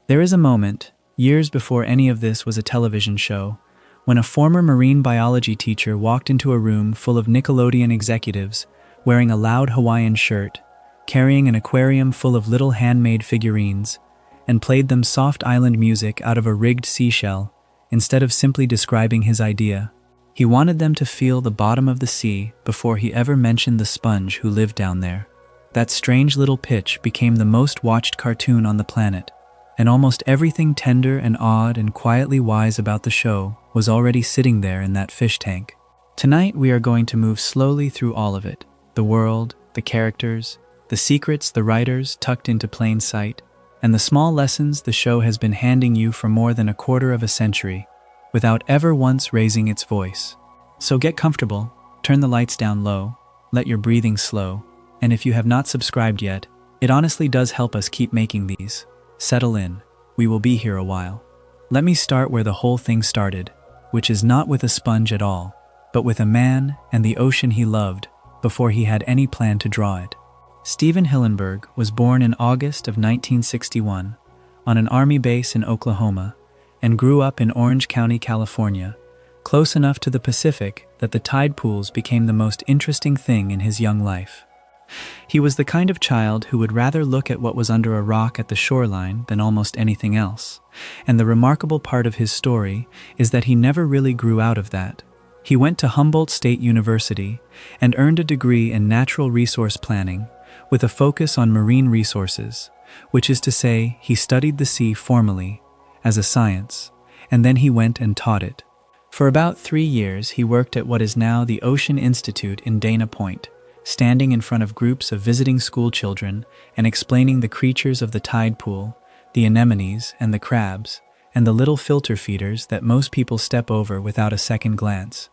There is a moment, years before any of this was a television show, when a former marine biology teacher walked into a room full of Nickelodeon executives wearing a loud Hawaiian shirt, carrying an aquarium full of little handmade figurines, and played them soft island music out of a rigged seashell instead of simply describing his idea. He wanted them to feel the bottom of the sea before he ever mentioned the sponge who lived down there. That strange little pitch became the most watched cartoon on the planet, and almost everything tender and odd and quietly wise about the show was already sitting there in that fish tank. Tonight we are going to move slowly through all of it. The world, the characters, the secrets the writers tucked into plain sight, and the small lessons the show has been handing you for more than a quarter of a century, without ever once raising its voice. So get comfortable, turn the lights down low, let your breathing slow, and if you have not subscribed yet, it honestly does help us keep making these. Settle in, we will be here a while. Let me start where the whole thing started, which is not with a sponge at all, but with a man and the ocean he loved before he had any plan to draw it. Stephen Hillenburg was born in August of 1961 on an army base in Oklahoma and grew up in Orange County, California, close enough to the Pacific that the tide pools became the most interesting thing in his young life. He was the kind of child who would rather look at what was under a rock at the shoreline than almost anything else, and the remarkable part of his story is that he never really grew out of that. He went to Humboldt State University and earned a degree in natural resource planning with a focus on marine resources, which is to say he studied the sea formally, as a science, and then he went and taught it. For about 3 years he worked at what is now the Ocean Institute in Dana Point, standing in front of groups of visiting school children and explaining the creatures of the tide pool, the anemones and the crabs, and the little filter feeders that most people step over without a second glance.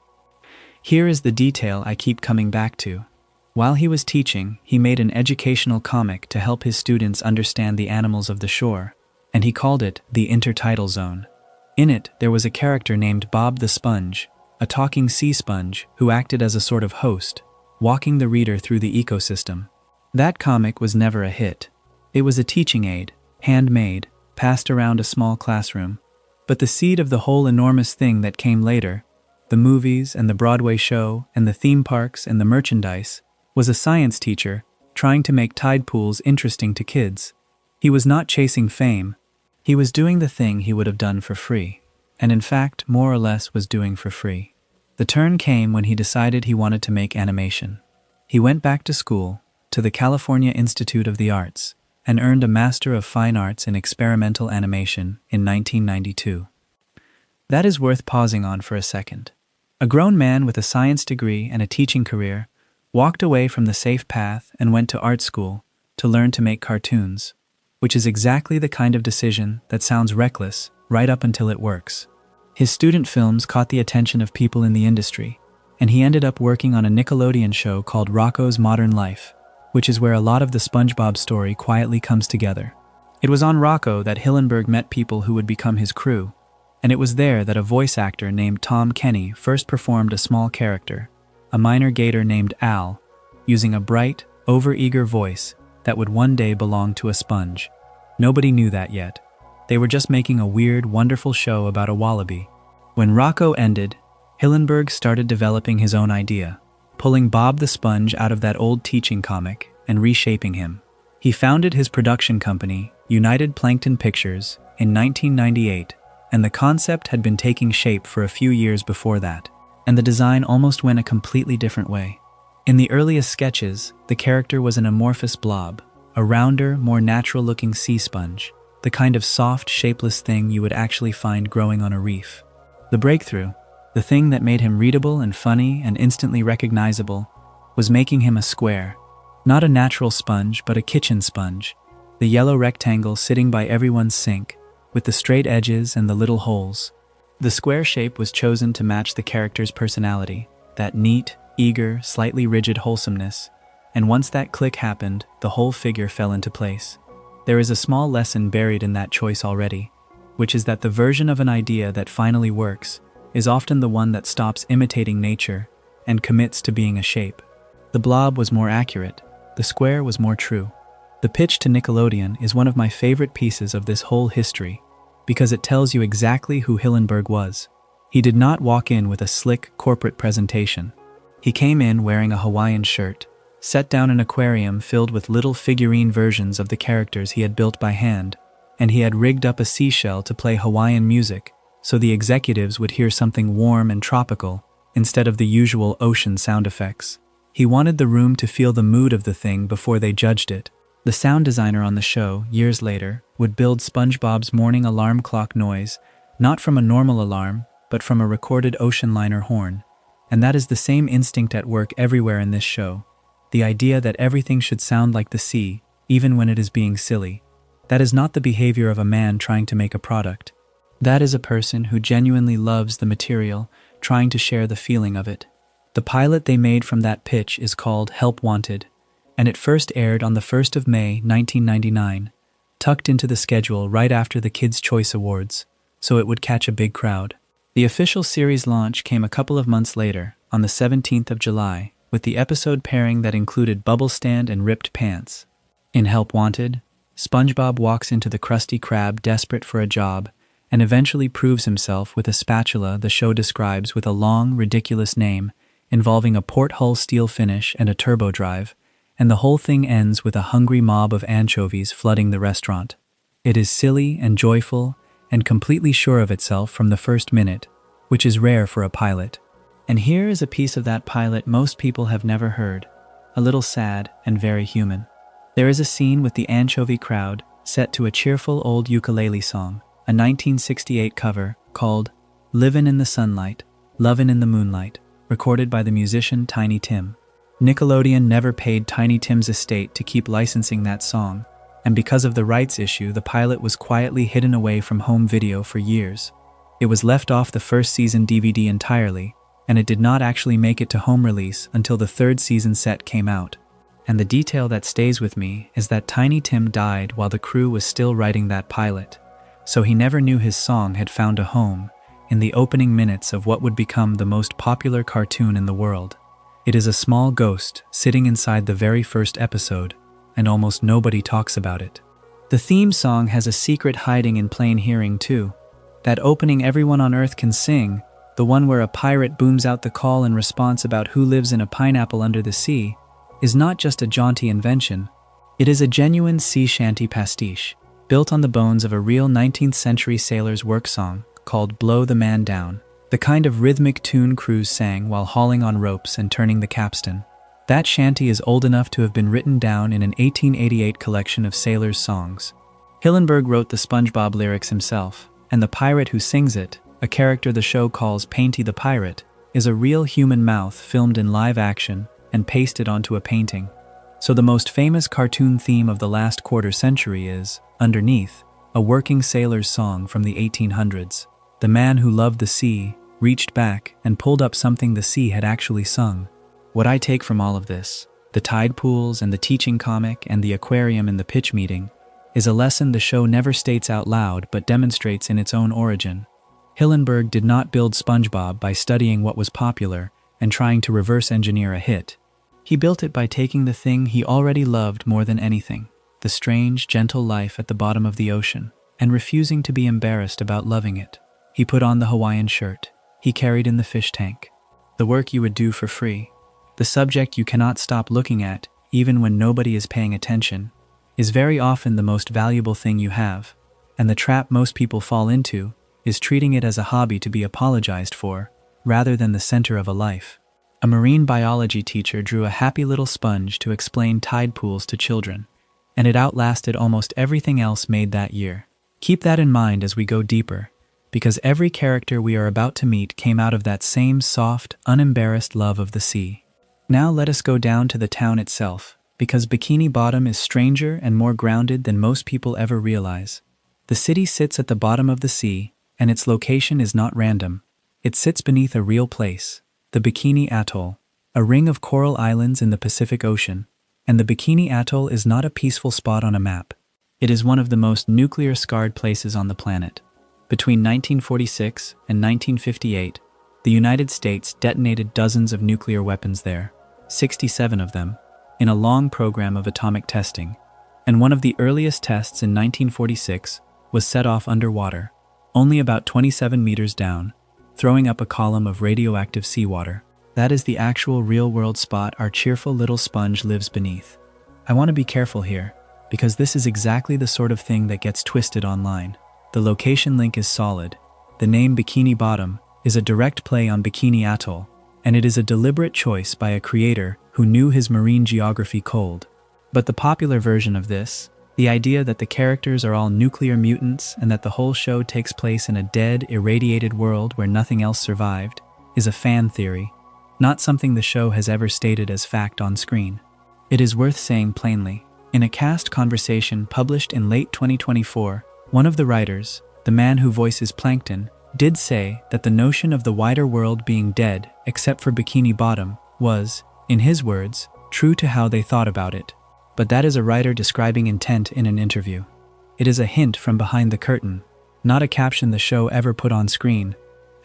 Here is the detail I keep coming back to. While he was teaching, he made an educational comic to help his students understand the animals of the shore, and he called it the Intertidal Zone. In it, there was a character named Bob the Sponge, a talking sea sponge who acted as a sort of host, walking the reader through the ecosystem. That comic was never a hit. It was a teaching aid, handmade, passed around a small classroom. But the seed of the whole enormous thing that came later, the movies and the Broadway show and the theme parks and the merchandise, was a science teacher trying to make tide pools interesting to kids. He was not chasing fame. He was doing the thing he would have done for free, and in fact, more or less was doing for free. The turn came when he decided he wanted to make animation. He went back to school, to the California Institute of the Arts, and earned a Master of Fine Arts in Experimental Animation in 1992. That is worth pausing on for a second. A grown man with a science degree and a teaching career walked away from the safe path and went to art school to learn to make cartoons, which is exactly the kind of decision that sounds reckless right up until it works. His student films caught the attention of people in the industry, and he ended up working on a Nickelodeon show called Rocko's Modern Life, which is where a lot of the SpongeBob story quietly comes together. It was on Rocko that Hillenburg met people who would become his crew, and it was there that a voice actor named Tom Kenny first performed a small character, a minor gator named Al, using a bright, over-eager voice that would one day belong to a sponge. Nobody knew that yet. They were just making a weird, wonderful show about a wallaby. When Rocko ended, Hillenburg started developing his own idea, pulling Bob the Sponge out of that old teaching comic and reshaping him. He founded his production company, United Plankton Pictures, in 1998, and the concept had been taking shape for a few years before that, and the design almost went a completely different way. In the earliest sketches, the character was an amorphous blob, a rounder, more natural-looking sea sponge, the kind of soft, shapeless thing you would actually find growing on a reef. The breakthrough, the thing that made him readable and funny and instantly recognizable, was making him a square. Not a natural sponge, but a kitchen sponge, the yellow rectangle sitting by everyone's sink, with the straight edges and the little holes. The square shape was chosen to match the character's personality, that neat, eager, slightly rigid wholesomeness, and once that click happened, the whole figure fell into place. There is a small lesson buried in that choice already, which is that the version of an idea that finally works is often the one that stops imitating nature and commits to being a shape. The blob was more accurate, the square was more true. The pitch to Nickelodeon is one of my favorite pieces of this whole history, because it tells you exactly who Hillenburg was. He did not walk in with a slick corporate presentation. He came in wearing a Hawaiian shirt, set down an aquarium filled with little figurine versions of the characters he had built by hand, and he had rigged up a seashell to play Hawaiian music so the executives would hear something warm and tropical instead of the usual ocean sound effects. He wanted the room to feel the mood of the thing before they judged it. The sound designer on the show, years later, would build SpongeBob's morning alarm clock noise, not from a normal alarm, but from a recorded ocean liner horn. And that is the same instinct at work everywhere in this show. The idea that everything should sound like the sea, even when it is being silly. That is not the behavior of a man trying to make a product. That is a person who genuinely loves the material, trying to share the feeling of it. The pilot they made from that pitch is called Help Wanted, and it first aired on the 1st of May, 1999, tucked into the schedule right after the Kids' Choice Awards, so it would catch a big crowd. The official series launch came a couple of months later, on the 17th of July, with the episode pairing that included Bubble Stand and Ripped Pants. In Help Wanted, SpongeBob walks into the Krusty Krab desperate for a job, and eventually proves himself with a spatula the show describes with a long, ridiculous name, involving a porthole steel finish and a turbo drive, and the whole thing ends with a hungry mob of anchovies flooding the restaurant. It is silly and joyful, and completely sure of itself from the first minute, which is rare for a pilot. And here is a piece of that pilot most people have never heard, a little sad and very human. There is a scene with the anchovy crowd set to a cheerful old ukulele song, a 1968 cover called Livin' in the Sunlight, Lovin' in the Moonlight, recorded by the musician Tiny Tim. Nickelodeon never paid Tiny Tim's estate to keep licensing that song, and because of the rights issue, the pilot was quietly hidden away from home video for years. It was left off the first season DVD entirely, and it did not actually make it to home release until the third season set came out. And the detail that stays with me is that Tiny Tim died while the crew was still writing that pilot, so he never knew his song had found a home in the opening minutes of what would become the most popular cartoon in the world. It is a small ghost sitting inside the very first episode, and almost nobody talks about it. The theme song has a secret hiding in plain hearing too. That opening everyone on Earth can sing, the one where a pirate booms out the call in response about who lives in a pineapple under the sea, is not just a jaunty invention. It is a genuine sea shanty pastiche, built on the bones of a real 19th century sailor's work song called Blow the Man Down, the kind of rhythmic tune crews sang while hauling on ropes and turning the capstan. That shanty is old enough to have been written down in an 1888 collection of sailors' songs. Hillenburg wrote the SpongeBob lyrics himself, and the pirate who sings it, a character the show calls Painty the Pirate, is a real human mouth filmed in live action and pasted onto a painting. So the most famous cartoon theme of the last quarter century is, underneath, a working sailor's song from the 1800s. The man who loved the sea reached back and pulled up something the sea had actually sung. What I take from all of this, the tide pools and the teaching comic and the aquarium in the pitch meeting, is a lesson the show never states out loud but demonstrates in its own origin. Hillenburg did not build SpongeBob by studying what was popular and trying to reverse engineer a hit. He built it by taking the thing he already loved more than anything, the strange, gentle life at the bottom of the ocean, and refusing to be embarrassed about loving it. He put on the Hawaiian shirt. He carried in the fish tank. The work you would do for free, the subject you cannot stop looking at, even when nobody is paying attention, is very often the most valuable thing you have, and the trap most people fall into is treating it as a hobby to be apologized for, rather than the center of a life. A marine biology teacher drew a happy little sponge to explain tide pools to children, and it outlasted almost everything else made that year. Keep that in mind as we go deeper, because every character we are about to meet came out of that same soft, unembarrassed love of the sea. Now let us go down to the town itself, because Bikini Bottom is stranger and more grounded than most people ever realize. The city sits at the bottom of the sea, and its location is not random. It sits beneath a real place, the Bikini Atoll, a ring of coral islands in the Pacific Ocean, and the Bikini Atoll is not a peaceful spot on a map. It is one of the most nuclear-scarred places on the planet. Between 1946 and 1958, the United States detonated dozens of nuclear weapons there, 67 of them, in a long program of atomic testing. and one of the earliest tests in 1946 was set off underwater, only about 27 meters down, throwing up a column of radioactive seawater. That is the actual real-world spot our cheerful little sponge lives beneath. I want to be careful here, because this is exactly the sort of thing that gets twisted online. The location link is solid. The name Bikini Bottom is a direct play on Bikini Atoll, and it is a deliberate choice by a creator who knew his marine geography cold. But the popular version of this, the idea that the characters are all nuclear mutants and that the whole show takes place in a dead, irradiated world where nothing else survived, is a fan theory, not something the show has ever stated as fact on screen. It is worth saying plainly. In a cast conversation published in late 2024, one of the writers, the man who voices Plankton, did say that the notion of the wider world being dead, except for Bikini Bottom, was, in his words, true to how they thought about it. But that is a writer describing intent in an interview. It is a hint from behind the curtain, not a caption the show ever put on screen,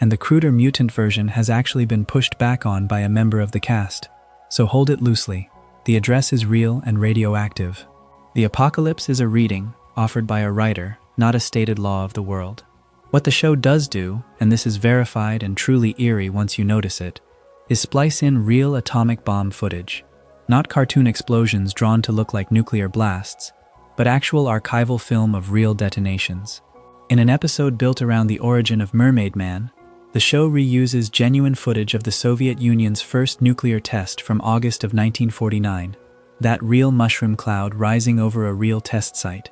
and the cruder mutant version has actually been pushed back on by a member of the cast. So hold it loosely. The address is real and radioactive. The apocalypse is a reading offered by a writer, not a stated law of the world. What the show does do, and this is verified and truly eerie once you notice it, is splice in real atomic bomb footage. Not cartoon explosions drawn to look like nuclear blasts, but actual archival film of real detonations. In an episode built around the origin of Mermaid Man, the show reuses genuine footage of the Soviet Union's first nuclear test from August of 1949, that real mushroom cloud rising over a real test site.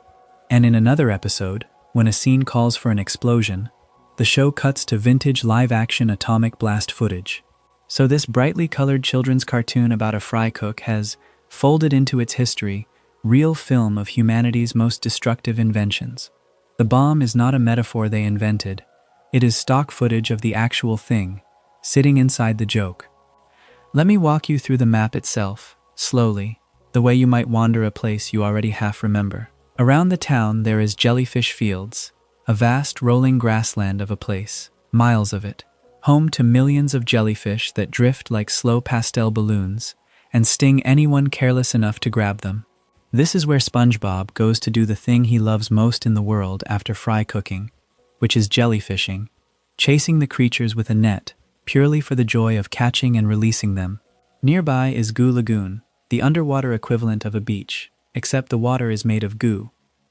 And in another episode, when a scene calls for an explosion, the show cuts to vintage live-action atomic blast footage. So this brightly colored children's cartoon about a fry cook has folded into its history real film of humanity's most destructive inventions. The bomb is not a metaphor they invented. It is stock footage of the actual thing, sitting inside the joke. Let me walk you through the map itself, slowly, the way you might wander a place you already half remember. Around the town there is jellyfish fields, a vast rolling grassland of a place, miles of it, home to millions of jellyfish that drift like slow pastel balloons and sting anyone careless enough to grab them. This is where SpongeBob goes to do the thing he loves most in the world after fry cooking, which is jellyfishing, chasing the creatures with a net, purely for the joy of catching and releasing them. Nearby is Goo Lagoon, the underwater equivalent of a beach, except the water is made of goo,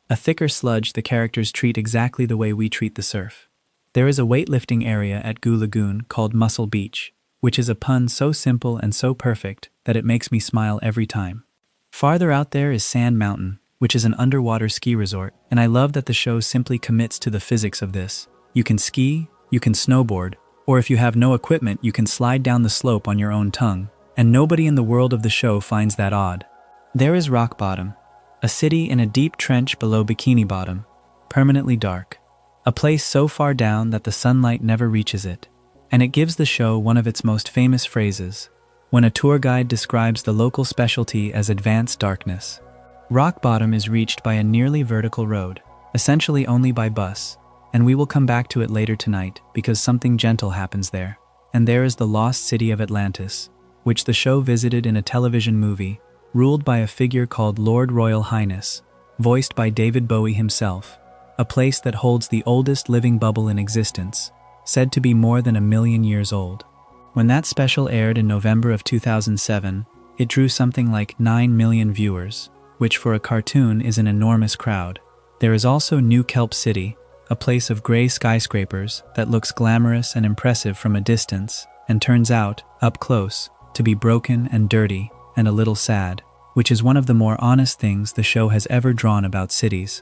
a thicker sludge the characters treat exactly the way we treat the surf. There is a weightlifting area at Goo Lagoon called Muscle Beach, which is a pun so simple and so perfect that it makes me smile every time. Farther out there is Sand Mountain, which is an underwater ski resort, and I love that the show simply commits to the physics of this. You can ski, you can snowboard, or if you have no equipment, you can slide down the slope on your own tongue, and nobody in the world of the show finds that odd. There is Rock Bottom, a city in a deep trench below Bikini Bottom, permanently dark, a place so far down that the sunlight never reaches it, and it gives the show one of its most famous phrases, when a tour guide describes the local specialty as advanced darkness. Rock Bottom is reached by a nearly vertical road, essentially only by bus, and we will come back to it later tonight because something gentle happens there. And there is the lost city of Atlantis, which the show visited in a television movie, ruled by a figure called Lord Royal Highness, voiced by David Bowie himself, a place that holds the oldest living bubble in existence, said to be more than 1 million years old. When that special aired in November of 2007, it drew something like 9 million viewers, which for a cartoon is an enormous crowd. There is also New Kelp City, a place of gray skyscrapers that looks glamorous and impressive from a distance, and turns out, up close, to be broken and dirty and a little sad, which is one of the more honest things the show has ever drawn about cities.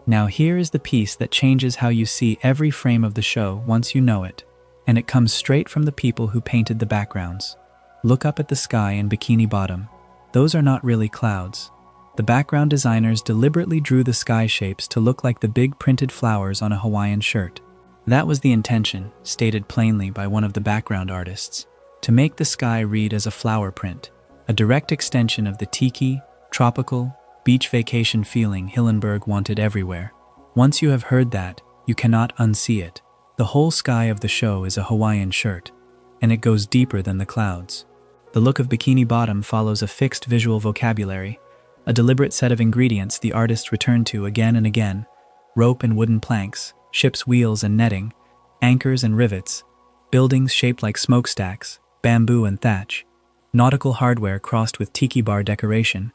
Now here is the piece that changes how you see every frame of the show once you know it, and it comes straight from the people who painted the backgrounds. Look up at the sky in Bikini Bottom. Those are not really clouds. The background designers deliberately drew the sky shapes to look like the big printed flowers on a Hawaiian shirt. That was the intention, stated plainly by one of the background artists, to make the sky read as a flower print, a direct extension of the tiki, tropical, beach vacation feeling Hillenburg wanted everywhere. Once you have heard that, you cannot unsee it. The whole sky of the show is a Hawaiian shirt, and it goes deeper than the clouds. The look of Bikini Bottom follows a fixed visual vocabulary, A deliberate set of ingredients the artists returned to again and again: rope and wooden planks, ship's wheels and netting, anchors and rivets, buildings shaped like smokestacks, bamboo and thatch, nautical hardware crossed with tiki bar decoration,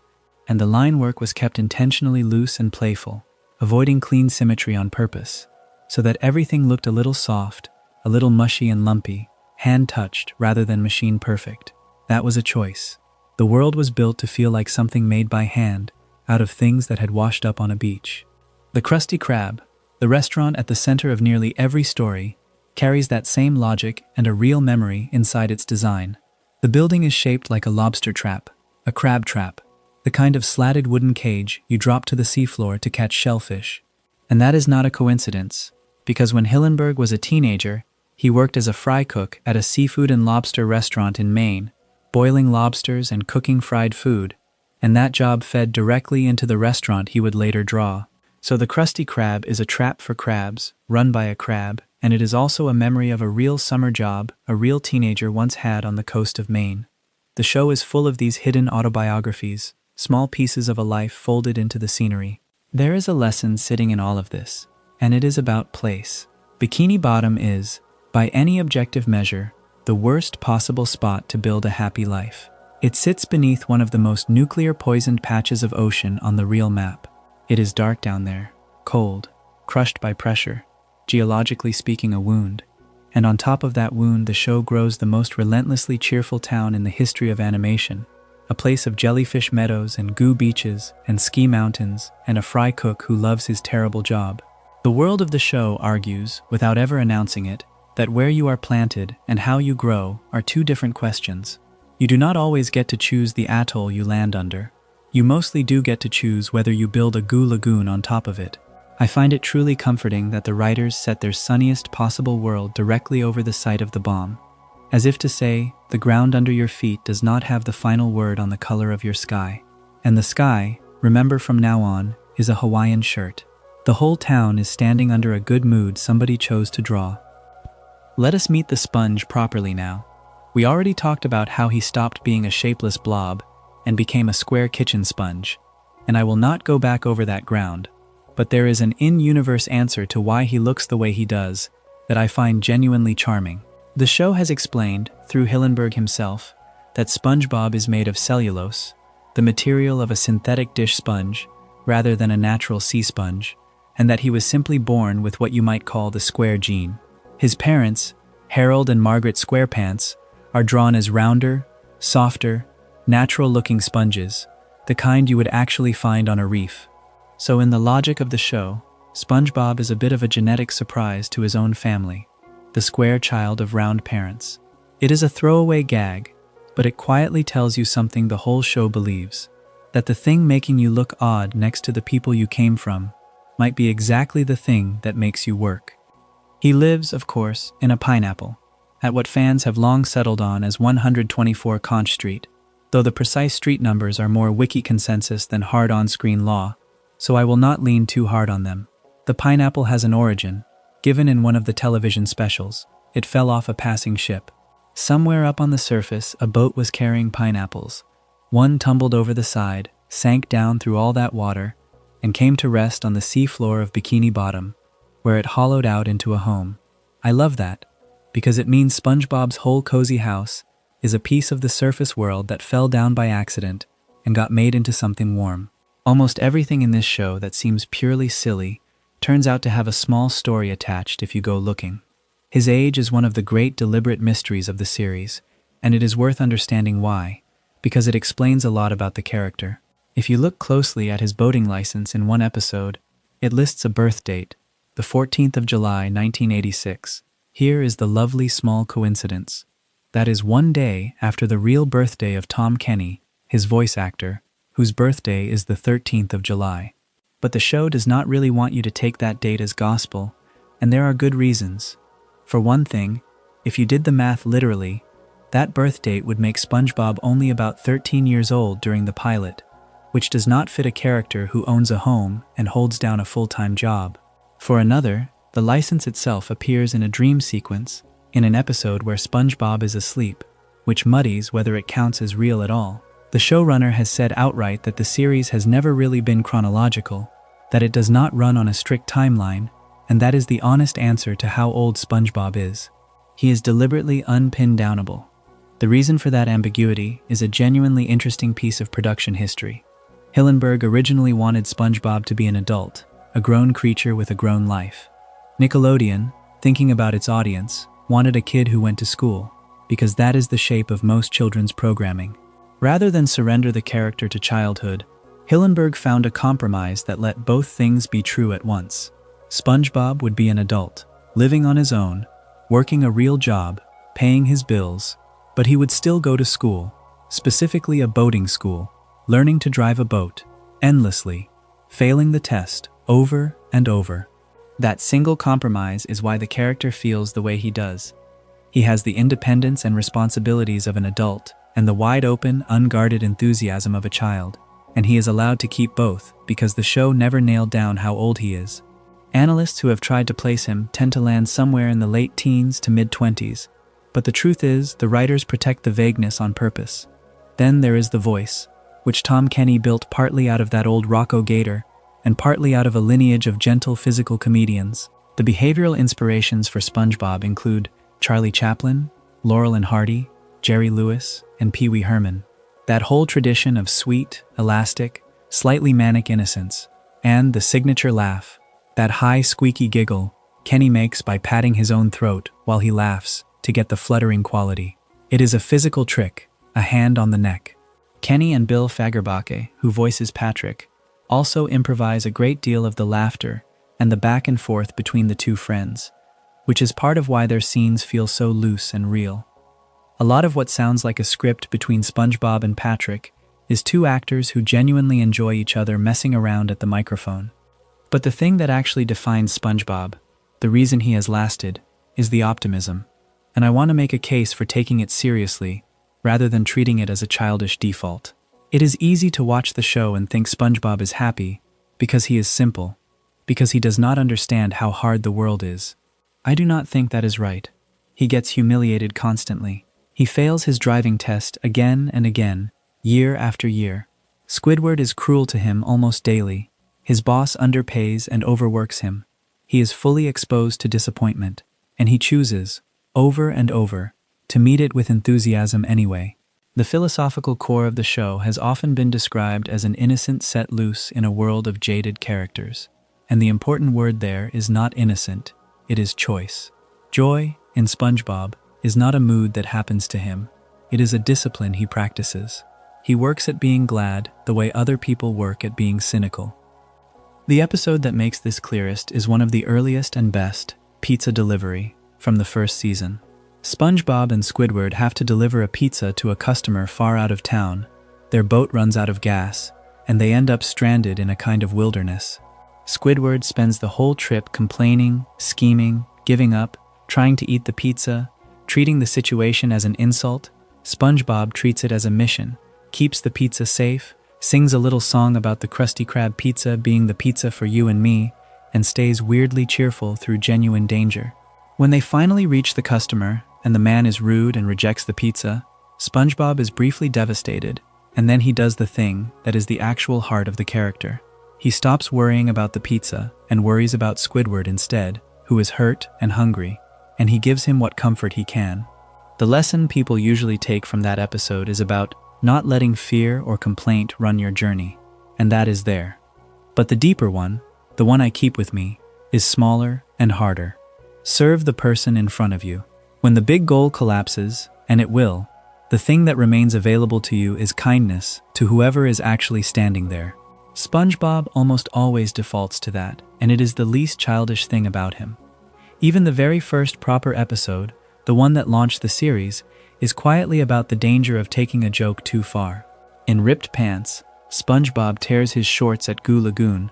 and the line work was kept intentionally loose and playful, avoiding clean symmetry on purpose, so that everything looked a little soft, a little mushy and lumpy, hand-touched rather than machine-perfect. That was a choice. The world was built to feel like something made by hand, out of things that had washed up on a beach. The Krusty Krab, the restaurant at the center of nearly every story, carries that same logic and a real memory inside its design. The building is shaped like a lobster trap, a crab trap, the kind of slatted wooden cage you drop to the seafloor to catch shellfish. And that is not a coincidence, because when Hillenburg was a teenager, he worked as a fry cook at a seafood and lobster restaurant in Maine, boiling lobsters and cooking fried food, and that job fed directly into the restaurant he would later draw. So the Krusty Krab is a trap for crabs, run by a crab, and it is also a memory of a real summer job a real teenager once had on the coast of Maine. The show is full of these hidden autobiographies, small pieces of a life folded into the scenery. There is a lesson sitting in all of this, and it is about place. Bikini Bottom is, by any objective measure, the worst possible spot to build a happy life. It sits beneath one of the most nuclear-poisoned patches of ocean on the real map. It is dark down there, cold, crushed by pressure, geologically speaking a wound. And on top of that wound, the show grows the most relentlessly cheerful town in the history of animation, a place of jellyfish meadows and goo beaches and ski mountains and a fry cook who loves his terrible job. The world of the show argues, without ever announcing it, that where you are planted and how you grow are two different questions. You do not always get to choose the atoll you land under. You mostly do get to choose whether you build a goo lagoon on top of it. I find it truly comforting that the writers set their sunniest possible world directly over the site of the bomb, as if to say, the ground under your feet does not have the final word on the color of your sky. And the sky, remember from now on, is a Hawaiian-shirt. The whole town is standing under a good mood somebody chose to draw. Let us meet the sponge properly now. We already talked about how he stopped being a shapeless blob and became a square kitchen sponge, and I will not go back over that ground, but there is an in-universe answer to why he looks the way he does that I find genuinely charming. The show has explained, through Hillenburg himself, that SpongeBob is made of cellulose, the material of a synthetic dish sponge, rather than a natural sea sponge, and that he was simply born with what you might call the square gene. His parents, Harold and Margaret SquarePants, are drawn as rounder, softer, natural-looking sponges, the kind you would actually find on a reef. So in the logic of the show, SpongeBob is a bit of a genetic surprise to his own family, the square child of round parents. It is a throwaway gag, but it quietly tells you something the whole show believes, that the thing making you look odd next to the people you came from might be exactly the thing that makes you work. He lives, of course, in a pineapple, at what fans have long settled on as 124 Conch Street, though the precise street numbers are more wiki consensus than hard on-screen law, so I will not lean too hard on them. The pineapple has an origin, given in one of the television specials. It fell off a passing ship. Somewhere up on the surface, a boat was carrying pineapples. One tumbled over the side, sank down through all that water, and came to rest on the seafloor of Bikini Bottom, where it hollowed out into a home. I love that, because it means SpongeBob's whole cozy house is a piece of the surface world that fell down by accident and got made into something warm. Almost everything in this show that seems purely silly turns out to have a small story attached if you go looking. His age is one of the great deliberate mysteries of the series, and it is worth understanding why, because it explains a lot about the character. If you look closely at his boating license in one episode, it lists a birth date, the 14th of July, 1986. Here is the lovely small coincidence. That is one day after the real birthday of Tom Kenny, his voice actor, whose birthday is the 13th of July. But the show does not really want you to take that date as gospel, and there are good reasons. For one thing, if you did the math literally, that birth date would make SpongeBob only about 13 years old during the pilot, which does not fit a character who owns a home and holds down a full-time job. For another, the license itself appears in a dream sequence in an episode where SpongeBob is asleep, which muddies whether it counts as real at all. The The showrunner has said outright that the series has never really been chronological, that it does not run on a strict timeline, and that is the honest answer to how old SpongeBob is. He is deliberately unpin-downable. The reason for that ambiguity is a genuinely interesting piece of production history. Hillenburg originally wanted SpongeBob to be an adult, a grown creature with a grown life. Nickelodeon, thinking about its audience, wanted a kid who went to school, because that is the shape of most children's programming. Rather than surrender the character to childhood, Hillenburg found a compromise that let both things be true at once. SpongeBob would be an adult, living on his own, working a real job, paying his bills, but he would still go to school, specifically a boating school, learning to drive a boat, endlessly, failing the test over and over. That single compromise is why the character feels the way he does. He has the independence and responsibilities of an adult, and the wide-open, unguarded enthusiasm of a child, and he is allowed to keep both because the show never nailed down how old he is. Analysts who have tried to place him tend to land somewhere in the late teens to mid-20s, but the truth is the writers protect the vagueness on purpose. Then there is the voice, which Tom Kenny built partly out of that old Rocko gator, and partly out of a lineage of gentle physical comedians. The behavioral inspirations for SpongeBob include Charlie Chaplin, Laurel and Hardy, Jerry Lewis, and Pee Wee Herman. That whole tradition of sweet, elastic, slightly manic innocence, and the signature laugh, that high squeaky giggle Kenny makes by patting his own throat while he laughs to get the fluttering quality. It is a physical trick, a hand on the neck. Kenny and Bill Fagerbakke, who voices Patrick, also improvise a great deal of the laughter and the back and forth between the two friends, which is part of why their scenes feel so loose and real. A lot of what sounds like a script between SpongeBob and Patrick is two actors who genuinely enjoy each other messing around at the microphone. But the thing that actually defines SpongeBob, the reason he has lasted, is the optimism, and I want to make a case for taking it seriously rather than treating it as a childish default. It is easy to watch the show and think SpongeBob is happy because he is simple, because he does not understand how hard the world is. I do not think that is right. He gets humiliated constantly. He fails his driving test again and again, year after year. Squidward is cruel to him almost daily. His boss underpays and overworks him. He is fully exposed to disappointment, and he chooses, over and over, to meet it with enthusiasm anyway. The philosophical core of the show has often been described as an innocent set loose in a world of jaded characters. And the important word there is not innocent, it is choice. Joy, in SpongeBob, is not a mood that happens to him. It is a discipline he practices. He works at being glad the way other people work at being cynical. The episode that makes this clearest is one of the earliest and best, Pizza Delivery, from the first season. SpongeBob and Squidward have to deliver a pizza to a customer far out of town. Their boat runs out of gas, and they end up stranded in a kind of wilderness. Squidward spends the whole trip complaining, scheming, giving up, trying to eat the pizza, treating the situation as an insult. SpongeBob treats it as a mission, keeps the pizza safe, sings a little song about the Krusty Krab pizza being the pizza for you and me, and stays weirdly cheerful through genuine danger. When they finally reach the customer, and the man is rude and rejects the pizza, SpongeBob is briefly devastated, and then he does the thing that is the actual heart of the character. He stops worrying about the pizza and worries about Squidward instead, who is hurt and hungry, and he gives him what comfort he can. The lesson people usually take from that episode is about not letting fear or complaint run your journey, and that is there. But the deeper one, the one I keep with me, is smaller and harder. Serve the person in front of you. When the big goal collapses, and it will, the thing that remains available to you is kindness to whoever is actually standing there. SpongeBob almost always defaults to that, and it is the least childish thing about him. Even the very first proper episode, the one that launched the series, is quietly about the danger of taking a joke too far. In Ripped Pants, SpongeBob tears his shorts at Goo Lagoon,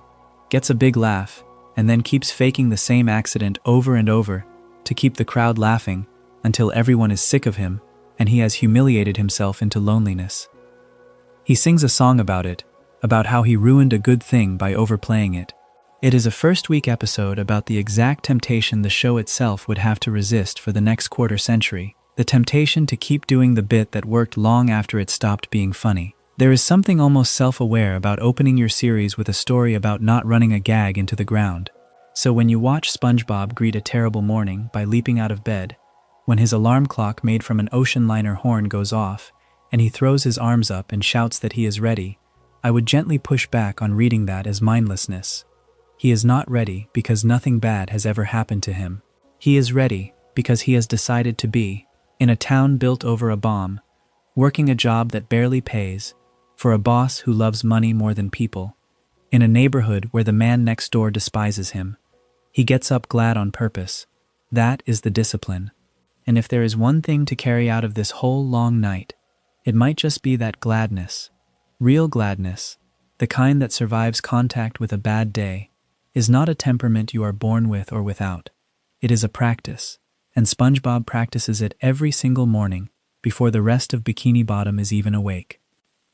gets a big laugh, and then keeps faking the same accident over and over to keep the crowd laughing until everyone is sick of him and he has humiliated himself into loneliness. He sings a song about it, about how he ruined a good thing by overplaying it. It is a first-week episode about the exact temptation the show itself would have to resist for the next quarter century, the temptation to keep doing the bit that worked long after it stopped being funny. There is something almost self-aware about opening your series with a story about not running a gag into the ground. So when you watch SpongeBob greet a terrible morning by leaping out of bed, when his alarm clock made from an ocean liner horn goes off, and he throws his arms up and shouts that he is ready, I would gently push back on reading that as mindlessness. He is not ready because nothing bad has ever happened to him. He is ready because he has decided to be, in a town built over a bomb, working a job that barely pays, for a boss who loves money more than people, in a neighborhood where the man next door despises him. He gets up glad on purpose. That is the discipline. And if there is one thing to carry out of this whole long night, it might just be that gladness. Real gladness, the kind that survives contact with a bad day, is not a temperament you are born with or without. It is a practice, and SpongeBob practices it every single morning before the rest of Bikini Bottom is even awake.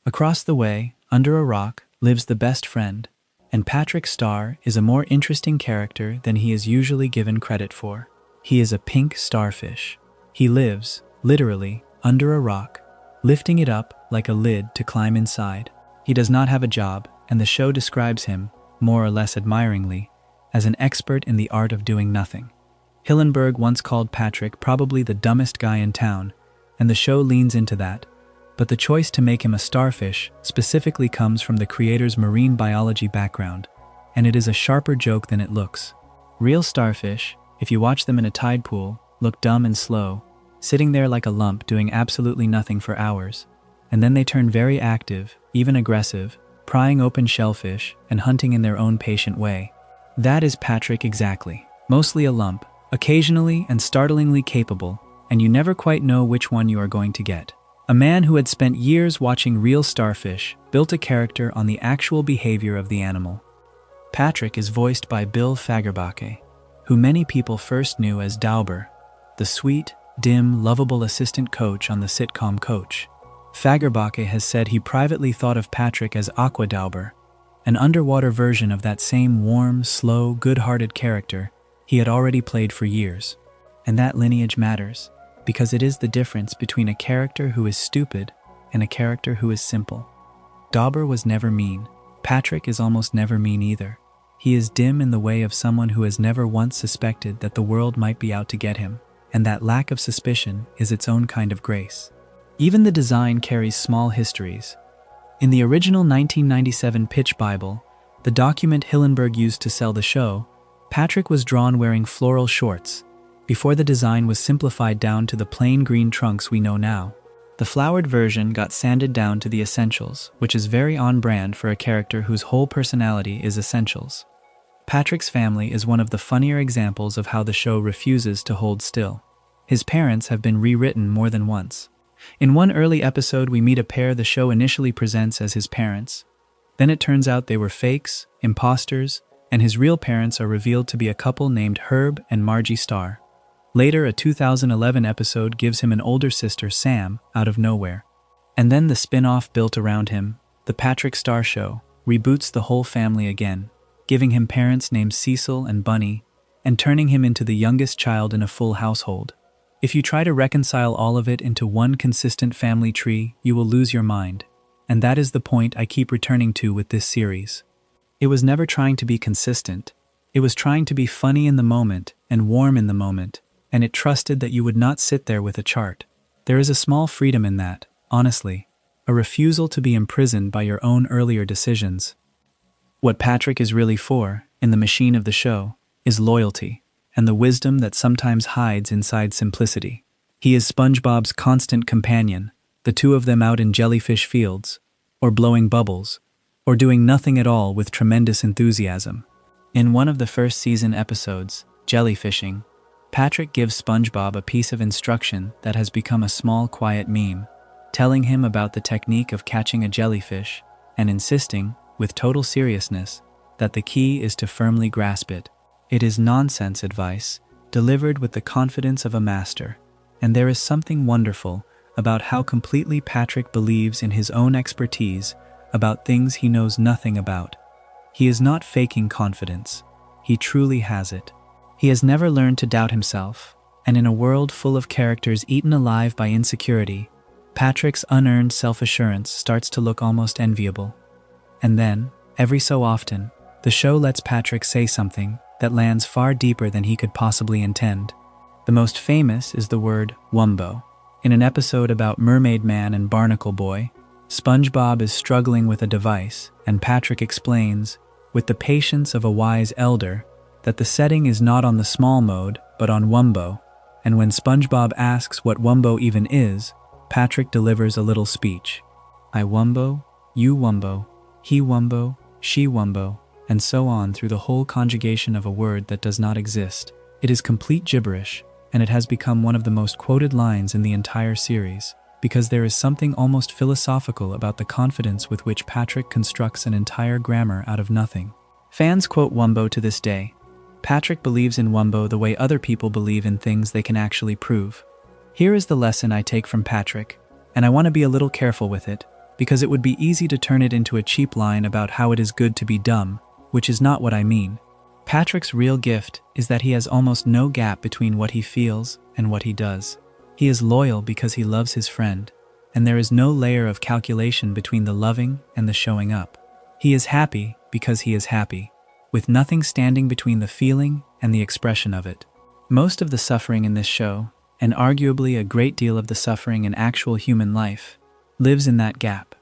Across the way, under a rock, lives the best friend, and Patrick Star is a more interesting character than he is usually given credit for. He is a pink starfish. He lives, literally, under a rock, lifting it up like a lid to climb inside. He does not have a job, and the show describes him, more or less admiringly, as an expert in the art of doing nothing. Hillenburg once called Patrick probably the dumbest guy in town, and the show leans into that. But the choice to make him a starfish specifically comes from the creator's marine biology background, and it is a sharper joke than it looks. Real starfish, if you watch them in a tide pool, look dumb and slow, sitting there like a lump doing absolutely nothing for hours, and then they turn very active, even aggressive, prying open shellfish and hunting in their own patient way. That is Patrick exactly. Mostly a lump, occasionally and startlingly capable, and you never quite know which one you are going to get. A man who had spent years watching real starfish built a character on the actual behavior of the animal. Patrick is voiced by Bill Fagerbakke, who many people first knew as Dauber, the sweet, dim, lovable assistant coach on the sitcom Coach. Fagerbakke has said he privately thought of Patrick as Aqua Dauber, an underwater version of that same warm, slow, good-hearted character he had already played for years. And that lineage matters, because it is the difference between a character who is stupid and a character who is simple. Dauber was never mean. Patrick is almost never mean either. He is dim in the way of someone who has never once suspected that the world might be out to get him, and that lack of suspicion is its own kind of grace. Even the design carries small histories. In the original 1997 pitch Bible, the document Hillenburg used to sell the show, Patrick was drawn wearing floral shorts, before the design was simplified down to the plain green trunks we know now. The flowered version got sanded down to the essentials, which is very on brand for a character whose whole personality is essentials. Patrick's family is one of the funnier examples of how the show refuses to hold still. His parents have been rewritten more than once. In one early episode, we meet a pair the show initially presents as his parents. Then it turns out they were fakes, imposters, and his real parents are revealed to be a couple named Herb and Margie Starr. Later, a 2011 episode gives him an older sister, Sam, out of nowhere. And then the spin-off built around him, The Patrick Star Show, reboots the whole family again, giving him parents named Cecil and Bunny, and turning him into the youngest child in a full household. If you try to reconcile all of it into one consistent family tree, you will lose your mind. And that is the point I keep returning to with this series. It was never trying to be consistent. It was trying to be funny in the moment and warm in the moment, and it trusted that you would not sit there with a chart. There is a small freedom in that, honestly, a refusal to be imprisoned by your own earlier decisions. What Patrick is really for, in the machine of the show, is loyalty, and the wisdom that sometimes hides inside simplicity. He is SpongeBob's constant companion, the two of them out in jellyfish fields, or blowing bubbles, or doing nothing at all with tremendous enthusiasm. In one of the first season episodes, Jellyfishing, Patrick gives SpongeBob a piece of instruction that has become a small, quiet meme, telling him about the technique of catching a jellyfish and insisting, with total seriousness, that the key is to firmly grasp it. It is nonsense advice, delivered with the confidence of a master, and there is something wonderful about how completely Patrick believes in his own expertise about things he knows nothing about. He is not faking confidence. He truly has it. He has never learned to doubt himself, and in a world full of characters eaten alive by insecurity, Patrick's unearned self-assurance starts to look almost enviable. And then, every so often, the show lets Patrick say something that lands far deeper than he could possibly intend. The most famous is the word wumbo. In an episode about Mermaid Man and Barnacle Boy, SpongeBob is struggling with a device, and Patrick explains, with the patience of a wise elder, that the setting is not on the small mode, but on wumbo. And when SpongeBob asks what wumbo even is, Patrick delivers a little speech. I wumbo, you wumbo, he wumbo, she wumbo, and so on through the whole conjugation of a word that does not exist. It is complete gibberish, and it has become one of the most quoted lines in the entire series, because there is something almost philosophical about the confidence with which Patrick constructs an entire grammar out of nothing. Fans quote wumbo to this day. Patrick believes in wumbo the way other people believe in things they can actually prove. Here is the lesson I take from Patrick, and I want to be a little careful with it, because it would be easy to turn it into a cheap line about how it is good to be dumb, which is not what I mean. Patrick's real gift is that he has almost no gap between what he feels and what he does. He is loyal because he loves his friend, and there is no layer of calculation between the loving and the showing up. He is happy because he is happy, with nothing standing between the feeling and the expression of it. Most of the suffering in this show, and arguably a great deal of the suffering in actual human life, lives in that gap,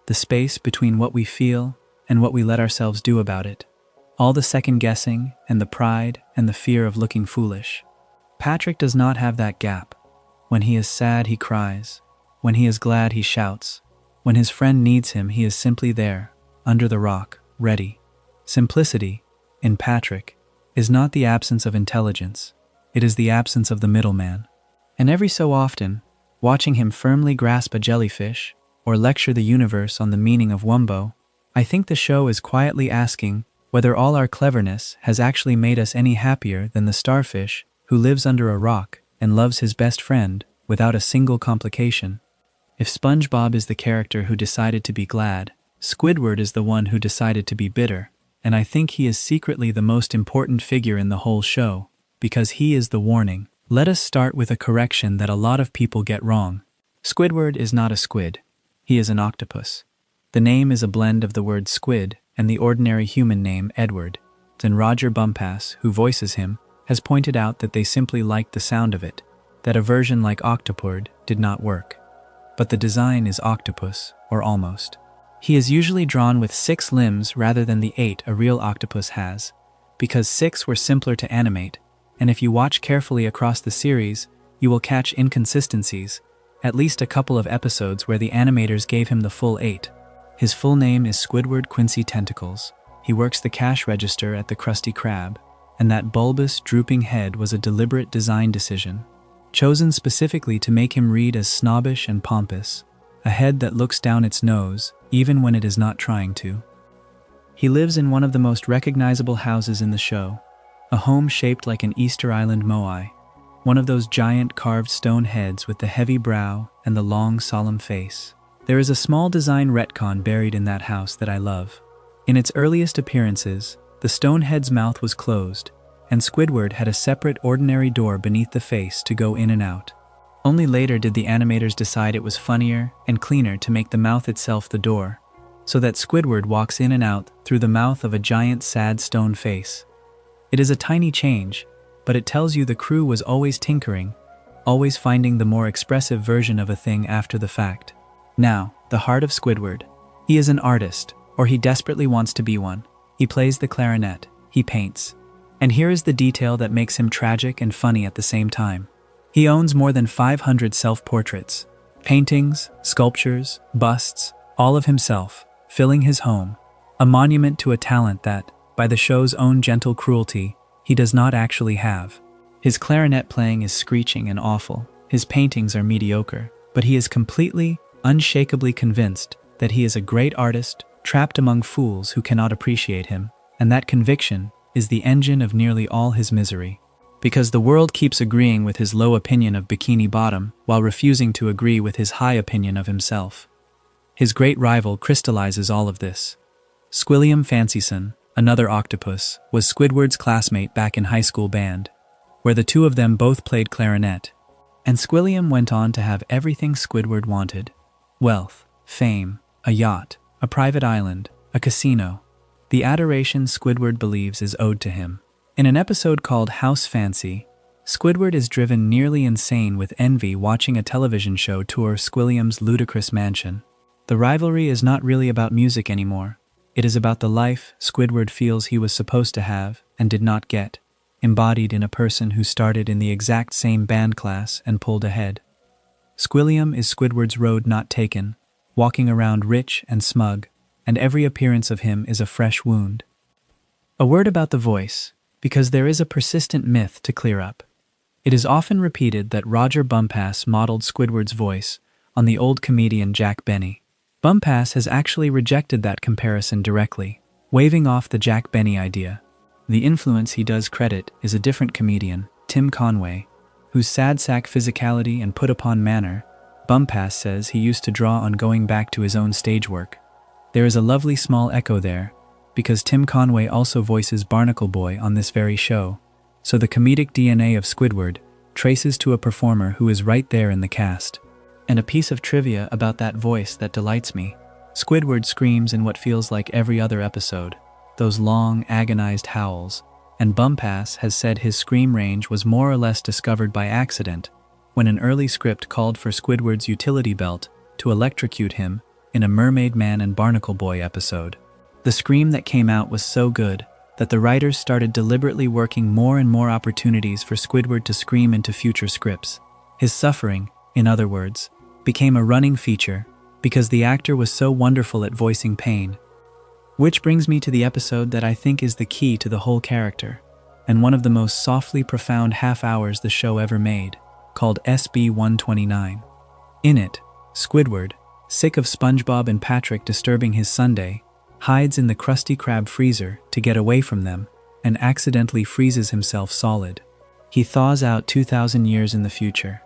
the space between what we feel and what we let ourselves do about it. All the second-guessing and the pride and the fear of looking foolish. Patrick does not have that gap. When he is sad, he cries. When he is glad, he shouts. When his friend needs him, he is simply there, under the rock, ready. Simplicity, in Patrick, is not the absence of intelligence. It is the absence of the middleman. And every so often, watching him firmly grasp a jellyfish or lecture the universe on the meaning of wumbo, I think the show is quietly asking whether all our cleverness has actually made us any happier than the starfish who lives under a rock and loves his best friend without a single complication. If SpongeBob is the character who decided to be glad, Squidward is the one who decided to be bitter, and I think he is secretly the most important figure in the whole show, because he is the warning. Let us start with a correction that a lot of people get wrong. Squidward is not a squid. He is an octopus. The name is a blend of the word squid and the ordinary human name Edward. And Roger Bumpass, who voices him, has pointed out that they simply liked the sound of it, that a version like Octopod did not work. But the design is octopus, or almost. He is usually drawn with 6 limbs rather than the 8 a real octopus has, because 6 were simpler to animate, and if you watch carefully across the series, you will catch inconsistencies, at least a couple of episodes where the animators gave him the full 8. His full name is Squidward Quincy Tentacles. He works the cash register at the Krusty Krab, and that bulbous, drooping head was a deliberate design decision, chosen specifically to make him read as snobbish and pompous, a head that looks down its nose, even when it is not trying to. He lives in one of the most recognizable houses in the show, a home shaped like an Easter Island moai, one of those giant carved stone heads with the heavy brow and the long, solemn face. There is a small design retcon buried in that house that I love. In its earliest appearances, the stone head's mouth was closed, and Squidward had a separate ordinary door beneath the face to go in and out. Only later did the animators decide it was funnier and cleaner to make the mouth itself the door, so that Squidward walks in and out through the mouth of a giant sad stone face. It is a tiny change, but it tells you the crew was always tinkering, always finding the more expressive version of a thing after the fact. Now, the heart of Squidward. He is an artist, or he desperately wants to be one. He plays the clarinet, he paints. And here is the detail that makes him tragic and funny at the same time. He owns more than 500 self-portraits, paintings, sculptures, busts, all of himself, filling his home, a monument to a talent that, by the show's own gentle cruelty, he does not actually have. His clarinet playing is screeching and awful, his paintings are mediocre, but he is completely, unshakably convinced that he is a great artist trapped among fools who cannot appreciate him, and that conviction is the engine of nearly all his misery. Because the world keeps agreeing with his low opinion of Bikini Bottom while refusing to agree with his high opinion of himself. His great rival crystallizes all of this. Squilliam Fancyson, another octopus, was Squidward's classmate back in high school band, where the two of them both played clarinet. And Squilliam went on to have everything Squidward wanted: wealth, fame, a yacht, a private island, a casino. The adoration Squidward believes is owed to him. In an episode called House Fancy, Squidward is driven nearly insane with envy watching a television show tour Squilliam's ludicrous mansion. The rivalry is not really about music anymore. It is about the life Squidward feels he was supposed to have and did not get, embodied in a person who started in the exact same band class and pulled ahead. Squilliam is Squidward's road not taken, walking around rich and smug, and every appearance of him is a fresh wound. A word about the voice, because there is a persistent myth to clear up. It is often repeated that Roger Bumpass modeled Squidward's voice on the old comedian Jack Benny. Bumpass has actually rejected that comparison directly, waving off the Jack Benny idea. The influence he does credit is a different comedian, Tim Conway, whose sad sack physicality and put-upon manner Bumpass says he used to draw on going back to his own stage work. There is a lovely small echo there, because Tim Conway also voices Barnacle Boy on this very show, so the comedic DNA of Squidward traces to a performer who is right there in the cast. And a piece of trivia about that voice that delights me: Squidward screams in what feels like every other episode, those long, agonized howls, and Bumpass has said his scream range was more or less discovered by accident when an early script called for Squidward's utility belt to electrocute him in a Mermaid Man and Barnacle Boy episode. The scream that came out was so good that the writers started deliberately working more and more opportunities for Squidward to scream into future scripts. His suffering, in other words, became a running feature because the actor was so wonderful at voicing pain. Which brings me to the episode that I think is the key to the whole character, and one of the most softly profound half hours the show ever made, called SB-129. In it, Squidward, sick of SpongeBob and Patrick disturbing his Sunday, hides in the Krusty Krab freezer to get away from them and accidentally freezes himself solid. He thaws out 2,000 years in the future,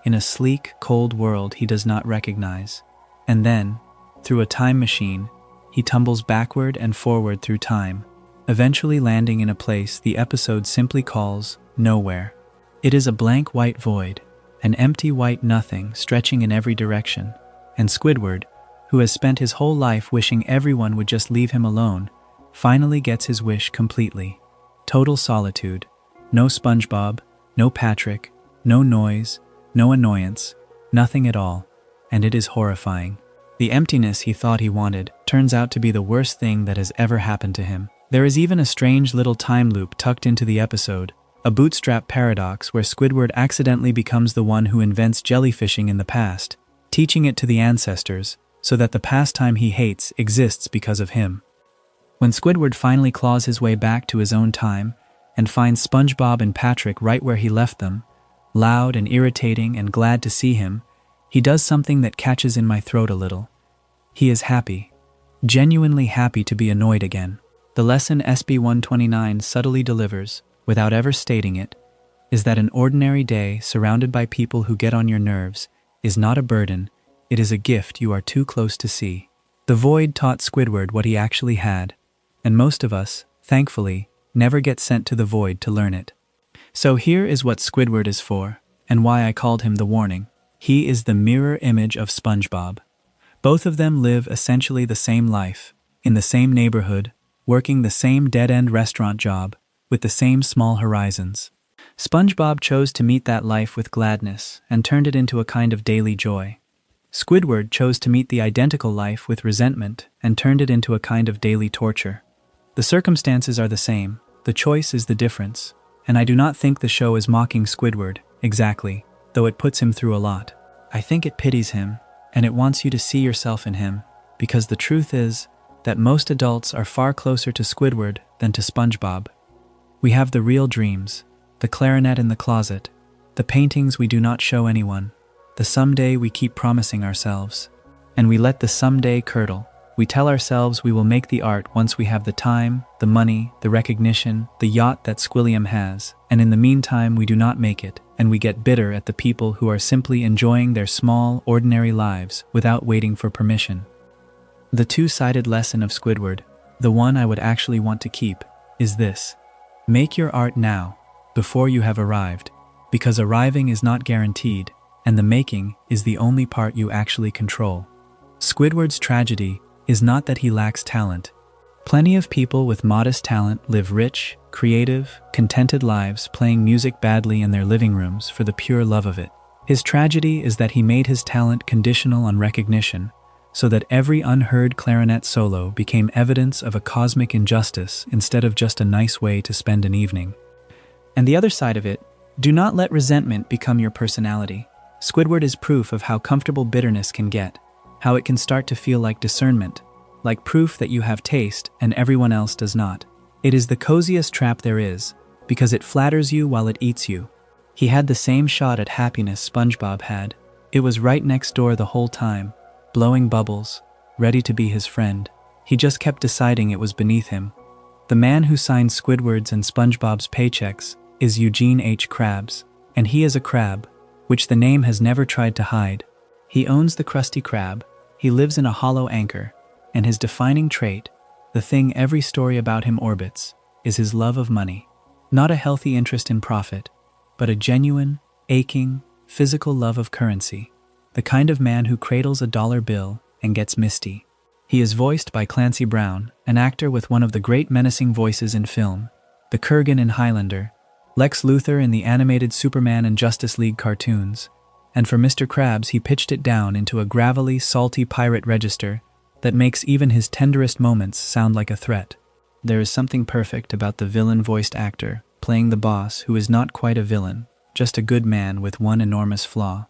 in a sleek, cold world he does not recognize. And then, through a time machine, he tumbles backward and forward through time, eventually landing in a place the episode simply calls nowhere. It is a blank white void, an empty white nothing stretching in every direction, and Squidward, who has spent his whole life wishing everyone would just leave him alone, finally gets his wish completely. Total solitude. No SpongeBob, no Patrick, no noise, no annoyance, nothing at all, and it is horrifying. The emptiness he thought he wanted turns out to be the worst thing that has ever happened to him. There is even a strange little time loop tucked into the episode, a bootstrap paradox where Squidward accidentally becomes the one who invents jellyfishing in the past, teaching it to the ancestors, so that the pastime he hates exists because of him. When Squidward finally claws his way back to his own time and finds SpongeBob and Patrick right where he left them, loud and irritating and glad to see him, he does something that catches in my throat a little. He is happy, genuinely happy to be annoyed again. The lesson SB-129 subtly delivers, without ever stating it, is that an ordinary day surrounded by people who get on your nerves is not a burden. It is a gift you are too close to see. The void taught Squidward what he actually had, and most of us, thankfully, never get sent to the void to learn it. So here is what Squidward is for, and why I called him the warning. He is the mirror image of SpongeBob. Both of them live essentially the same life, in the same neighborhood, working the same dead-end restaurant job, with the same small horizons. SpongeBob chose to meet that life with gladness and turned it into a kind of daily joy. Squidward chose to meet the identical life with resentment and turned it into a kind of daily torture. The circumstances are the same, the choice is the difference, and I do not think the show is mocking Squidward, exactly, though it puts him through a lot. I think it pities him, and it wants you to see yourself in him, because the truth is that most adults are far closer to Squidward than to SpongeBob. We have the real dreams, the clarinet in the closet, the paintings we do not show anyone, the someday we keep promising ourselves. And we let the someday curdle. We tell ourselves we will make the art once we have the time, the money, the recognition, the yacht that Squilliam has, and in the meantime we do not make it, and we get bitter at the people who are simply enjoying their small, ordinary lives without waiting for permission. The two-sided lesson of Squidward, the one I would actually want to keep, is this: make your art now, before you have arrived, because arriving is not guaranteed, and the making is the only part you actually control. Squidward's tragedy is not that he lacks talent. Plenty of people with modest talent live rich, creative, contented lives playing music badly in their living rooms for the pure love of it. His tragedy is that he made his talent conditional on recognition, so that every unheard clarinet solo became evidence of a cosmic injustice instead of just a nice way to spend an evening. And the other side of it, do not let resentment become your personality. Squidward is proof of how comfortable bitterness can get, how it can start to feel like discernment, like proof that you have taste and everyone else does not. It is the coziest trap there is, because it flatters you while it eats you. He had the same shot at happiness SpongeBob had. It was right next door the whole time, blowing bubbles, ready to be his friend. He just kept deciding it was beneath him. The man who signed Squidward's and SpongeBob's paychecks is Eugene H. Krabs, and he is a crab, which the name has never tried to hide. He owns the Krusty Krab, he lives in a hollow anchor, and his defining trait, the thing every story about him orbits, is his love of money. Not a healthy interest in profit, but a genuine, aching, physical love of currency. The kind of man who cradles a dollar bill and gets misty. He is voiced by Clancy Brown, an actor with one of the great menacing voices in film, the Kurgan in Highlander, Lex Luthor in the animated Superman and Justice League cartoons, and for Mr. Krabs he pitched it down into a gravelly, salty pirate register that makes even his tenderest moments sound like a threat. There is something perfect about the villain-voiced actor playing the boss who is not quite a villain, just a good man with one enormous flaw.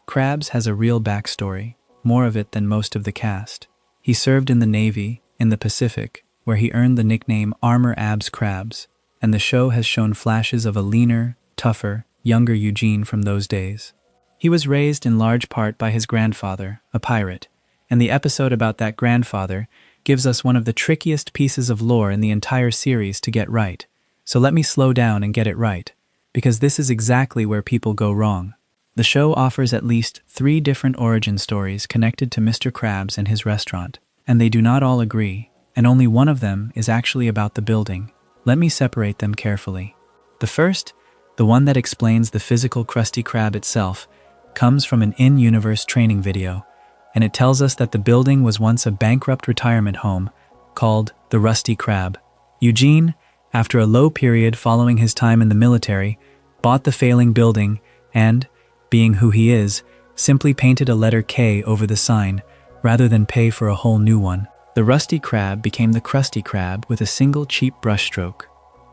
Krabs has a real backstory, more of it than most of the cast. He served in the Navy, in the Pacific, where he earned the nickname Armor Abs Krabs, and the show has shown flashes of a leaner, tougher, younger Eugene from those days. He was raised in large part by his grandfather, a pirate, and the episode about that grandfather gives us one of the trickiest pieces of lore in the entire series to get right. So let me slow down and get it right, because this is exactly where people go wrong. The show offers at least 3 different origin stories connected to Mr. Krabs and his restaurant, and they do not all agree, and only one of them is actually about the building. Let me separate them carefully. The first, the one that explains the physical Krusty Krab itself, comes from an in-universe training video, and it tells us that the building was once a bankrupt retirement home called the Rusty Krab. Eugene, after a low period following his time in the military, bought the failing building and, being who he is, simply painted a letter K over the sign, rather than pay for a whole new one. The Rusty Krab became the Krusty Krab with a single cheap brushstroke.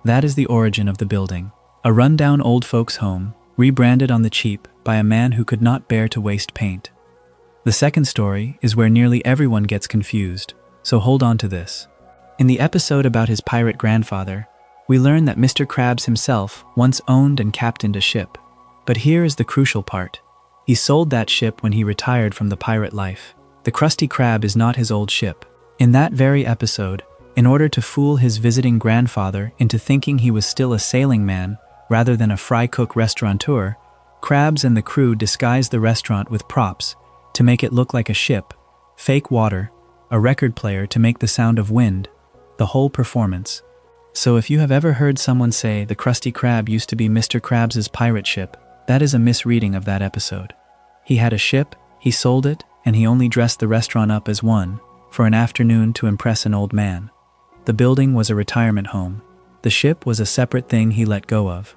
That is the origin of the building. A rundown old folks' home, rebranded on the cheap by a man who could not bear to waste paint. The second story is where nearly everyone gets confused, so hold on to this. In the episode about his pirate grandfather, we learn that Mr. Krabs himself once owned and captained a ship. But here is the crucial part. He sold that ship when he retired from the pirate life. The Krusty Krab is not his old ship. In that very episode, in order to fool his visiting grandfather into thinking he was still a sailing man rather than a fry cook restaurateur, Krabs and the crew disguised the restaurant with props to make it look like a ship, fake water, a record player to make the sound of wind, the whole performance. So if you have ever heard someone say the Krusty Krab used to be Mr. Krabs' pirate ship, that is a misreading of that episode. He had a ship, he sold it, and he only dressed the restaurant up as one, for an afternoon to impress an old man. The building was a retirement home. The ship was a separate thing he let go of.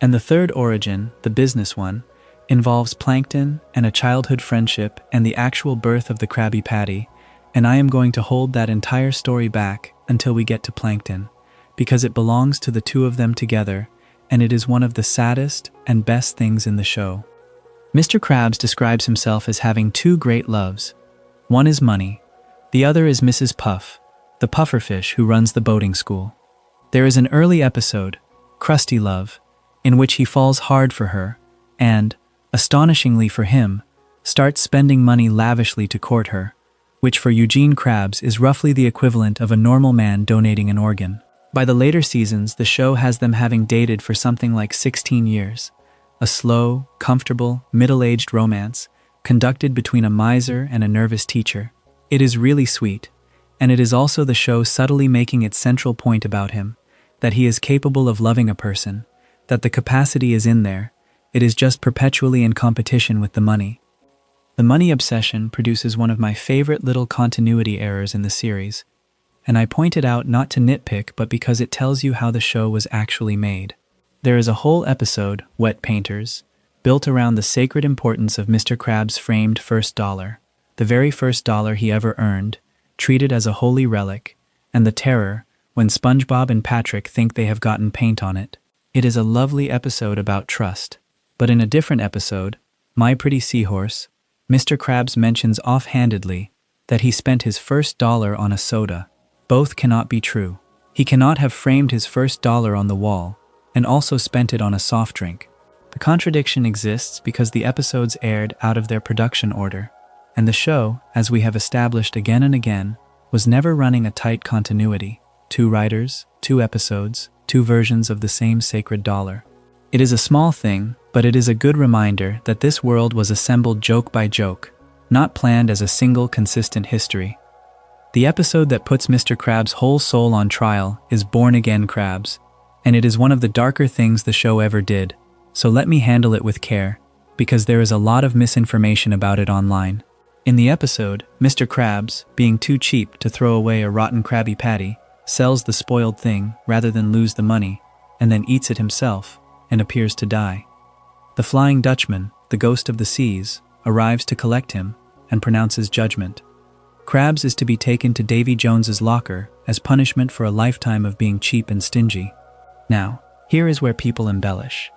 And the third origin, the business one, involves Plankton and a childhood friendship and the actual birth of the Krabby Patty, and I am going to hold that entire story back until we get to Plankton, because it belongs to the two of them together, and it is one of the saddest and best things in the show. Mr. Krabs describes himself as having 2 great loves. One is money, the other is Mrs. Puff, the pufferfish who runs the boating school. There is an early episode, Krusty Love, in which he falls hard for her, and, astonishingly for him, starts spending money lavishly to court her, which for Eugene Krabs is roughly the equivalent of a normal man donating an organ. By the later seasons, the show has them having dated for something like 16 years. A slow, comfortable, middle-aged romance, conducted between a miser and a nervous teacher. It is really sweet, and it is also the show subtly making its central point about him, that he is capable of loving a person, that the capacity is in there, it is just perpetually in competition with the money. The money obsession produces one of my favorite little continuity errors in the series, and I point it out not to nitpick but because it tells you how the show was actually made. There is a whole episode, Wet Painters, built around the sacred importance of Mr. Krabs' framed first dollar, the very first dollar he ever earned, treated as a holy relic, and the terror when SpongeBob and Patrick think they have gotten paint on it. It is a lovely episode about trust, but in a different episode, My Pretty Seahorse, Mr. Krabs mentions offhandedly that he spent his first dollar on a soda. Both cannot be true. He cannot have framed his first dollar on the wall and also spent it on a soft drink. The contradiction exists because the episodes aired out of their production order, and the show, as we have established again and again, was never running a tight continuity. 2 writers, 2 episodes, 2 versions of the same sacred dollar. It is a small thing, but it is a good reminder that this world was assembled joke by joke, not planned as a single consistent history. The episode that puts Mr. Krabs' whole soul on trial is Born Again Krabs, and it is one of the darker things the show ever did, so let me handle it with care, because there is a lot of misinformation about it online. In the episode, Mr. Krabs, being too cheap to throw away a rotten Krabby Patty, sells the spoiled thing rather than lose the money, and then eats it himself, and appears to die. The Flying Dutchman, the ghost of the seas, arrives to collect him and pronounces judgment. Krabs is to be taken to Davy Jones's locker as punishment for a lifetime of being cheap and stingy. Now, here is where people embellish.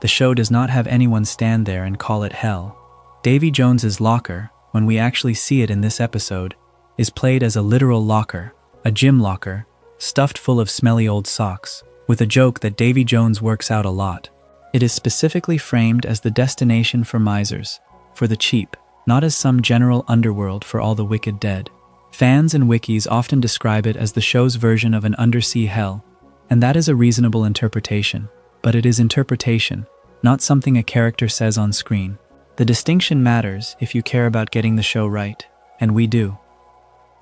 The show does not have anyone stand there and call it hell. Davy Jones's locker, when we actually see it in this episode, is played as a literal locker, a gym locker, stuffed full of smelly old socks, with a joke that Davy Jones works out a lot. It is specifically framed as the destination for misers, for the cheap, not as some general underworld for all the wicked dead. Fans and wikis often describe it as the show's version of an undersea hell, and that is a reasonable interpretation, but it is interpretation, not something a character says on screen. The distinction matters if you care about getting the show right, and we do.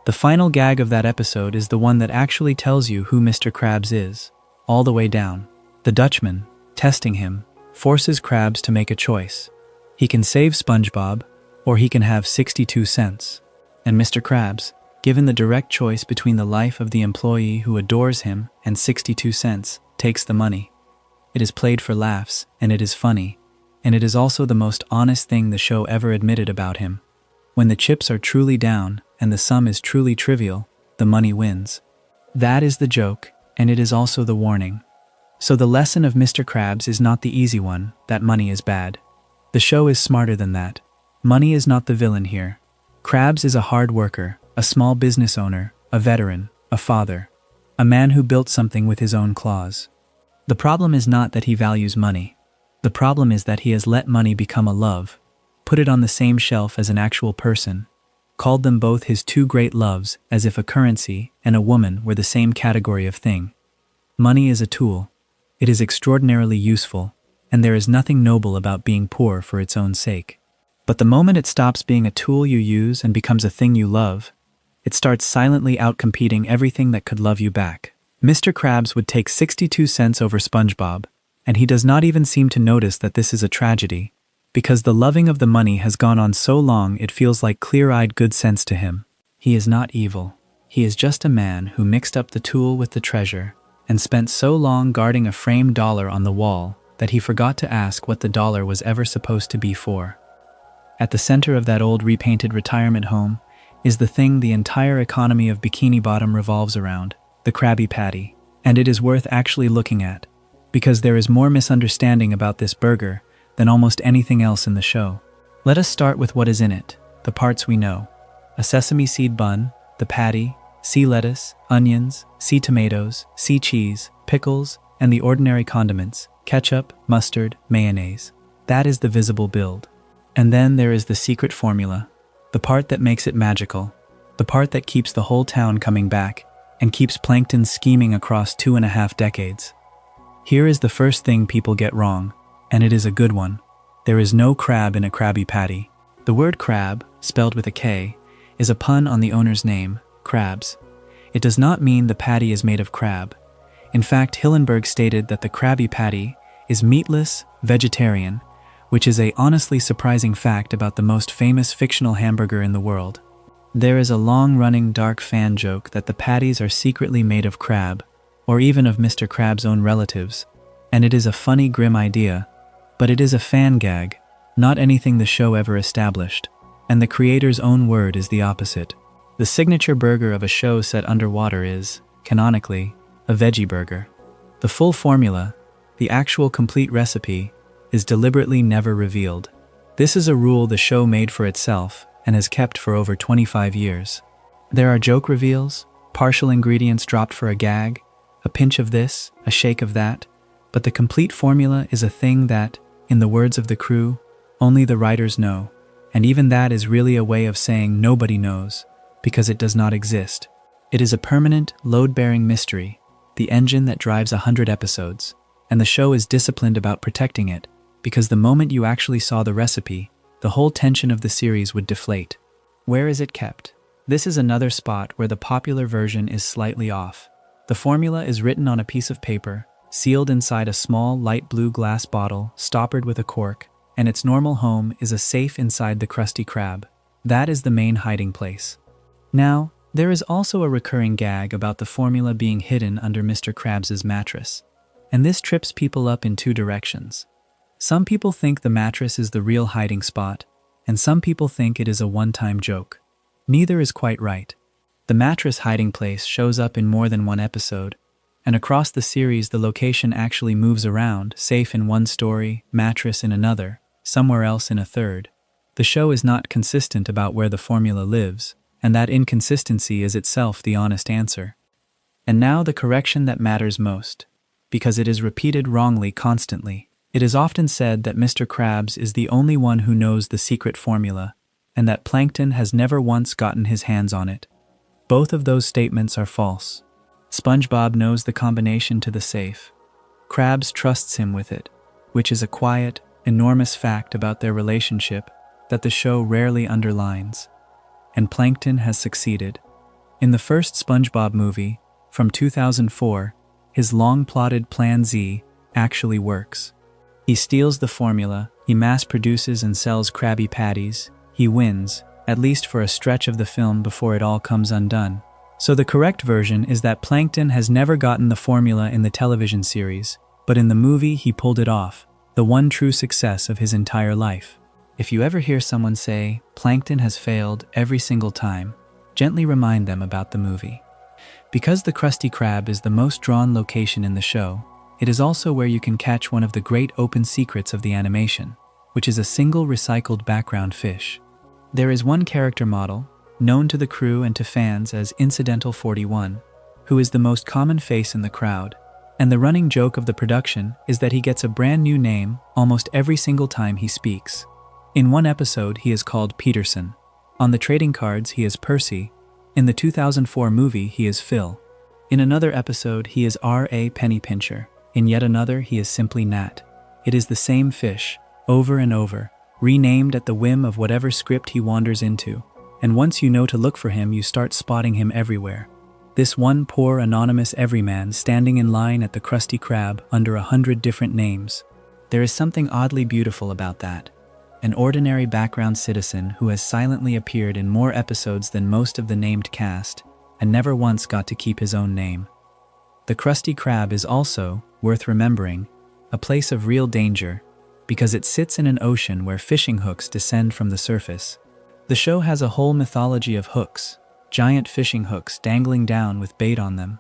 The final gag of that episode is the one that actually tells you who Mr. Krabs is, all the way down. The Dutchman, testing him, forces Krabs to make a choice. He can save SpongeBob, or he can have 62 cents. And Mr. Krabs, given the direct choice between the life of the employee who adores him and 62 cents, takes the money. It is played for laughs, and it is funny, and it is also the most honest thing the show ever admitted about him. When the chips are truly down, and the sum is truly trivial, the money wins. That is the joke, and it is also the warning. So the lesson of Mr. Krabs is not the easy one, that money is bad. The show is smarter than that. Money is not the villain here. Krabs is a hard worker, a small business owner, a veteran, a father, a man who built something with his own claws. The problem is not that he values money. The problem is that he has let money become a love, put it on the same shelf as an actual person, called them both his 2 great loves as if a currency and a woman were the same category of thing. Money is a tool. It is extraordinarily useful, and there is nothing noble about being poor for its own sake. But the moment it stops being a tool you use and becomes a thing you love, it starts silently outcompeting everything that could love you back. Mr. Krabs would take 62 cents over SpongeBob, and he does not even seem to notice that this is a tragedy, because the loving of the money has gone on so long it feels like clear-eyed good sense to him. He is not evil. He is just a man who mixed up the tool with the treasure and spent so long guarding a framed dollar on the wall that he forgot to ask what the dollar was ever supposed to be for. At the center of that old repainted retirement home is the thing the entire economy of Bikini Bottom revolves around, the Krabby Patty, and it is worth actually looking at, because there is more misunderstanding about this burger than almost anything else in the show. Let us start with what is in it, the parts we know. A sesame seed bun, the patty, sea lettuce, onions, sea tomatoes, sea cheese, pickles, and the ordinary condiments, ketchup, mustard, mayonnaise. That is the visible build. And then there is the secret formula, the part that makes it magical, the part that keeps the whole town coming back and keeps Plankton scheming across 2.5 decades. Here is the first thing people get wrong, and it is a good one. There is no crab in a Krabby Patty. The word crab, spelled with a K, is a pun on the owner's name, Krabs. It does not mean the patty is made of crab. In fact, Hillenburg stated that the Krabby Patty is meatless, vegetarian, which is a honestly surprising fact about the most famous fictional hamburger in the world. There is a long-running dark fan joke that the patties are secretly made of crab, or even of Mr. Krabs' own relatives, and it is a funny, grim idea, but it is a fan gag, not anything the show ever established, and the creator's own word is the opposite. The signature burger of a show set underwater is, canonically, a veggie burger. The full formula, the actual complete recipe, is deliberately never revealed. This is a rule the show made for itself and has kept for over 25 years. There are joke reveals, partial ingredients dropped for a gag, a pinch of this, a shake of that, but the complete formula is a thing that, in the words of the crew, only the writers know, and even that is really a way of saying nobody knows, because it does not exist. It is a permanent, load-bearing mystery, the engine that drives 100 episodes, and the show is disciplined about protecting it, because the moment you actually saw the recipe, the whole tension of the series would deflate. Where is it kept? This is another spot where the popular version is slightly off. The formula is written on a piece of paper, sealed inside a small light blue glass bottle, stoppered with a cork, and its normal home is a safe inside the Krusty Krab. That is the main hiding place. Now, there is also a recurring gag about the formula being hidden under Mr. Krabs' mattress. And this trips people up in two directions. Some people think the mattress is the real hiding spot, and some people think it is a one-time joke. Neither is quite right. The mattress hiding place shows up in more than one episode, and across the series the location actually moves around, safe in one story, mattress in another, somewhere else in a third. The show is not consistent about where the formula lives, and that inconsistency is itself the honest answer. And now the correction that matters most, because it is repeated wrongly constantly. It is often said that Mr. Krabs is the only one who knows the secret formula, and that Plankton has never once gotten his hands on it. Both of those statements are false. SpongeBob knows the combination to the safe. Krabs trusts him with it, which is a quiet, enormous fact about their relationship that the show rarely underlines. And Plankton has succeeded. In the first SpongeBob movie, from 2004, his long-plotted Plan Z actually works. He steals the formula, he mass-produces and sells Krabby Patties, he wins, at least for a stretch of the film before it all comes undone. So the correct version is that Plankton has never gotten the formula in the television series, but in the movie he pulled it off, the one true success of his entire life. If you ever hear someone say, Plankton has failed every single time, gently remind them about the movie. Because the Krusty Krab is the most drawn location in the show, it is also where you can catch one of the great open secrets of the animation, which is a single recycled background fish. There is one character model, known to the crew and to fans as Incidental 41, who is the most common face in the crowd, and the running joke of the production is that he gets a brand new name almost every single time he speaks. In one episode he is called Peterson. On the trading cards he is Percy. In the 2004 movie he is Phil. In another episode he is R.A. Pennypincher. In yet another he is simply Nat. It is the same fish, over and over, renamed at the whim of whatever script he wanders into, and once you know to look for him you start spotting him everywhere. This one poor anonymous everyman standing in line at the Krusty Krab under 100 different names. There is something oddly beautiful about that. An ordinary background citizen who has silently appeared in more episodes than most of the named cast, and never once got to keep his own name. The Krusty Krab is also, worth remembering, a place of real danger, because it sits in an ocean where fishing hooks descend from the surface. The show has a whole mythology of hooks, giant fishing hooks dangling down with bait on them,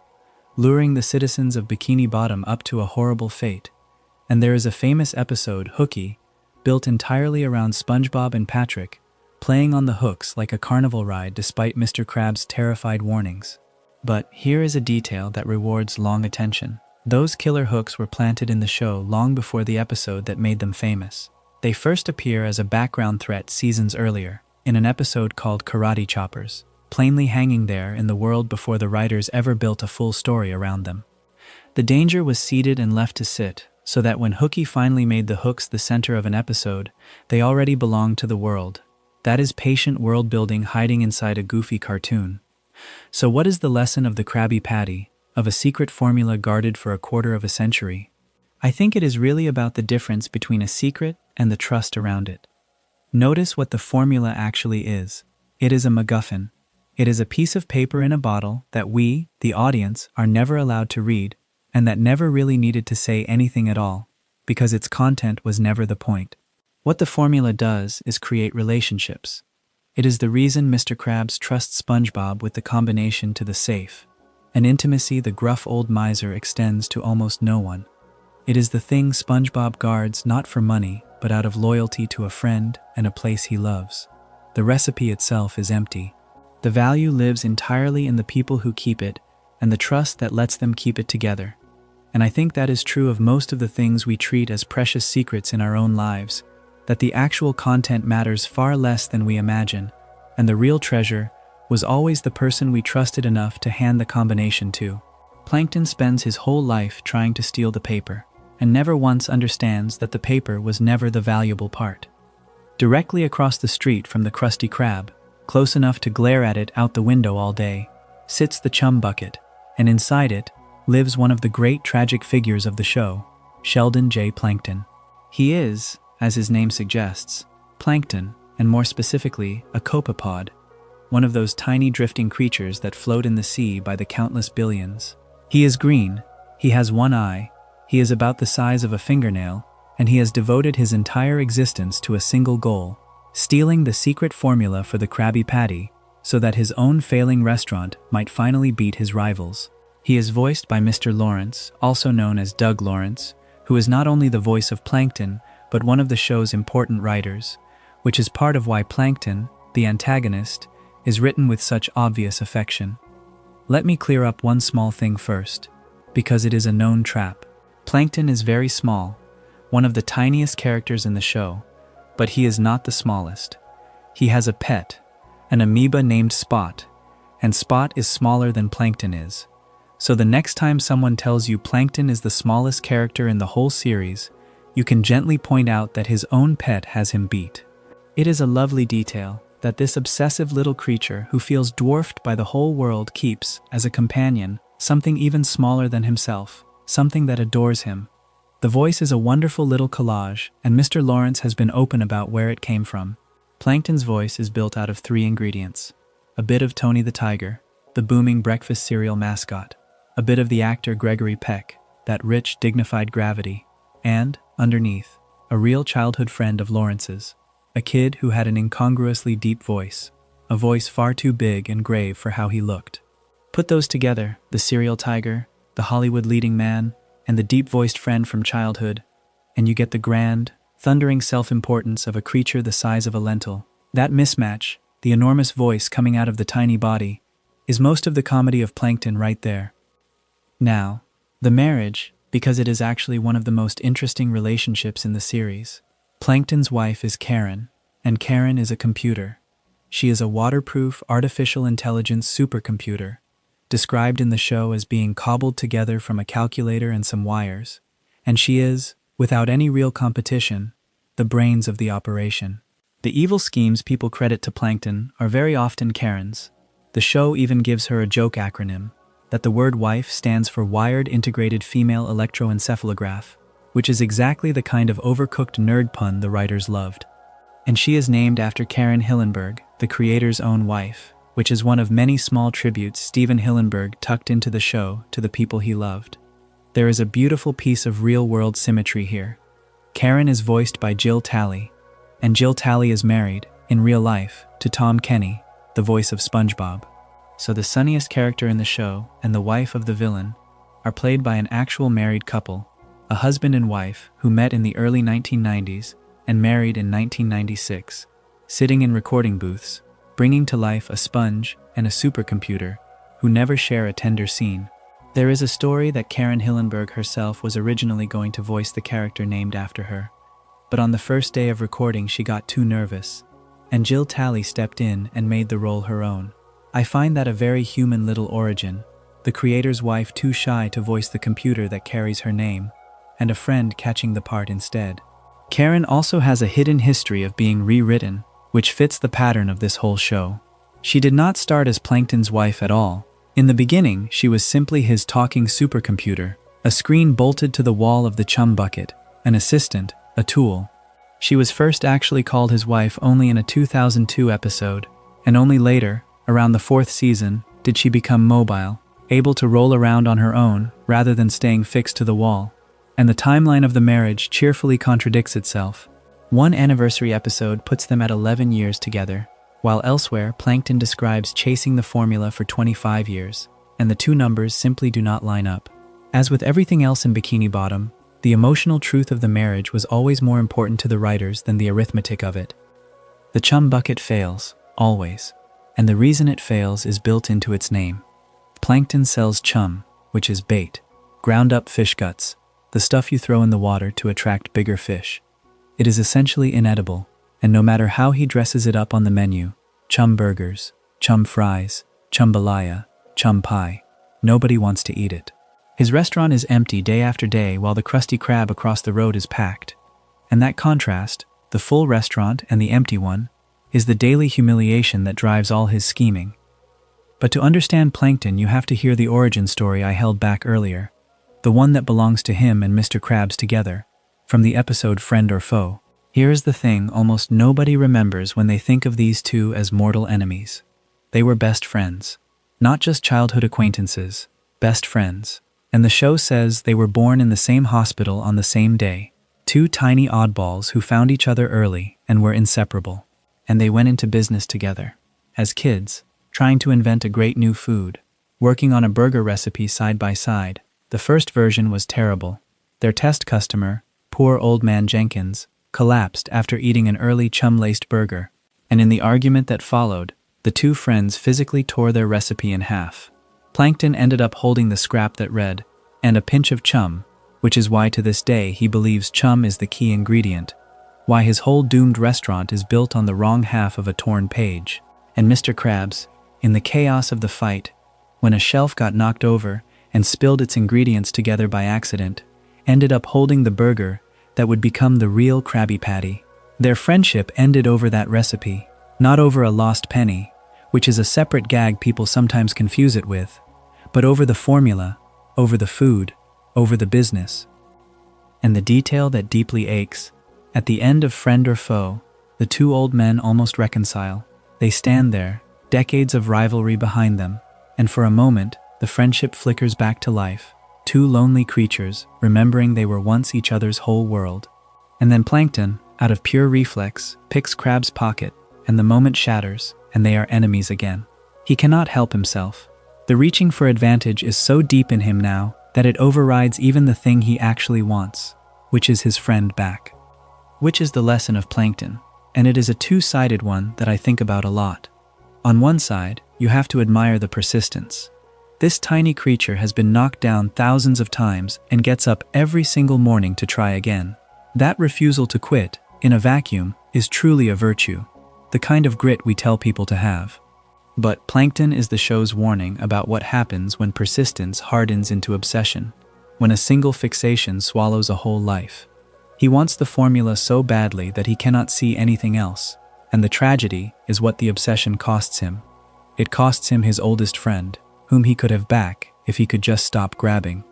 luring the citizens of Bikini Bottom up to a horrible fate. And there is a famous episode, Hooky, built entirely around SpongeBob and Patrick, playing on the hooks like a carnival ride despite Mr. Krabs' terrified warnings. But here is a detail that rewards long attention. Those killer hooks were planted in the show long before the episode that made them famous. They first appear as a background threat seasons earlier, in an episode called Karate Choppers, plainly hanging there in the world before the writers ever built a full story around them. The danger was seeded and left to sit, so that when Hooky finally made the hooks the center of an episode, they already belonged to the world. That is patient world building hiding inside a goofy cartoon. So what is the lesson of the Krabby Patty, of a secret formula guarded for a quarter of a century? I think it is really about the difference between a secret and the trust around it. Notice what the formula actually is. It is a MacGuffin. It is a piece of paper in a bottle that we, the audience, are never allowed to read, and that never really needed to say anything at all, because its content was never the point. What the formula does is create relationships. It is the reason Mr. Krabs trusts SpongeBob with the combination to the safe, an intimacy the gruff old miser extends to almost no one. It is the thing SpongeBob guards not for money, but out of loyalty to a friend and a place he loves. The recipe itself is empty. The value lives entirely in the people who keep it and the trust that lets them keep it together. And I think that is true of most of the things we treat as precious secrets in our own lives, that the actual content matters far less than we imagine, and the real treasure was always the person we trusted enough to hand the combination to. Plankton spends his whole life trying to steal the paper, and never once understands that the paper was never the valuable part. Directly across the street from the Krusty Krab, close enough to glare at it out the window all day, sits the chum bucket, and inside it lives one of the great tragic figures of the show, Sheldon J. Plankton. He is, as his name suggests, plankton, and more specifically, a copepod, one of those tiny drifting creatures that float in the sea by the countless billions. He is green, he has one eye, he is about the size of a fingernail, and he has devoted his entire existence to a single goal, stealing the secret formula for the Krabby Patty so that his own failing restaurant might finally beat his rivals. He is voiced by Mr. Lawrence, also known as Doug Lawrence, who is not only the voice of Plankton, but one of the show's important writers, which is part of why Plankton, the antagonist, is written with such obvious affection. Let me clear up one small thing first, because it is a known trap. Plankton is very small, one of the tiniest characters in the show, but he is not the smallest. He has a pet, an amoeba named Spot, and Spot is smaller than Plankton is. So the next time someone tells you Plankton is the smallest character in the whole series, you can gently point out that his own pet has him beat. It is a lovely detail that this obsessive little creature who feels dwarfed by the whole world keeps, as a companion, something even smaller than himself, something that adores him. The voice is a wonderful little collage, and Mr. Lawrence has been open about where it came from. Plankton's voice is built out of 3 ingredients: a bit of Tony the Tiger, the booming breakfast cereal mascot, a bit of the actor Gregory Peck, that rich, dignified gravity, and, underneath, a real childhood friend of Lawrence's, a kid who had an incongruously deep voice, a voice far too big and grave for how he looked. Put those together, the serial tiger, the Hollywood leading man, and the deep-voiced friend from childhood, and you get the grand, thundering self-importance of a creature the size of a lentil. That mismatch, the enormous voice coming out of the tiny body, is most of the comedy of Plankton right there. Now, the marriage, because it is actually one of the most interesting relationships in the series. Plankton's wife is Karen, and Karen is a computer. She is a waterproof artificial intelligence supercomputer, described in the show as being cobbled together from a calculator and some wires, and she is, without any real competition, the brains of the operation. The evil schemes people credit to Plankton are very often Karen's. The show even gives her a joke acronym, that the word wife stands for Wired Integrated Female Electroencephalograph, which is exactly the kind of overcooked nerd pun the writers loved. And she is named after Karen Hillenburg, the creator's own wife, which is one of many small tributes Stephen Hillenburg tucked into the show to the people he loved. There is a beautiful piece of real-world symmetry here. Karen is voiced by Jill Talley, and Jill Talley is married, in real life, to Tom Kenny, the voice of SpongeBob. So the sunniest character in the show and the wife of the villain are played by an actual married couple, a husband and wife who met in the early 1990s and married in 1996, sitting in recording booths, bringing to life a sponge and a supercomputer who never share a tender scene. There is a story that Karen Hillenburg herself was originally going to voice the character named after her, but on the first day of recording she got too nervous, and Jill Talley stepped in and made the role her own. I find that a very human little origin, the creator's wife too shy to voice the computer that carries her name, and a friend catching the part instead. Karen also has a hidden history of being rewritten, which fits the pattern of this whole show. She did not start as Plankton's wife at all. In the beginning, she was simply his talking supercomputer, A screen bolted to the wall of the chum bucket, an assistant, a tool. She was first actually called his wife only in a 2002 episode, and only later, around the 4th season, did she become mobile, able to roll around on her own rather than staying fixed to the wall. And the timeline of the marriage cheerfully contradicts itself. One anniversary episode puts them at 11 years together, while elsewhere Plankton describes chasing the formula for 25 years, and the two numbers simply do not line up. As with everything else in Bikini Bottom, the emotional truth of the marriage was always more important to the writers than the arithmetic of it. The chum bucket fails, always, and the reason it fails is built into its name. Plankton sells chum, which is bait, ground-up fish guts, the stuff you throw in the water to attract bigger fish. It is essentially inedible, and no matter how he dresses it up on the menu, chum burgers, chum fries, chumbalaya, chum pie, nobody wants to eat it. His restaurant is empty day after day while the Krusty Krab across the road is packed. And that contrast, the full restaurant and the empty one, is the daily humiliation that drives all his scheming. But to understand Plankton, you have to hear the origin story I held back earlier, the one that belongs to him and Mr. Krabs together, from the episode Friend or Foe. Here is the thing almost nobody remembers when they think of these two as mortal enemies. They were best friends. Not just childhood acquaintances, best friends. And the show says they were born in the same hospital on the same day. Two tiny oddballs who found each other early and were inseparable. And they went into business together. As kids, trying to invent a great new food, working on a burger recipe side by side. The first version was terrible. Their test customer, poor old man Jenkins, collapsed after eating an early chum-laced burger. And in the argument that followed, the two friends physically tore their recipe in half. Plankton ended up holding the scrap that read, "and a pinch of chum," which is why to this day he believes chum is the key ingredient, why his whole doomed restaurant is built on the wrong half of a torn page. And Mr. Krabs, in the chaos of the fight, when a shelf got knocked over and spilled its ingredients together by accident, ended up holding the burger that would become the real Krabby Patty. Their friendship ended over that recipe, not over a lost penny, which is a separate gag people sometimes confuse it with, but over the formula, over the food, over the business. And the detail that deeply aches, at the end of Friend or Foe, the two old men almost reconcile. They stand there, decades of rivalry behind them, and for a moment, the friendship flickers back to life. Two lonely creatures, remembering they were once each other's whole world. And then Plankton, out of pure reflex, picks Krabs' pocket, and the moment shatters, and they are enemies again. He cannot help himself. The reaching for advantage is so deep in him now that it overrides even the thing he actually wants, which is his friend back. Which is the lesson of Plankton, and it is a two-sided one that I think about a lot. On one side, you have to admire the persistence. This tiny creature has been knocked down thousands of times and gets up every single morning to try again. That refusal to quit, in a vacuum, is truly a virtue, the kind of grit we tell people to have. But Plankton is the show's warning about what happens when persistence hardens into obsession, when a single fixation swallows a whole life. He wants the formula so badly that he cannot see anything else, and the tragedy is what the obsession costs him. It costs him his oldest friend, whom he could have back if he could just stop grabbing.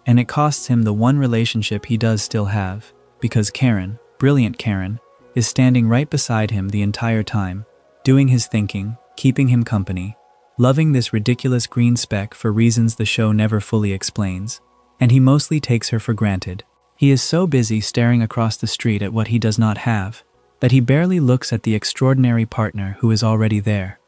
And it costs him the one relationship he does still have, because Karen, brilliant Karen, is standing right beside him the entire time, doing his thinking, keeping him company, loving this ridiculous green speck for reasons the show never fully explains, and he mostly takes her for granted. He is so busy staring across the street at what he does not have, that he barely looks at the extraordinary partner who is already there.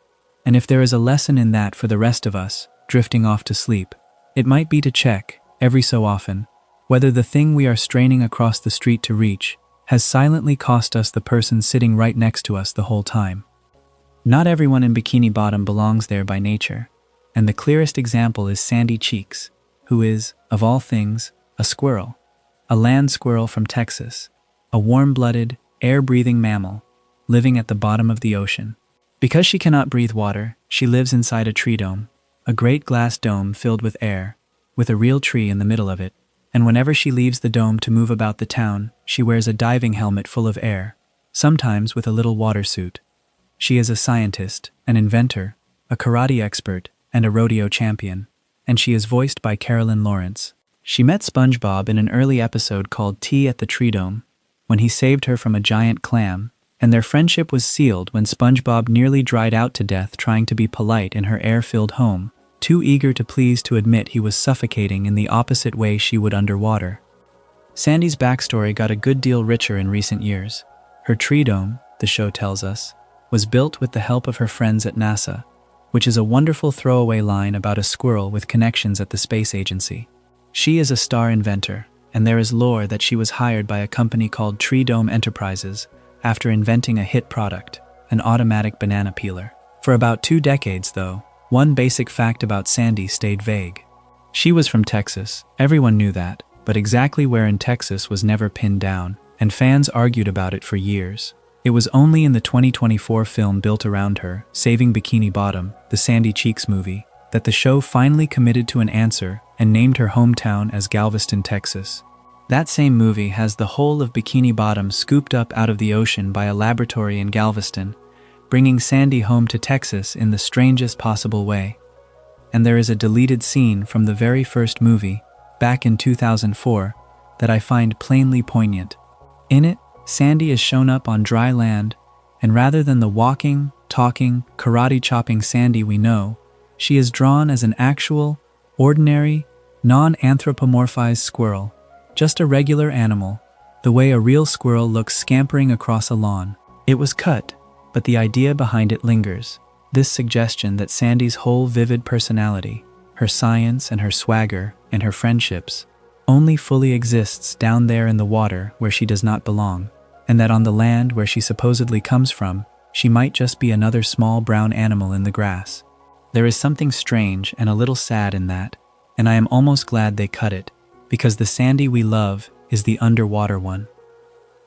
And if there is a lesson in that for the rest of us, drifting off to sleep, it might be to check, every so often, whether the thing we are straining across the street to reach has silently cost us the person sitting right next to us the whole time. Not everyone in Bikini Bottom belongs there by nature, and the clearest example is Sandy Cheeks, who is, of all things, a squirrel, a land squirrel from Texas, a warm-blooded, air-breathing mammal, living at the bottom of the ocean. Because she cannot breathe water, she lives inside a tree dome, a great glass dome filled with air, with a real tree in the middle of it, and whenever she leaves the dome to move about the town, she wears a diving helmet full of air, sometimes with a little water suit. She is a scientist, an inventor, a karate expert, and a rodeo champion, and she is voiced by Carolyn Lawrence. She met SpongeBob in an early episode called Tea at the Tree Dome, when he saved her from a giant clam, and their friendship was sealed when SpongeBob nearly dried out to death trying to be polite in her air-filled home, too eager to please to admit he was suffocating in the opposite way she would underwater. Sandy's backstory got a good deal richer in recent years. Her tree dome, the show tells us, was built with the help of her friends at NASA, which is a wonderful throwaway line about a squirrel with connections at the space agency. She is a star inventor, and there is lore that she was hired by a company called Tree Dome Enterprises after inventing a hit product, an automatic banana peeler. For about 2 decades, though, one basic fact about Sandy stayed vague. She was from Texas, everyone knew that, but exactly where in Texas was never pinned down, and fans argued about it for years. It was only in the 2024 film built around her, Saving Bikini Bottom, the Sandy Cheeks movie, that the show finally committed to an answer and named her hometown as Galveston, Texas. That same movie has the whole of Bikini Bottom scooped up out of the ocean by a laboratory in Galveston, bringing Sandy home to Texas in the strangest possible way. And there is a deleted scene from the very first movie, back in 2004, that I find plainly poignant. In it, Sandy is shown up on dry land, and rather than the walking, talking, karate-chopping Sandy we know, she is drawn as an actual, ordinary, non-anthropomorphized squirrel, just a regular animal, the way a real squirrel looks scampering across a lawn. It was cut, but the idea behind it lingers. This suggestion that Sandy's whole vivid personality, her science and her swagger and her friendships, only fully exists down there in the water where she does not belong, and that on the land where she supposedly comes from, she might just be another small brown animal in the grass. There is something strange and a little sad in that, and I am almost glad they cut it, because the Sandy we love is the underwater one.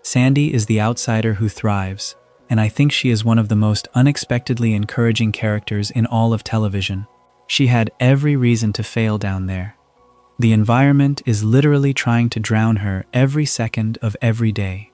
Sandy is the outsider who thrives, and I think she is one of the most unexpectedly encouraging characters in all of television. She had every reason to fail down there. The environment is literally trying to drown her every second of every day.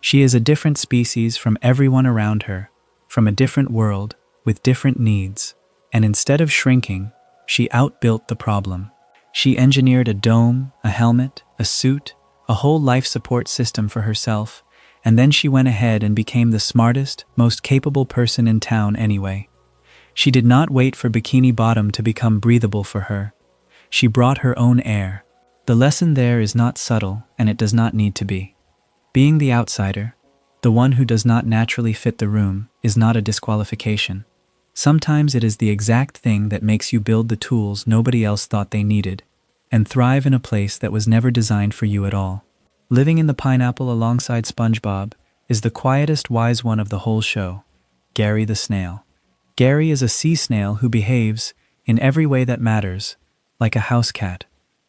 She is a different species from everyone around her, from a different world, with different needs. And instead of shrinking, she outbuilt the problem. She engineered a dome, a helmet, a suit, a whole life support system for herself, and then she went ahead and became the smartest, most capable person in town anyway. She did not wait for Bikini Bottom to become breathable for her. She brought her own air. The lesson there is not subtle, and it does not need to be. Being the outsider, the one who does not naturally fit the room, is not a disqualification. Sometimes it is the exact thing that makes you build the tools nobody else thought they needed, and thrive in a place that was never designed for you at all. Living in the pineapple alongside SpongeBob is the quietest wise one of the whole show, Gary the snail. Gary is a sea snail who behaves, in every way that matters, like a house cat.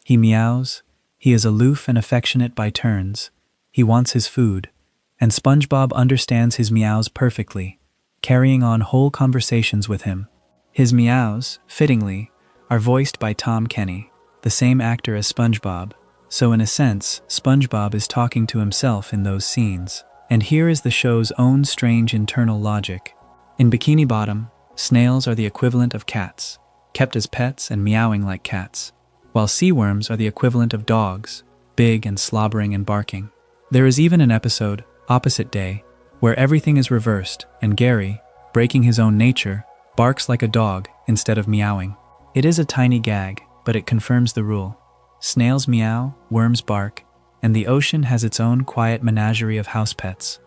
He meows, he is aloof and affectionate by turns, he wants his food, and SpongeBob understands his meows perfectly, carrying on whole conversations with him. His meows, fittingly, are voiced by Tom Kenny, the same actor as SpongeBob, so in a sense, SpongeBob is talking to himself in those scenes. And here is the show's own strange internal logic. In Bikini Bottom, snails are the equivalent of cats, kept as pets and meowing like cats, while sea worms are the equivalent of dogs, big and slobbering and barking. There is even an episode, Opposite Day, where everything is reversed, and Gary, breaking his own nature, barks like a dog instead of meowing. It is a tiny gag, but it confirms the rule. Snails meow, worms bark, and the ocean has its own quiet menagerie of house pets.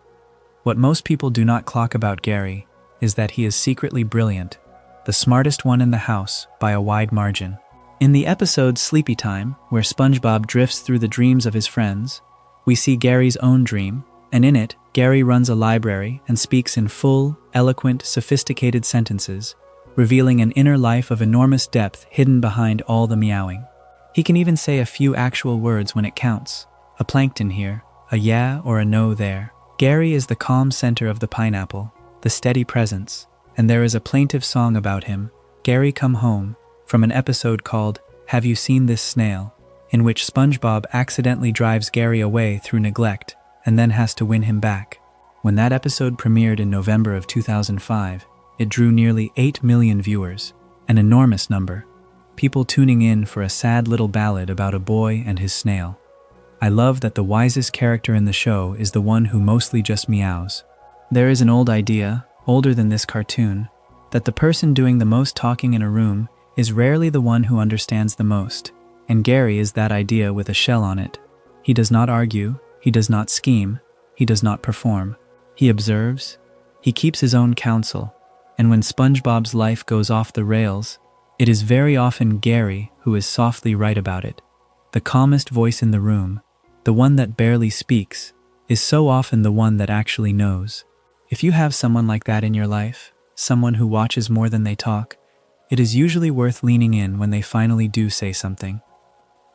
What most people do not clock about Gary is that he is secretly brilliant, the smartest one in the house by a wide margin. In the episode Sleepy Time, where SpongeBob drifts through the dreams of his friends, we see Gary's own dream, and in it, Gary runs a library and speaks in full, eloquent, sophisticated sentences, revealing an inner life of enormous depth hidden behind all the meowing. He can even say a few actual words when it counts. A plankton here, a yeah or a no there. Gary is the calm center of the pineapple, the steady presence, and there is a plaintive song about him, Gary Come Home, from an episode called Have You Seen This Snail?, in which SpongeBob accidentally drives Gary away through neglect and then has to win him back. When that episode premiered in November of 2005, it drew nearly 8 million viewers, an enormous number. people tuning in for a sad little ballad about a boy and his snail. I love that the wisest character in the show is the one who mostly just meows. There is an old idea, older than this cartoon, that the person doing the most talking in a room is rarely the one who understands the most, and Gary is that idea with a shell on it. He does not argue, he does not scheme, he does not perform. He observes, he keeps his own counsel, and when SpongeBob's life goes off the rails, it is very often Gary who is softly right about it. The calmest voice in the room, the one that barely speaks, is so often the one that actually knows. If you have someone like that in your life, someone who watches more than they talk, it is usually worth leaning in when they finally do say something.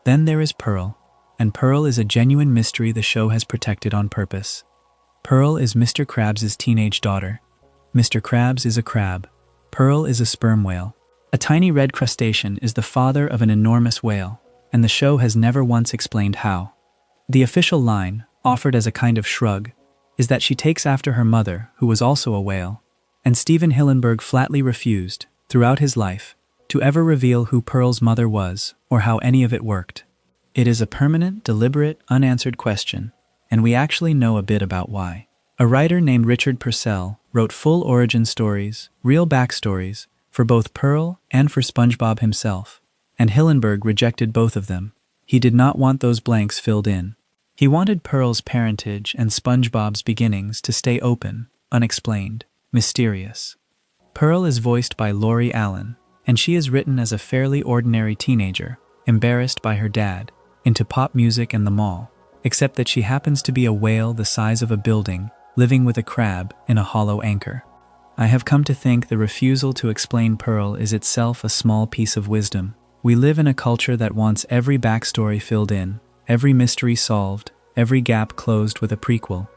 Then there is Pearl, and Pearl is a genuine mystery the show has protected on purpose. Pearl is Mr. Krabs' teenage daughter. Mr. Krabs is a crab. Pearl is a sperm whale. A tiny red crustacean is the father of an enormous whale, and the show has never once explained how. The official line, offered as a kind of shrug, is that she takes after her mother, who was also a whale, and Stephen Hillenburg flatly refused, throughout his life, to ever reveal who Pearl's mother was or how any of it worked. It is a permanent, deliberate, unanswered question, and we actually know a bit about why. A writer named Richard Purcell wrote full origin stories, real backstories, for both Pearl and for SpongeBob himself, and Hillenburg rejected both of them. He did not want those blanks filled in. He wanted Pearl's parentage and SpongeBob's beginnings to stay open, unexplained, mysterious. Pearl is voiced by Lori Allen, and she is written as a fairly ordinary teenager, embarrassed by her dad, into pop music and the mall, except that she happens to be a whale the size of a building, living with a crab in a hollow anchor. I have come to think the refusal to explain Pearl is itself a small piece of wisdom. We live in a culture that wants every backstory filled in, every mystery solved, every gap closed with a prequel.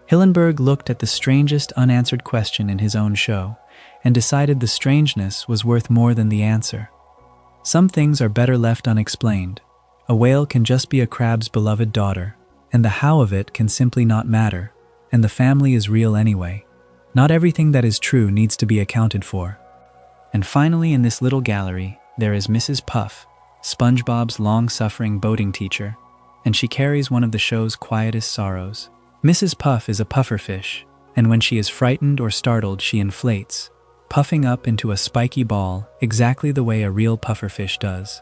Hillenburg looked at the strangest unanswered question in his own show, and decided the strangeness was worth more than the answer. Some things are better left unexplained. A whale can just be a crab's beloved daughter, and the how of it can simply not matter, and the family is real anyway. Not everything that is true needs to be accounted for. And finally, in this little gallery, there is Mrs. Puff, SpongeBob's long-suffering boating teacher, and she carries one of the show's quietest sorrows. Mrs. Puff is a pufferfish, and when she is frightened or startled, she inflates, puffing up into a spiky ball exactly the way a real pufferfish does.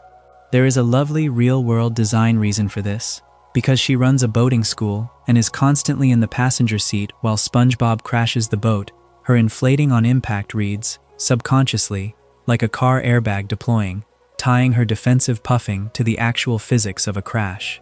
There is a lovely real-world design reason for this, because she runs a boating school and is constantly in the passenger seat while SpongeBob crashes the boat. Her inflating on impact reads, subconsciously, like a car airbag deploying, tying her defensive puffing to the actual physics of a crash.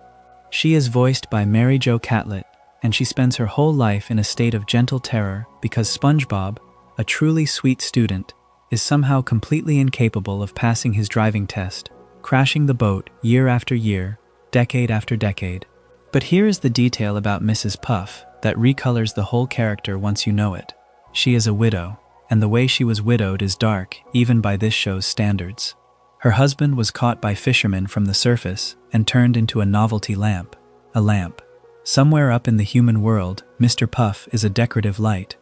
She is voiced by Mary Jo Catlett, and she spends her whole life in a state of gentle terror because SpongeBob, a truly sweet student, is somehow completely incapable of passing his driving test, crashing the boat year after year, decade after decade. But here is the detail about Mrs. Puff that recolors the whole character once you know it. She is a widow, and the way she was widowed is dark, even by this show's standards. Her husband was caught by fishermen from the surface and turned into a novelty lamp, a lamp. Somewhere up in the human world, Mr. Puff is a decorative light.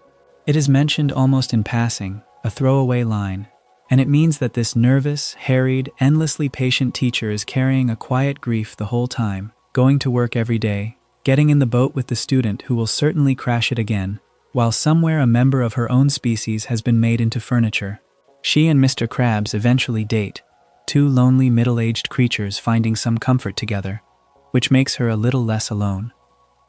It is mentioned almost in passing, a throwaway line, and it means that this nervous, harried, endlessly patient teacher is carrying a quiet grief the whole time, going to work every day, getting in the boat with the student who will certainly crash it again, while somewhere a member of her own species has been made into furniture. She and Mr. Krabs eventually date, two lonely middle-aged creatures finding some comfort together, which makes her a little less alone.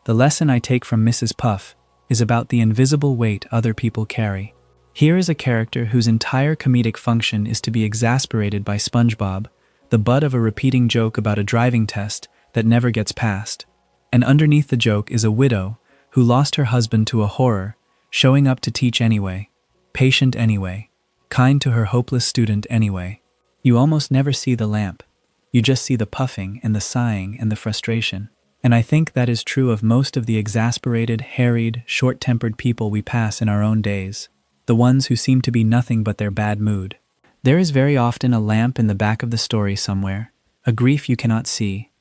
The lesson I take from Mrs. Puff is about the invisible weight other people carry. Here is a character whose entire comedic function is to be exasperated by SpongeBob, the butt of a repeating joke about a driving test that never gets passed. And underneath the joke is a widow who lost her husband to a horror, showing up to teach anyway, patient anyway, kind to her hopeless student anyway. You almost never see the lamp. You just see the puffing and the sighing and the frustration. And I think that is true of most of the exasperated, harried, short-tempered people we pass in our own days. The ones who seem to be nothing but their bad mood. There is very often a lamp in the back of the story somewhere, a grief you cannot see,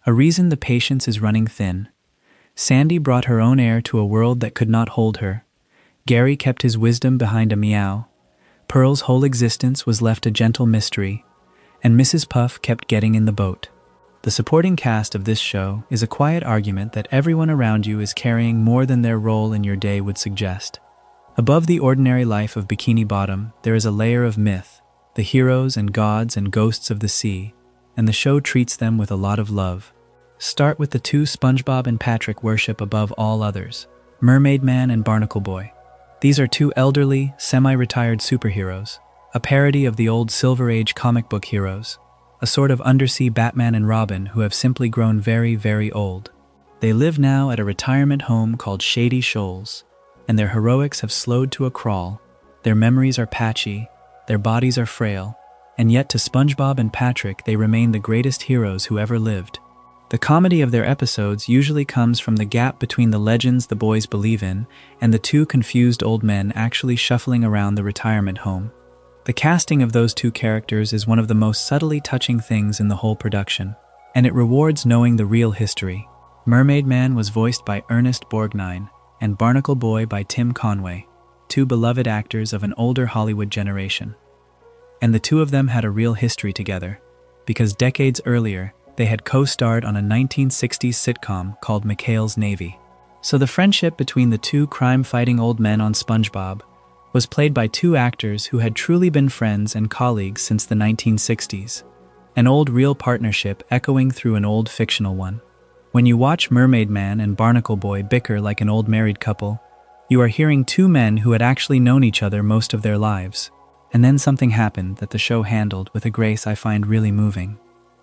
a reason the patience is running thin. Sandy brought her own air to a world that could not hold her. Gary kept his wisdom behind a meow. Pearl's whole existence was left a gentle mystery, and Mrs. Puff kept getting in the boat. The supporting cast of this show is a quiet argument that everyone around you is carrying more than their role in your day would suggest. Above the ordinary life of Bikini Bottom, there is a layer of myth, the heroes and gods and ghosts of the sea, and the show treats them with a lot of love. Start with the two SpongeBob and Patrick worship above all others, Mermaid Man and Barnacle Boy. These are two elderly, semi-retired superheroes, a parody of the old Silver Age comic book heroes, a sort of undersea Batman and Robin who have simply grown very, very old. They live now at a retirement home called Shady Shoals, and their heroics have slowed to a crawl. Their memories are patchy, their bodies are frail, and yet to SpongeBob and Patrick they remain the greatest heroes who ever lived. The comedy of their episodes usually comes from the gap between the legends the boys believe in and the two confused old men actually shuffling around the retirement home. The casting of those two characters is one of the most subtly touching things in the whole production, and it rewards knowing the real history. Mermaid Man was voiced by Ernest Borgnine, and Barnacle Boy by Tim Conway, two beloved actors of an older Hollywood generation. And the two of them had a real history together, because decades earlier, they had co-starred on a 1960s sitcom called McHale's Navy. So the friendship between the two crime-fighting old men on SpongeBob was played by two actors who had truly been friends and colleagues since the 1960s, an old real partnership echoing through an old fictional one. When you watch Mermaid Man and Barnacle Boy bicker like an old married couple, you are hearing two men who had actually known each other most of their lives. And then something happened that the show handled with a grace I find really moving.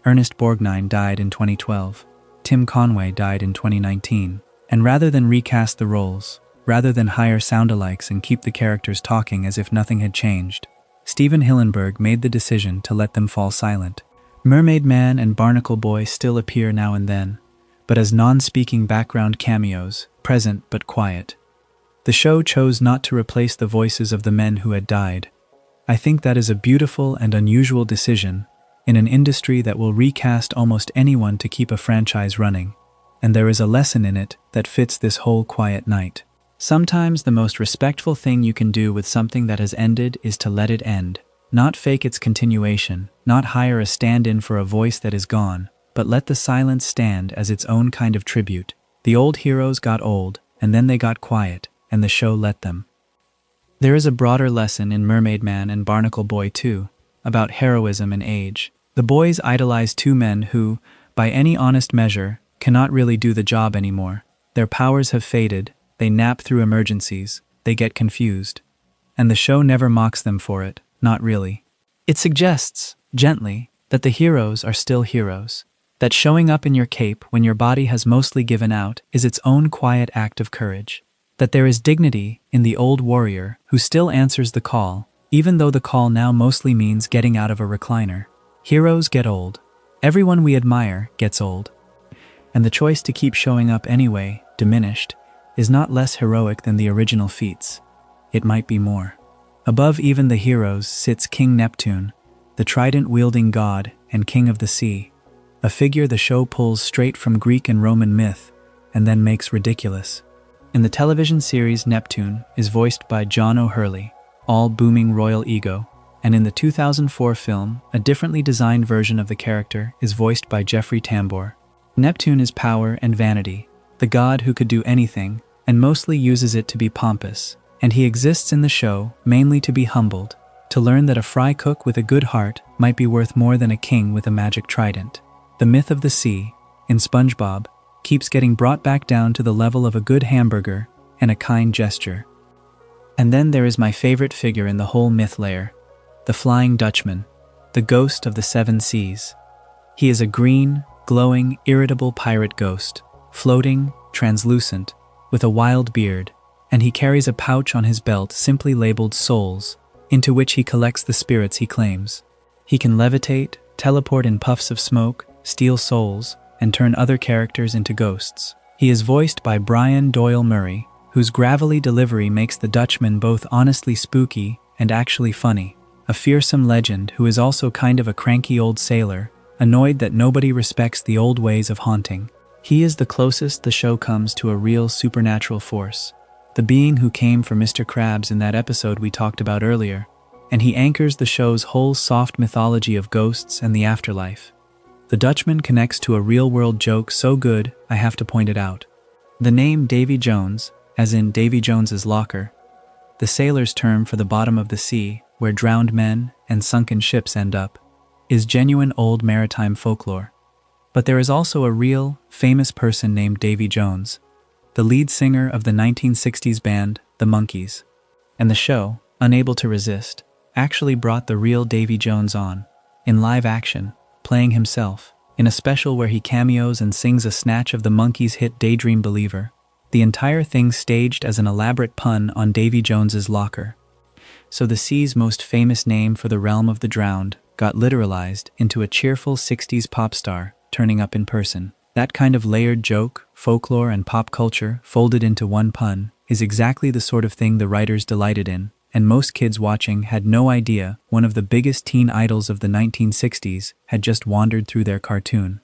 Ernest Borgnine died in 2012. Tim Conway died in 2019. And rather than recast the roles, rather than hire sound-alikes and keep the characters talking as if nothing had changed, Stephen Hillenburg made the decision to let them fall silent. Mermaid Man and Barnacle Boy still appear now and then, but as non-speaking background cameos, present but quiet. The show chose not to replace the voices of the men who had died. I think that is a beautiful and unusual decision in an industry that will recast almost anyone to keep a franchise running, and there is a lesson in it that fits this whole quiet night. Sometimes the most respectful thing you can do with something that has ended is to let it end, not fake its continuation, not hire a stand-in for a voice that is gone, but let the silence stand as its own kind of tribute. The old heroes got old, and then they got quiet, and the show let them. There is a broader lesson in Mermaid Man and Barnacle Boy too, about heroism and age. The boys idolize two men who, by any honest measure, cannot really do the job anymore. Their powers have faded, they nap through emergencies, they get confused. And the show never mocks them for it, not really. It suggests, gently, that the heroes are still heroes. That showing up in your cape when your body has mostly given out is its own quiet act of courage. That there is dignity in the old warrior who still answers the call, even though the call now mostly means getting out of a recliner. Heroes get old. Everyone we admire gets old. And the choice to keep showing up anyway, diminished, is not less heroic than the original feats. It might be more. Above even the heroes sits King Neptune, the trident-wielding god and king of the sea, a figure the show pulls straight from Greek and Roman myth and then makes ridiculous. In the television series, Neptune is voiced by John O'Hurley, all booming royal ego, and in the 2004 film, a differently designed version of the character is voiced by Jeffrey Tambor. Neptune is power and vanity, the god who could do anything, and mostly uses it to be pompous, and he exists in the show mainly to be humbled, to learn that a fry cook with a good heart might be worth more than a king with a magic trident. The myth of the sea, in SpongeBob, keeps getting brought back down to the level of a good hamburger and a kind gesture. And then there is my favorite figure in the whole myth layer, the Flying Dutchman, the ghost of the seven seas. He is a green, glowing, irritable pirate ghost, floating, translucent, with a wild beard, and he carries a pouch on his belt simply labeled souls, into which he collects the spirits he claims. He can levitate, teleport in puffs of smoke, steal souls, and turn other characters into ghosts. He is voiced by Brian Doyle Murray, whose gravelly delivery makes the Dutchman both honestly spooky and actually funny, a fearsome legend who is also kind of a cranky old sailor, annoyed that nobody respects the old ways of haunting. He is the closest the show comes to a real supernatural force, the being who came for Mr. Krabs in that episode we talked about earlier, and he anchors the show's whole soft mythology of ghosts and the afterlife. The Dutchman connects to a real-world joke so good, I have to point it out. The name Davy Jones, as in Davy Jones's locker, the sailor's term for the bottom of the sea, where drowned men and sunken ships end up, is genuine old maritime folklore. But there is also a real, famous person named Davy Jones, the lead singer of the 1960s band The Monkees. And the show, unable to resist, actually brought the real Davy Jones on, in live action, playing himself, in a special where he cameos and sings a snatch of the Monkees' hit Daydream Believer, the entire thing staged as an elaborate pun on Davy Jones's locker. So the sea's most famous name for the realm of the drowned got literalized into a cheerful 60s pop star turning up in person. That kind of layered joke, folklore, and pop culture folded into one pun is exactly the sort of thing the writers delighted in, and most kids watching had no idea one of the biggest teen idols of the 1960s had just wandered through their cartoon.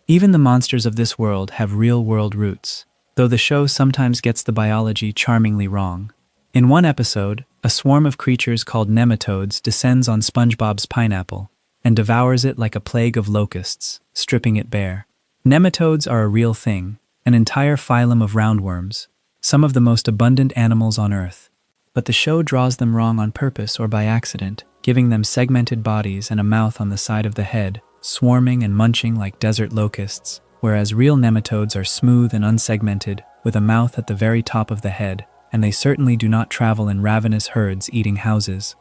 Even the monsters of this world have real-world roots, though the show sometimes gets the biology charmingly wrong. In one episode, a swarm of creatures called nematodes descends on SpongeBob's pineapple and devours it like a plague of locusts, stripping it bare. Nematodes are a real thing, an entire phylum of roundworms, some of the most abundant animals on Earth. But the show draws them wrong on purpose or by accident, giving them segmented bodies and a mouth on the side of the head, swarming and munching like desert locusts, whereas real nematodes are smooth and unsegmented, with a mouth at the very top of the head, and they certainly do not travel in ravenous herds eating houses.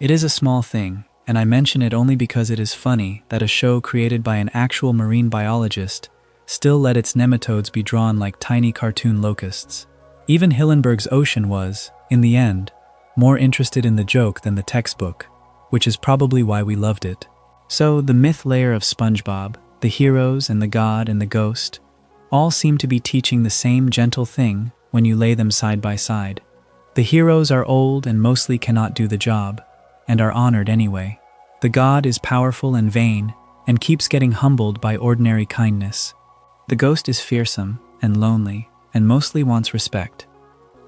It is a small thing, and I mention it only because it is funny that a show created by an actual marine biologist still let its nematodes be drawn like tiny cartoon locusts. Even Hillenburg's Ocean was, in the end, more interested in the joke than the textbook, which is probably why we loved it. So, the myth layer of SpongeBob, the heroes and the god and the ghost, all seem to be teaching the same gentle thing when you lay them side by side. The heroes are old and mostly cannot do the job, and are honored anyway. The god is powerful and vain, and keeps getting humbled by ordinary kindness. The ghost is fearsome and lonely, and mostly wants respect.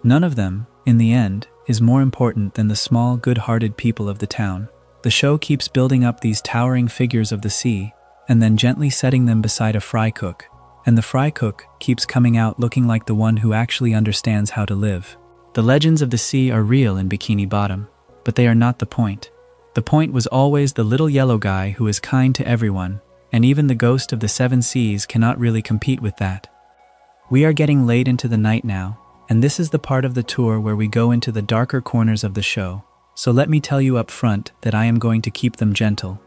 None of them, in the end, is more important than the small, good-hearted people of the town. The show keeps building up these towering figures of the sea, and then gently setting them beside a fry cook, and the fry cook keeps coming out looking like the one who actually understands how to live. The legends of the sea are real in Bikini Bottom, but they are not the point. The point was always the little yellow guy who is kind to everyone, and even the ghost of the seven seas cannot really compete with that. We are getting late into the night now, and this is the part of the tour where we go into the darker corners of the show, so let me tell you up front that I am going to keep them gentle,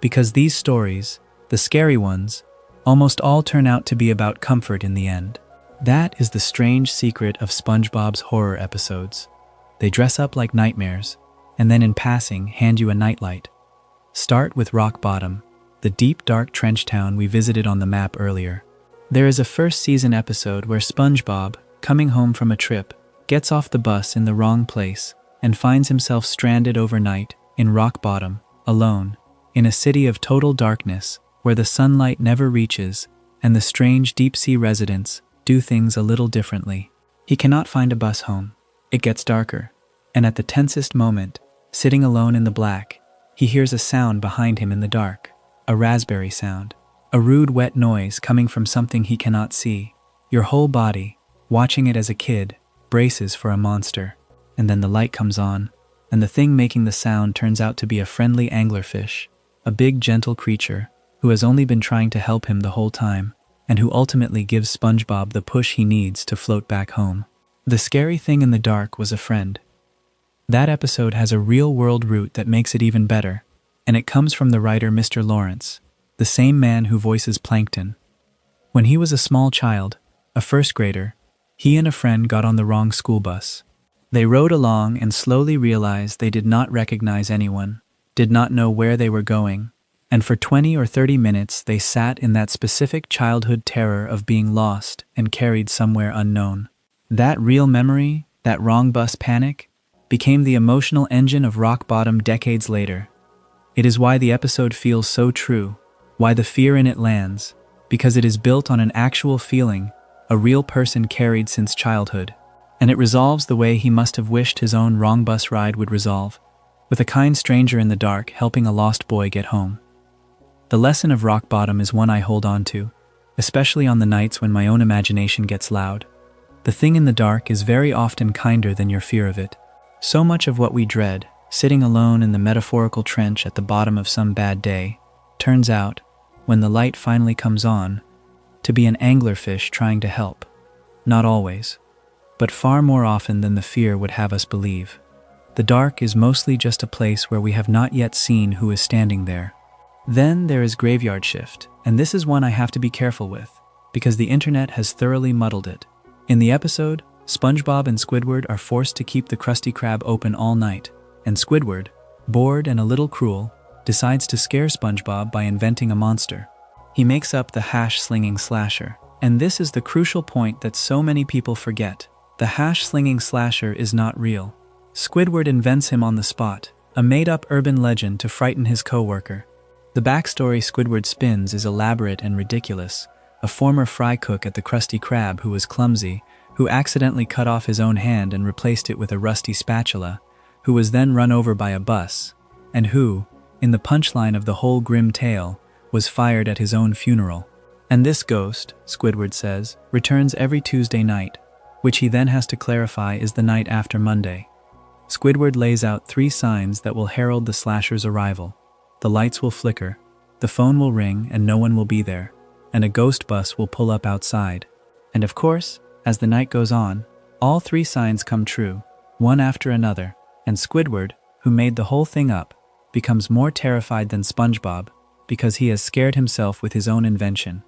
because these stories, the scary ones, almost all turn out to be about comfort in the end. That is the strange secret of SpongeBob's horror episodes. They dress up like nightmares, and then in passing hand you a nightlight. Start with Rock Bottom, the deep dark trench town we visited on the map earlier. There is a first season episode where SpongeBob, coming home from a trip, gets off the bus in the wrong place and finds himself stranded overnight in Rock Bottom, alone, in a city of total darkness where the sunlight never reaches and the strange deep-sea residents do things a little differently. He cannot find a bus home. It gets darker, and at the tensest moment, sitting alone in the black, he hears a sound behind him in the dark, a raspberry sound, a rude wet noise coming from something he cannot see. Your whole body, watching it as a kid, braces for a monster, and then the light comes on, and the thing making the sound turns out to be a friendly anglerfish, a big gentle creature who has only been trying to help him the whole time, and who ultimately gives SpongeBob the push he needs to float back home. The scary thing in the dark was a friend. That episode has a real-world root that makes it even better, and it comes from the writer Mr. Lawrence, the same man who voices Plankton. When he was a small child, a first grader, he and a friend got on the wrong school bus. They rode along and slowly realized they did not recognize anyone, did not know where they were going, and for 20 or 30 minutes they sat in that specific childhood terror of being lost and carried somewhere unknown. That real memory, that wrong bus panic, became the emotional engine of Rock Bottom decades later. It is why the episode feels so true, why the fear in it lands, because it is built on an actual feeling a real person carried since childhood, and it resolves the way he must have wished his own wrong bus ride would resolve. with a kind stranger in the dark helping a lost boy get home. The lesson of rock bottom is one I hold on to, especially on the nights when my own imagination gets loud. The thing in the dark is very often kinder than your fear of it. So much of what we dread, sitting alone in the metaphorical trench at the bottom of some bad day, turns out, when the light finally comes on, to be an anglerfish trying to help. Not always, but far more often than the fear would have us believe. The dark is mostly just a place where we have not yet seen who is standing there. Then there is graveyard shift, and this is one I have to be careful with, because the internet has thoroughly muddled it. In the episode, SpongeBob and Squidward are forced to keep the Krusty Krab open all night, and Squidward, bored and a little cruel, decides to scare SpongeBob by inventing a monster. He makes up the hash-slinging slasher, and this is the crucial point that so many people forget. The hash-slinging slasher is not real. Squidward invents him on the spot, a made-up urban legend to frighten his co-worker. The backstory Squidward spins is elaborate and ridiculous. A former fry cook at the Krusty Krab who was clumsy, who accidentally cut off his own hand and replaced it with a rusty spatula, who was then run over by a bus, and who, in the punchline of the whole grim tale, was fired at his own funeral. And this ghost, Squidward says, returns every Tuesday night, which he then has to clarify is the night after Monday. Squidward lays out 3 signs that will herald the slasher's arrival. The lights will flicker, the phone will ring and no one will be there, and a ghost bus will pull up outside. And of course, as the night goes on, all 3 signs come true, one after another, and Squidward, who made the whole thing up, becomes more terrified than SpongeBob because he has scared himself with his own invention.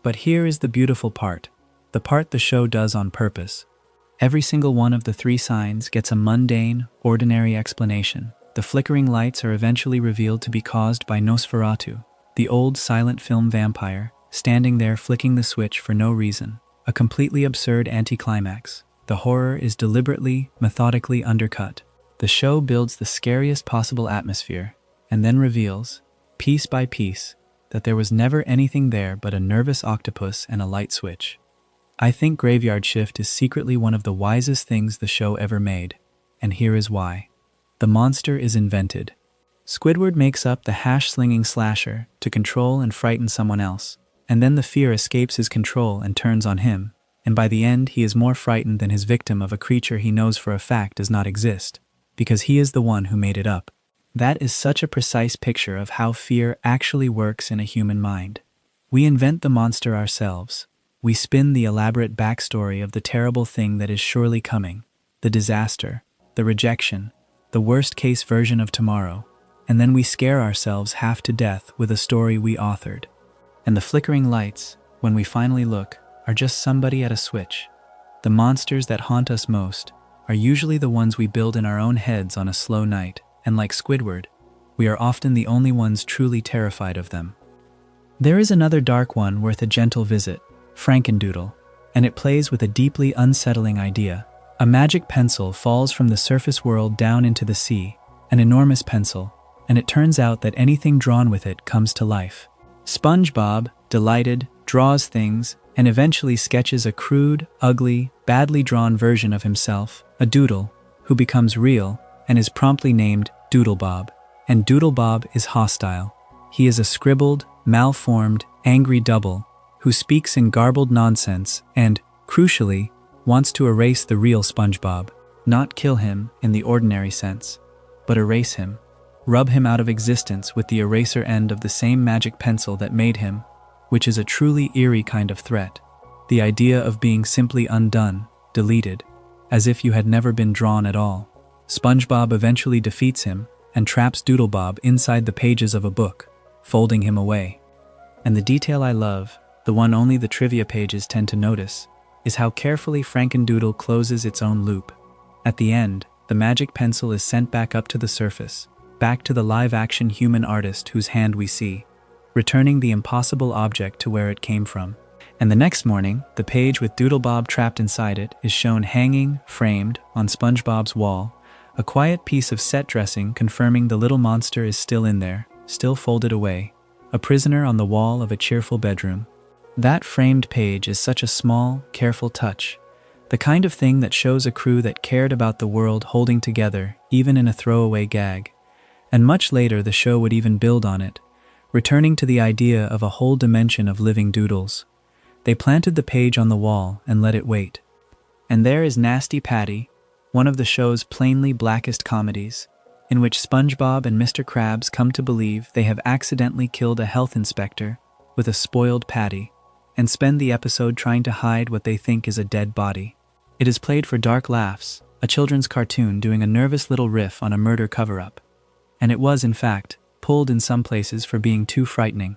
But here is the beautiful part, the part the show does on purpose. Every single one of the 3 signs gets a mundane, ordinary explanation. The flickering lights are eventually revealed to be caused by Nosferatu, the old silent film vampire, standing there flicking the switch for no reason. A completely absurd anticlimax. The horror is deliberately, methodically undercut. The show builds the scariest possible atmosphere, and then reveals, piece by piece, that there was never anything there but a nervous octopus and a light switch. I think Graveyard Shift is secretly one of the wisest things the show ever made, and here is why. The monster is invented. Squidward makes up the hash-slinging slasher to control and frighten someone else, and then the fear escapes his control and turns on him, and by the end he is more frightened than his victim of a creature he knows for a fact does not exist, because he is the one who made it up. That is such a precise picture of how fear actually works in a human mind. We invent the monster ourselves. We spin the elaborate backstory of the terrible thing that is surely coming, the disaster, the rejection, the worst-case version of tomorrow, and then we scare ourselves half to death with a story we authored. And the flickering lights, when we finally look, are just somebody at a switch. The monsters that haunt us most are usually the ones we build in our own heads on a slow night, and like Squidward, we are often the only ones truly terrified of them. There is another dark one worth a gentle visit, Frankendoodle, and it plays with a deeply unsettling idea. A magic pencil falls from the surface world down into the sea, an enormous pencil, and it turns out that anything drawn with it comes to life. SpongeBob, delighted, draws things, and eventually sketches a crude, ugly, badly drawn version of himself, a doodle, who becomes real and is promptly named Doodlebob. And Doodlebob is hostile. He is a scribbled, malformed, angry double who speaks in garbled nonsense and, crucially, wants to erase the real SpongeBob. Not kill him in the ordinary sense, but erase him. Rub him out of existence with the eraser end of the same magic pencil that made him, which is a truly eerie kind of threat. The idea of being simply undone, deleted, as if you had never been drawn at all. SpongeBob eventually defeats him and traps Doodlebob inside the pages of a book, folding him away. And the detail I love, the one only the trivia pages tend to notice, is how carefully Frankendoodle closes its own loop. At the end, the magic pencil is sent back up to the surface, back to the live-action human artist whose hand we see, returning the impossible object to where it came from. And the next morning, the page with Doodlebob trapped inside it is shown hanging, framed, on SpongeBob's wall, a quiet piece of set dressing confirming the little monster is still in there, still folded away, a prisoner on the wall of a cheerful bedroom. That framed page is such a small, careful touch, the kind of thing that shows a crew that cared about the world holding together, even in a throwaway gag. And much later the show would even build on it, returning to the idea of a whole dimension of living doodles. They planted the page on the wall and let it wait. And there is Nasty Patty, one of the show's plainly blackest comedies, in which SpongeBob and Mr. Krabs come to believe they have accidentally killed a health inspector with a spoiled patty, and spend the episode trying to hide what they think is a dead body. It is played for dark laughs, a children's cartoon doing a nervous little riff on a murder cover-up. And it was, in fact, pulled in some places for being too frightening.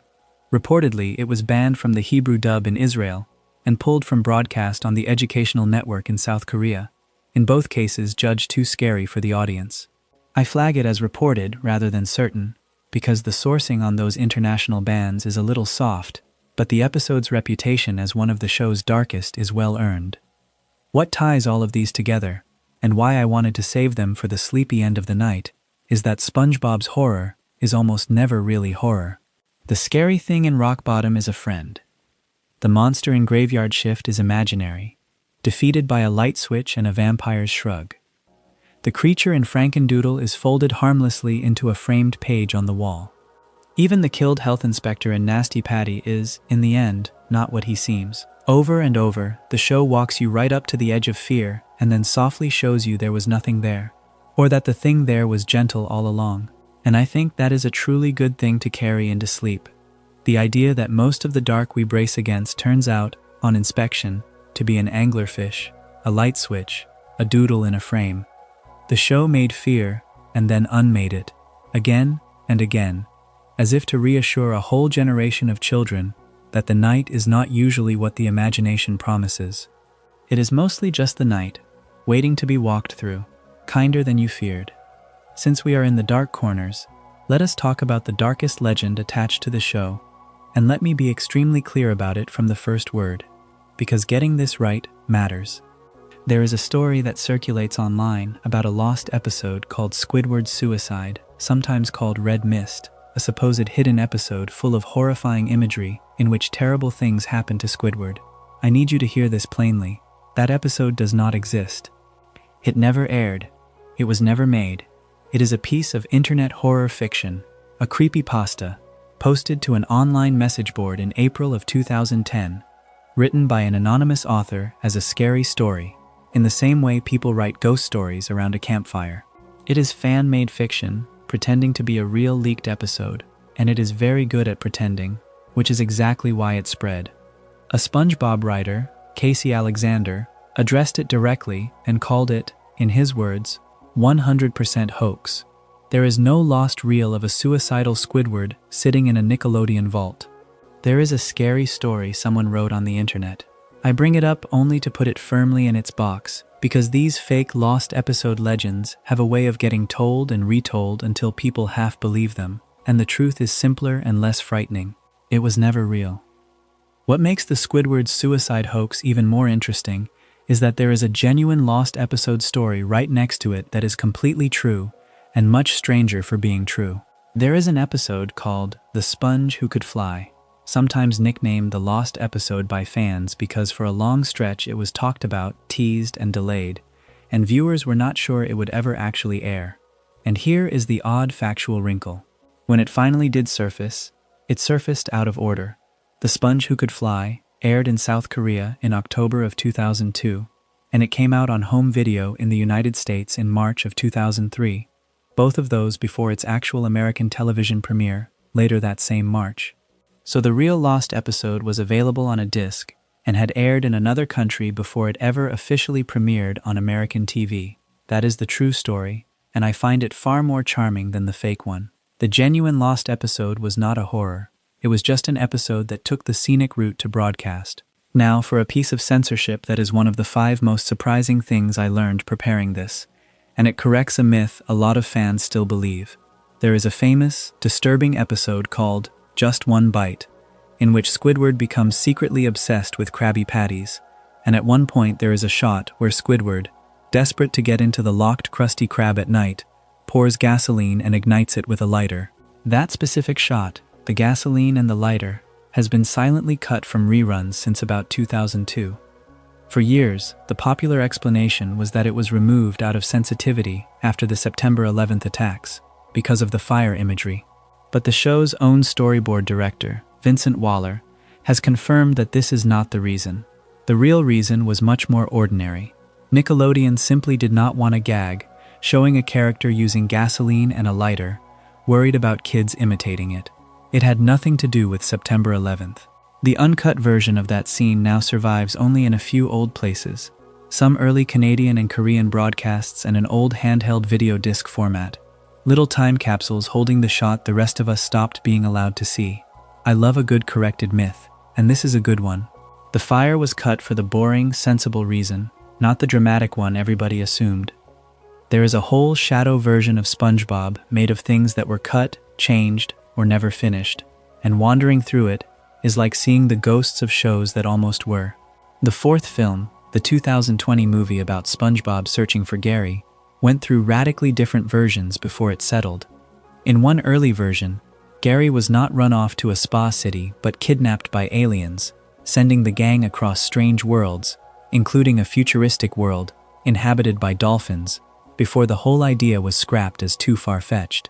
Reportedly, it was banned from the Hebrew dub in Israel and pulled from broadcast on the educational network in South Korea, in both cases judged too scary for the audience. I flag it as reported rather than certain, because the sourcing on those international bans is a little soft, but the episode's reputation as one of the show's darkest is well earned. What ties all of these together, and why I wanted to save them for the sleepy end of the night, is that SpongeBob's horror is almost never really horror. The scary thing in Rock Bottom is a friend. The monster in Graveyard Shift is imaginary, defeated by a light switch and a vampire's shrug. The creature in Frankendoodle is folded harmlessly into a framed page on the wall. Even the killed health inspector in Nasty Patty is, in the end, not what he seems. Over and over, the show walks you right up to the edge of fear and then softly shows you there was nothing there, or that the thing there was gentle all along. And I think that is a truly good thing to carry into sleep. The idea that most of the dark we brace against turns out, on inspection, to be an anglerfish, a light switch, a doodle in a frame. The show made fear, and then unmade it, again and again, as if to reassure a whole generation of children that the night is not usually what the imagination promises. It is mostly just the night, waiting to be walked through, kinder than you feared. Since we are in the dark corners, let us talk about the darkest legend attached to the show, and let me be extremely clear about it from the first word, because getting this right matters. There is a story that circulates online about a lost episode called Squidward's Suicide, sometimes called Red Mist, a supposed hidden episode full of horrifying imagery in which terrible things happen to Squidward. I need you to hear this plainly. That episode does not exist. It never aired. It was never made. It is a piece of internet horror fiction, a creepypasta, posted to an online message board in April of 2010, written by an anonymous author as a scary story, in the same way people write ghost stories around a campfire. It is fan-made fiction, pretending to be a real leaked episode, and it is very good at pretending, which is exactly why it spread. A SpongeBob writer, Casey Alexander, addressed it directly and called it, in his words, 100% hoax. There is no lost reel of a suicidal Squidward sitting in a Nickelodeon vault. There is a scary story someone wrote on the internet. I bring it up only to put it firmly in its box, because these fake lost episode legends have a way of getting told and retold until people half believe them, and the truth is simpler and less frightening. It was never real. What makes the Squidward suicide hoax even more interesting is that there is a genuine lost episode story right next to it that is completely true, and much stranger for being true. There is an episode called The Sponge Who Could Fly, sometimes nicknamed the lost episode by fans because for a long stretch it was talked about, teased, and delayed, and viewers were not sure it would ever actually air. And here is the odd factual wrinkle. When it finally did surface, it surfaced out of order. The Sponge Who Could Fly aired in South Korea in October of 2002, and it came out on home video in the United States in March of 2003, both of those before its actual American television premiere later that same March. So the real lost episode was available on a disc and had aired in another country before it ever officially premiered on American TV. That is the true story, and I find it far more charming than the fake one. The genuine lost episode was not a horror. It was just an episode that took the scenic route to broadcast. Now for a piece of censorship that is one of the 5 most surprising things I learned preparing this, and it corrects a myth a lot of fans still believe. There is a famous, disturbing episode called Just One Bite, in which Squidward becomes secretly obsessed with Krabby Patties, and at one point there is a shot where Squidward, desperate to get into the locked Krusty Krab at night, pours gasoline and ignites it with a lighter. That specific shot, the gasoline and the lighter, has been silently cut from reruns since about 2002. For years, the popular explanation was that it was removed out of sensitivity after the September 11th attacks. because of the fire imagery. But the show's own storyboard director, Vincent Waller, has confirmed that this is not the reason. The real reason was much more ordinary. Nickelodeon simply did not want a gag, showing a character using gasoline and a lighter, worried about kids imitating it. It had nothing to do with September 11th. The uncut version of that scene now survives only in a few old places, some early Canadian and Korean broadcasts and an old handheld video disc format. Little time capsules holding the shot the rest of us stopped being allowed to see. I love a good corrected myth, and this is a good one. The fire was cut for the boring, sensible reason, not the dramatic one everybody assumed. There is a whole shadow version of SpongeBob made of things that were cut, changed, or never finished, and wandering through it is like seeing the ghosts of shows that almost were. The fourth film, the 2020 movie about SpongeBob searching for Gary, went through radically different versions before it settled. In one early version, Gary was not run off to a spa city but kidnapped by aliens, sending the gang across strange worlds, including a futuristic world inhabited by dolphins, before the whole idea was scrapped as too far-fetched.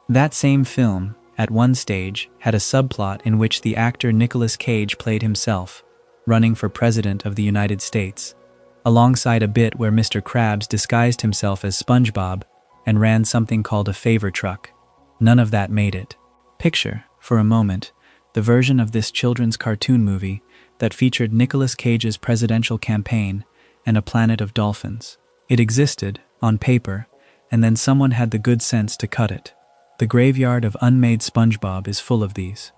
That same film, at one stage, had a subplot in which the actor Nicolas Cage played himself, running for President of the United States, alongside a bit where Mr. Krabs disguised himself as SpongeBob and ran something called a favor truck. None of that made it. Picture, for a moment, the version of this children's cartoon movie that featured Nicolas Cage's presidential campaign and a planet of dolphins. It existed, on paper, and then someone had the good sense to cut it. The graveyard of unmade SpongeBob is full of these.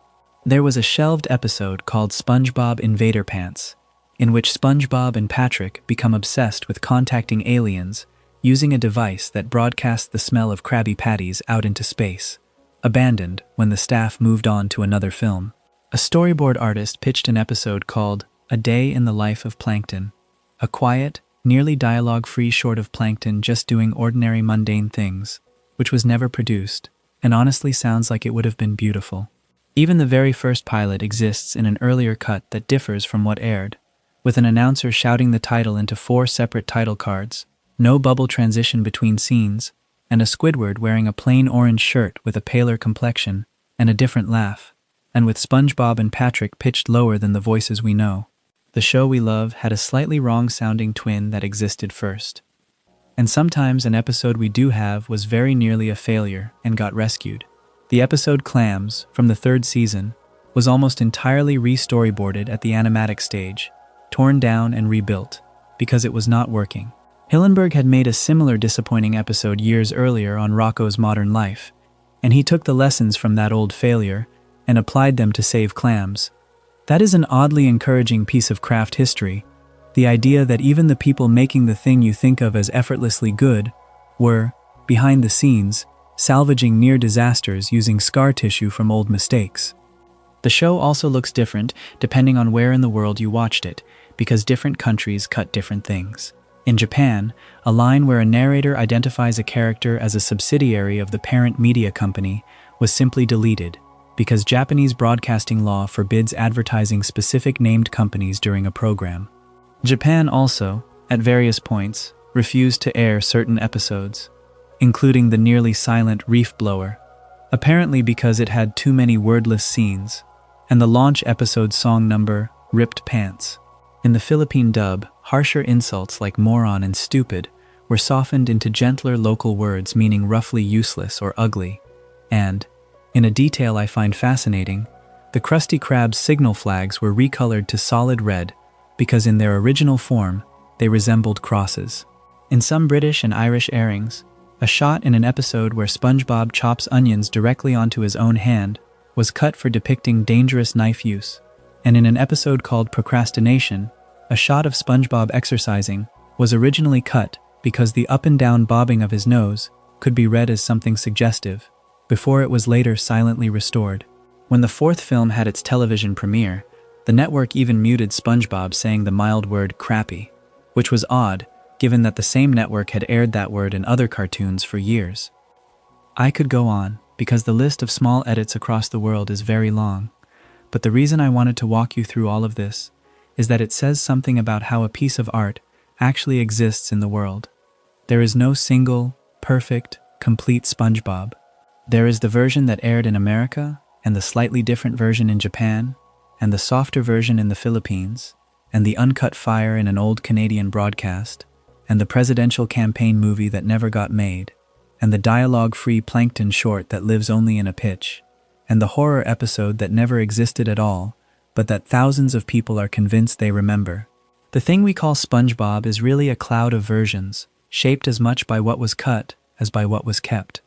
There was a shelved episode called SpongeBob Invader Pants, in which SpongeBob and Patrick become obsessed with contacting aliens using a device that broadcasts the smell of Krabby Patties out into space, abandoned when the staff moved on to another film. A storyboard artist pitched an episode called A Day in the Life of Plankton, a quiet, nearly dialogue-free short of Plankton just doing ordinary mundane things, which was never produced, and honestly sounds like it would have been beautiful. Even the very first pilot exists in an earlier cut that differs from what aired, with an announcer shouting the title into 4 separate title cards, no bubble transition between scenes, and a Squidward wearing a plain orange shirt with a paler complexion and a different laugh, and with SpongeBob and Patrick pitched lower than the voices we know. The show we love had a slightly wrong-sounding twin that existed first. And sometimes an episode we do have was very nearly a failure and got rescued. The episode Clams, from the 3rd season, was almost entirely re-storyboarded at the animatic stage, torn down and rebuilt, because it was not working. Hillenburg had made a similar disappointing episode years earlier on Rocko's Modern Life, and he took the lessons from that old failure and applied them to save Clams. That is an oddly encouraging piece of craft history, the idea that even the people making the thing you think of as effortlessly good were, behind the scenes, salvaging near disasters using scar tissue from old mistakes. The show also looks different depending on where in the world you watched it, because different countries cut different things. In Japan, a line where a narrator identifies a character as a subsidiary of the parent media company was simply deleted, because Japanese broadcasting law forbids advertising specific named companies during a program. Japan also, at various points, refused to air certain episodes, including the nearly silent Reef Blower, apparently because it had too many wordless scenes, and the launch episode song number, Ripped Pants. In the Philippine dub, harsher insults like moron and stupid were softened into gentler local words meaning roughly useless or ugly, and, in a detail I find fascinating, the Krusty Krab signal flags were recolored to solid red because in their original form, they resembled crosses. In some British and Irish airings, a shot in an episode where SpongeBob chops onions directly onto his own hand was cut for depicting dangerous knife use, and in an episode called Procrastination, a shot of SpongeBob exercising was originally cut because the up and down bobbing of his nose could be read as something suggestive, before it was later silently restored. When the 4th film had its television premiere, the network even muted SpongeBob saying the mild word crappy, which was odd, given that the same network had aired that word in other cartoons for years. I could go on, because the list of small edits across the world is very long, but the reason I wanted to walk you through all of this is that it says something about how a piece of art actually exists in the world. There is no single, perfect, complete SpongeBob. There is the version that aired in America, and the slightly different version in Japan, and the softer version in the Philippines, and the uncut fire in an old Canadian broadcast, and the presidential campaign movie that never got made, and the dialogue-free Plankton short that lives only in a pitch, and the horror episode that never existed at all, but that thousands of people are convinced they remember. The thing we call SpongeBob is really a cloud of versions, shaped as much by what was cut as by what was kept.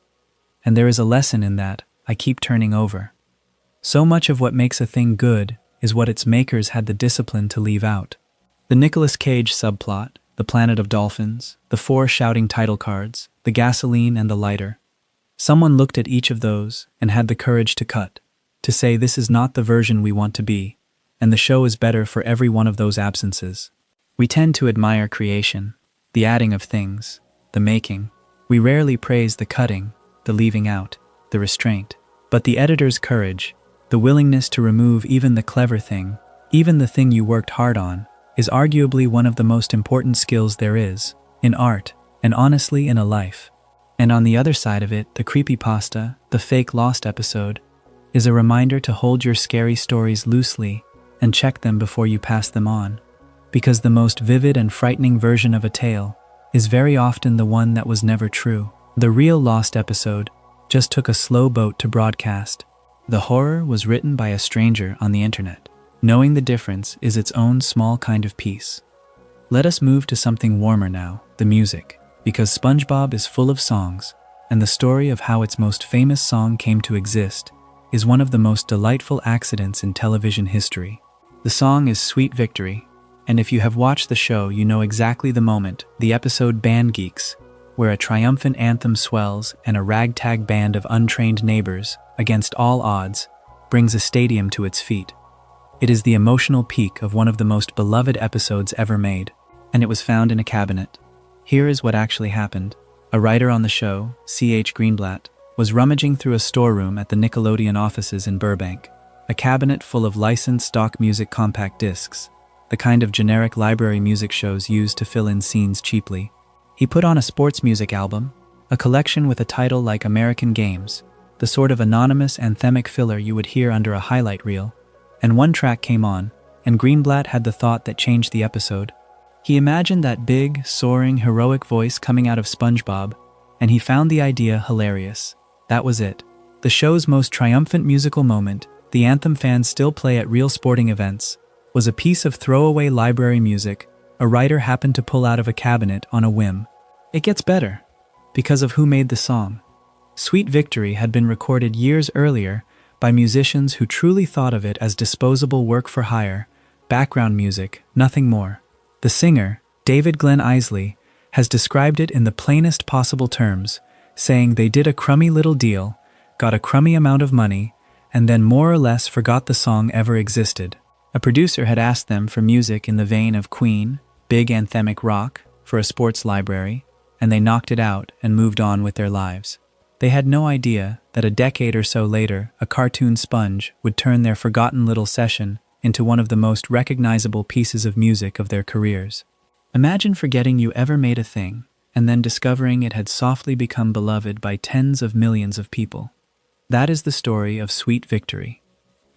And there is a lesson in that I keep turning over. So much of what makes a thing good is what its makers had the discipline to leave out. The Nicolas Cage subplot, the planet of dolphins, the 4 shouting title cards, the gasoline and the lighter. Someone looked at each of those and had the courage to cut, to say this is not the version we want to be, and the show is better for every one of those absences. We tend to admire creation, the adding of things, the making. We rarely praise the cutting, the leaving out, the restraint. But the editor's courage, the willingness to remove even the clever thing, even the thing you worked hard on, is arguably one of the most important skills there is, in art, and honestly in a life. And on the other side of it, the creepypasta, the fake Lost episode, is a reminder to hold your scary stories loosely and check them before you pass them on. Because the most vivid and frightening version of a tale is very often the one that was never true. The real Lost episode just took a slow boat to broadcast. The horror was written by a stranger on the internet. Knowing the difference is its own small kind of peace. Let us move to something warmer now, the music, because SpongeBob is full of songs, and the story of how its most famous song came to exist is one of the most delightful accidents in television history. The song is Sweet Victory, and if you have watched the show, you know exactly the moment, the episode Band Geeks, where a triumphant anthem swells and a ragtag band of untrained neighbors, against all odds, brings a stadium to its feet. It is the emotional peak of one of the most beloved episodes ever made, and it was found in a cabinet. Here is what actually happened. A writer on the show, C.H. Greenblatt, was rummaging through a storeroom at the Nickelodeon offices in Burbank, a cabinet full of licensed stock music compact discs, the kind of generic library music shows used to fill in scenes cheaply. He put on a sports music album, a collection with a title like American Games, the sort of anonymous anthemic filler you would hear under a highlight reel, and one track came on, and Greenblatt had the thought that changed the episode. He imagined that big, soaring, heroic voice coming out of SpongeBob, and he found the idea hilarious. That was it. The show's most triumphant musical moment, the anthem fans still play at real sporting events, was a piece of throwaway library music a writer happened to pull out of a cabinet on a whim. It gets better, because of who made the song. Sweet Victory had been recorded years earlier by musicians who truly thought of it as disposable work for hire, background music, nothing more. The singer, David Glenn Isley, has described it in the plainest possible terms, saying they did a crummy little deal, got a crummy amount of money, and then more or less forgot the song ever existed. A producer had asked them for music in the vein of Queen, big anthemic rock, for a sports library, and they knocked it out and moved on with their lives. They had no idea that a decade or so later, a cartoon sponge would turn their forgotten little session into one of the most recognizable pieces of music of their careers. Imagine forgetting you ever made a thing, and then discovering it had softly become beloved by tens of millions of people. That is the story of Sweet Victory.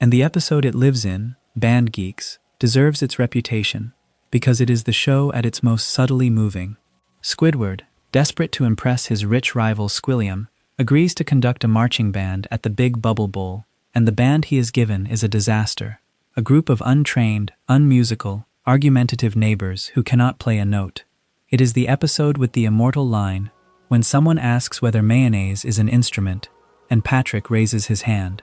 And the episode it lives in, Band Geeks, deserves its reputation, because it is the show at its most subtly moving. Squidward, desperate to impress his rich rival Squilliam, agrees to conduct a marching band at the Big Bubble Bowl, and the band he is given is a disaster, a group of untrained, unmusical, argumentative neighbors who cannot play a note. It is the episode with the immortal line, when someone asks whether mayonnaise is an instrument, and Patrick raises his hand.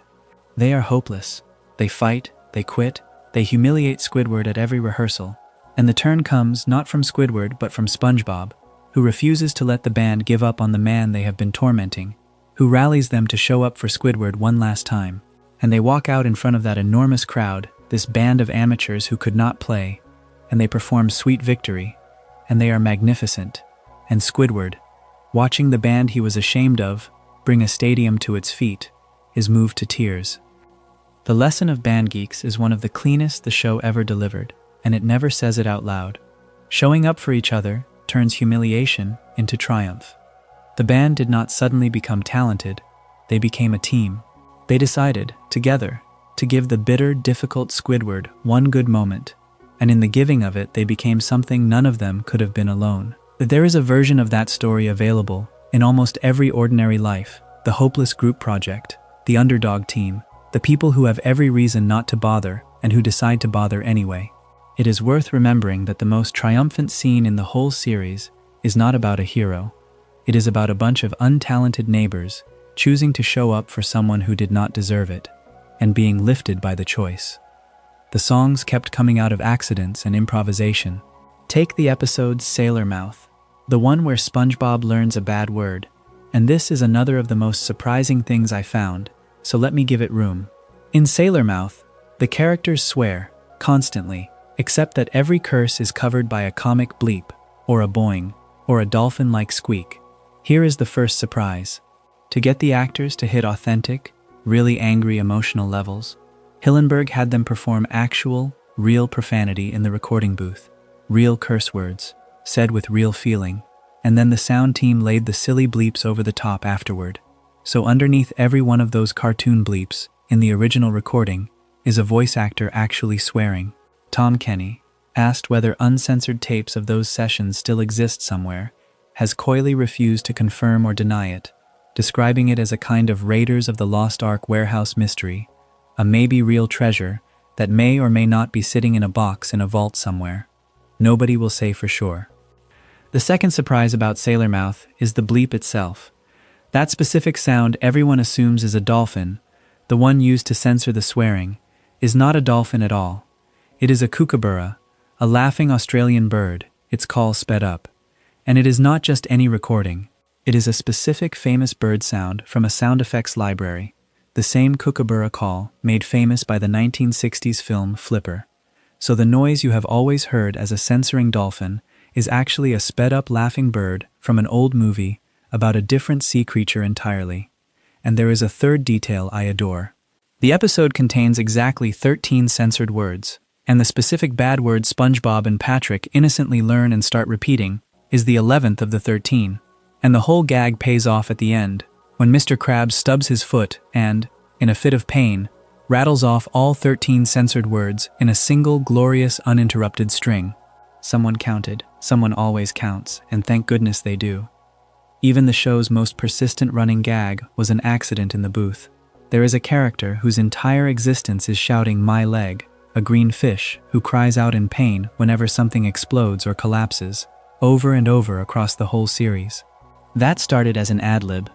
They are hopeless. They fight, they quit, they humiliate Squidward at every rehearsal, and the turn comes not from Squidward but from SpongeBob, who refuses to let the band give up on the man they have been tormenting, who rallies them to show up for Squidward one last time, and they walk out in front of that enormous crowd, this band of amateurs who could not play, and they perform Sweet Victory, and they are magnificent, and Squidward, watching the band he was ashamed of bring a stadium to its feet, is moved to tears. The lesson of Band Geeks is one of the cleanest the show ever delivered, and it never says it out loud. Showing up for each other turns humiliation into triumph. The band did not suddenly become talented, They became a team. They decided, together, to give the bitter, difficult Squidward one good moment, and in the giving of it they became something none of them could have been alone. There is a version of that story available in almost every ordinary life: the hopeless group project, the underdog team, the people who have every reason not to bother and who decide to bother anyway. It is worth remembering that the most triumphant scene in the whole series is not about a hero. It is about a bunch of untalented neighbors choosing to show up for someone who did not deserve it, and being lifted by the choice. The songs kept coming out of accidents and improvisation. Take the episode Sailor Mouth, the one where SpongeBob learns a bad word, and this is another of the most surprising things I found, so let me give it room. In Sailor Mouth, the characters swear, constantly, except that every curse is covered by a comic bleep, or a boing, or a dolphin-like squeak. Here is the first surprise. To get the actors to hit authentic, really angry emotional levels, Hillenburg had them perform actual, real profanity in the recording booth, real curse words, said with real feeling, and then the sound team laid the silly bleeps over the top afterward. So underneath every one of those cartoon bleeps, in the original recording, is a voice actor actually swearing. Tom Kenny, asked whether uncensored tapes of those sessions still exist somewhere, has coyly refused to confirm or deny it, describing it as a kind of Raiders of the Lost Ark warehouse mystery, a maybe real treasure that may or may not be sitting in a box in a vault somewhere. Nobody will say for sure. The second surprise about Sailor Mouth is the bleep itself. That specific sound everyone assumes is a dolphin, the one used to censor the swearing, is not a dolphin at all. It is a kookaburra, a laughing Australian bird, its call sped up. And it is not just any recording. It is a specific famous bird sound from a sound effects library, the same kookaburra call made famous by the 1960s film Flipper. So the noise you have always heard as a censoring dolphin is actually a sped-up laughing bird from an old movie about a different sea creature entirely. And there is a third detail I adore. The episode contains exactly 13 censored words, and the specific bad word SpongeBob and Patrick innocently learn and start repeating is the 11th of the 13. And the whole gag pays off at the end, when Mr. Krabs stubs his foot and, in a fit of pain, rattles off all 13 censored words in a single glorious uninterrupted string. Someone counted, someone always counts, and thank goodness they do. Even the show's most persistent running gag was an accident in the booth. There is a character whose entire existence is shouting "my leg," a green fish who cries out in pain whenever something explodes or collapses, over and over across the whole series. That started as an ad-lib.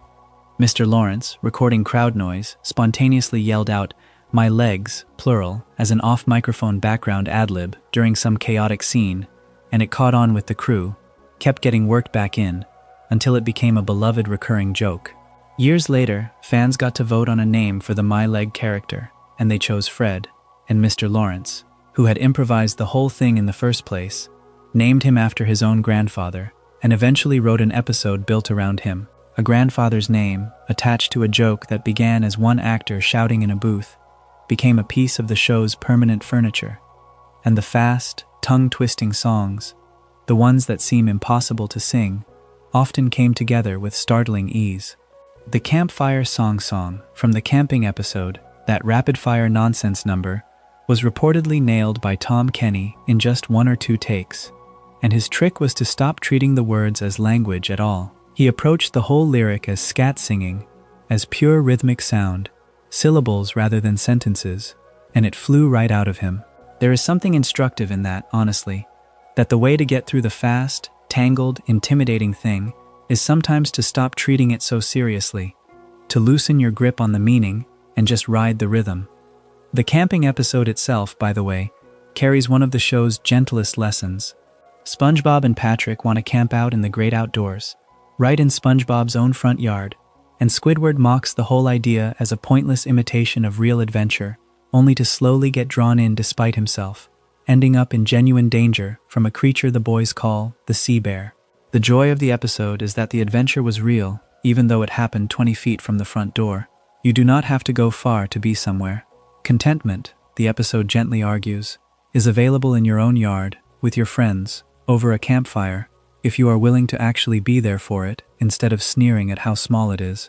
Mr. Lawrence, recording crowd noise, spontaneously yelled out "my legs," plural, as an off-microphone background ad-lib during some chaotic scene, and it caught on with the crew, kept getting worked back in, until it became a beloved recurring joke. Years later, fans got to vote on a name for the "my leg" character, and they chose Fred, and Mr. Lawrence, who had improvised the whole thing in the first place, named him after his own grandfather, and eventually wrote an episode built around him. A grandfather's name, attached to a joke that began as one actor shouting in a booth, became a piece of the show's permanent furniture. And the fast, tongue-twisting songs, the ones that seem impossible to sing, often came together with startling ease. The Campfire Song from the camping episode, that rapid-fire nonsense number, was reportedly nailed by Tom Kenny in just 1 or 2 takes. And his trick was to stop treating the words as language at all. He approached the whole lyric as scat singing, as pure rhythmic sound, syllables rather than sentences, and it flew right out of him. There is something instructive in that, honestly, that the way to get through the fast, tangled, intimidating thing is sometimes to stop treating it so seriously, to loosen your grip on the meaning and just ride the rhythm. The camping episode itself, by the way, carries one of the show's gentlest lessons. SpongeBob and Patrick want to camp out in the great outdoors, right in SpongeBob's own front yard, and Squidward mocks the whole idea as a pointless imitation of real adventure, only to slowly get drawn in despite himself, ending up in genuine danger from a creature the boys call the sea bear. The joy of the episode is that the adventure was real, even though it happened 20 feet from the front door. You do not have to go far to be somewhere. Contentment, the episode gently argues, is available in your own yard, with your friends, over a campfire, if you are willing to actually be there for it, instead of sneering at how small it is.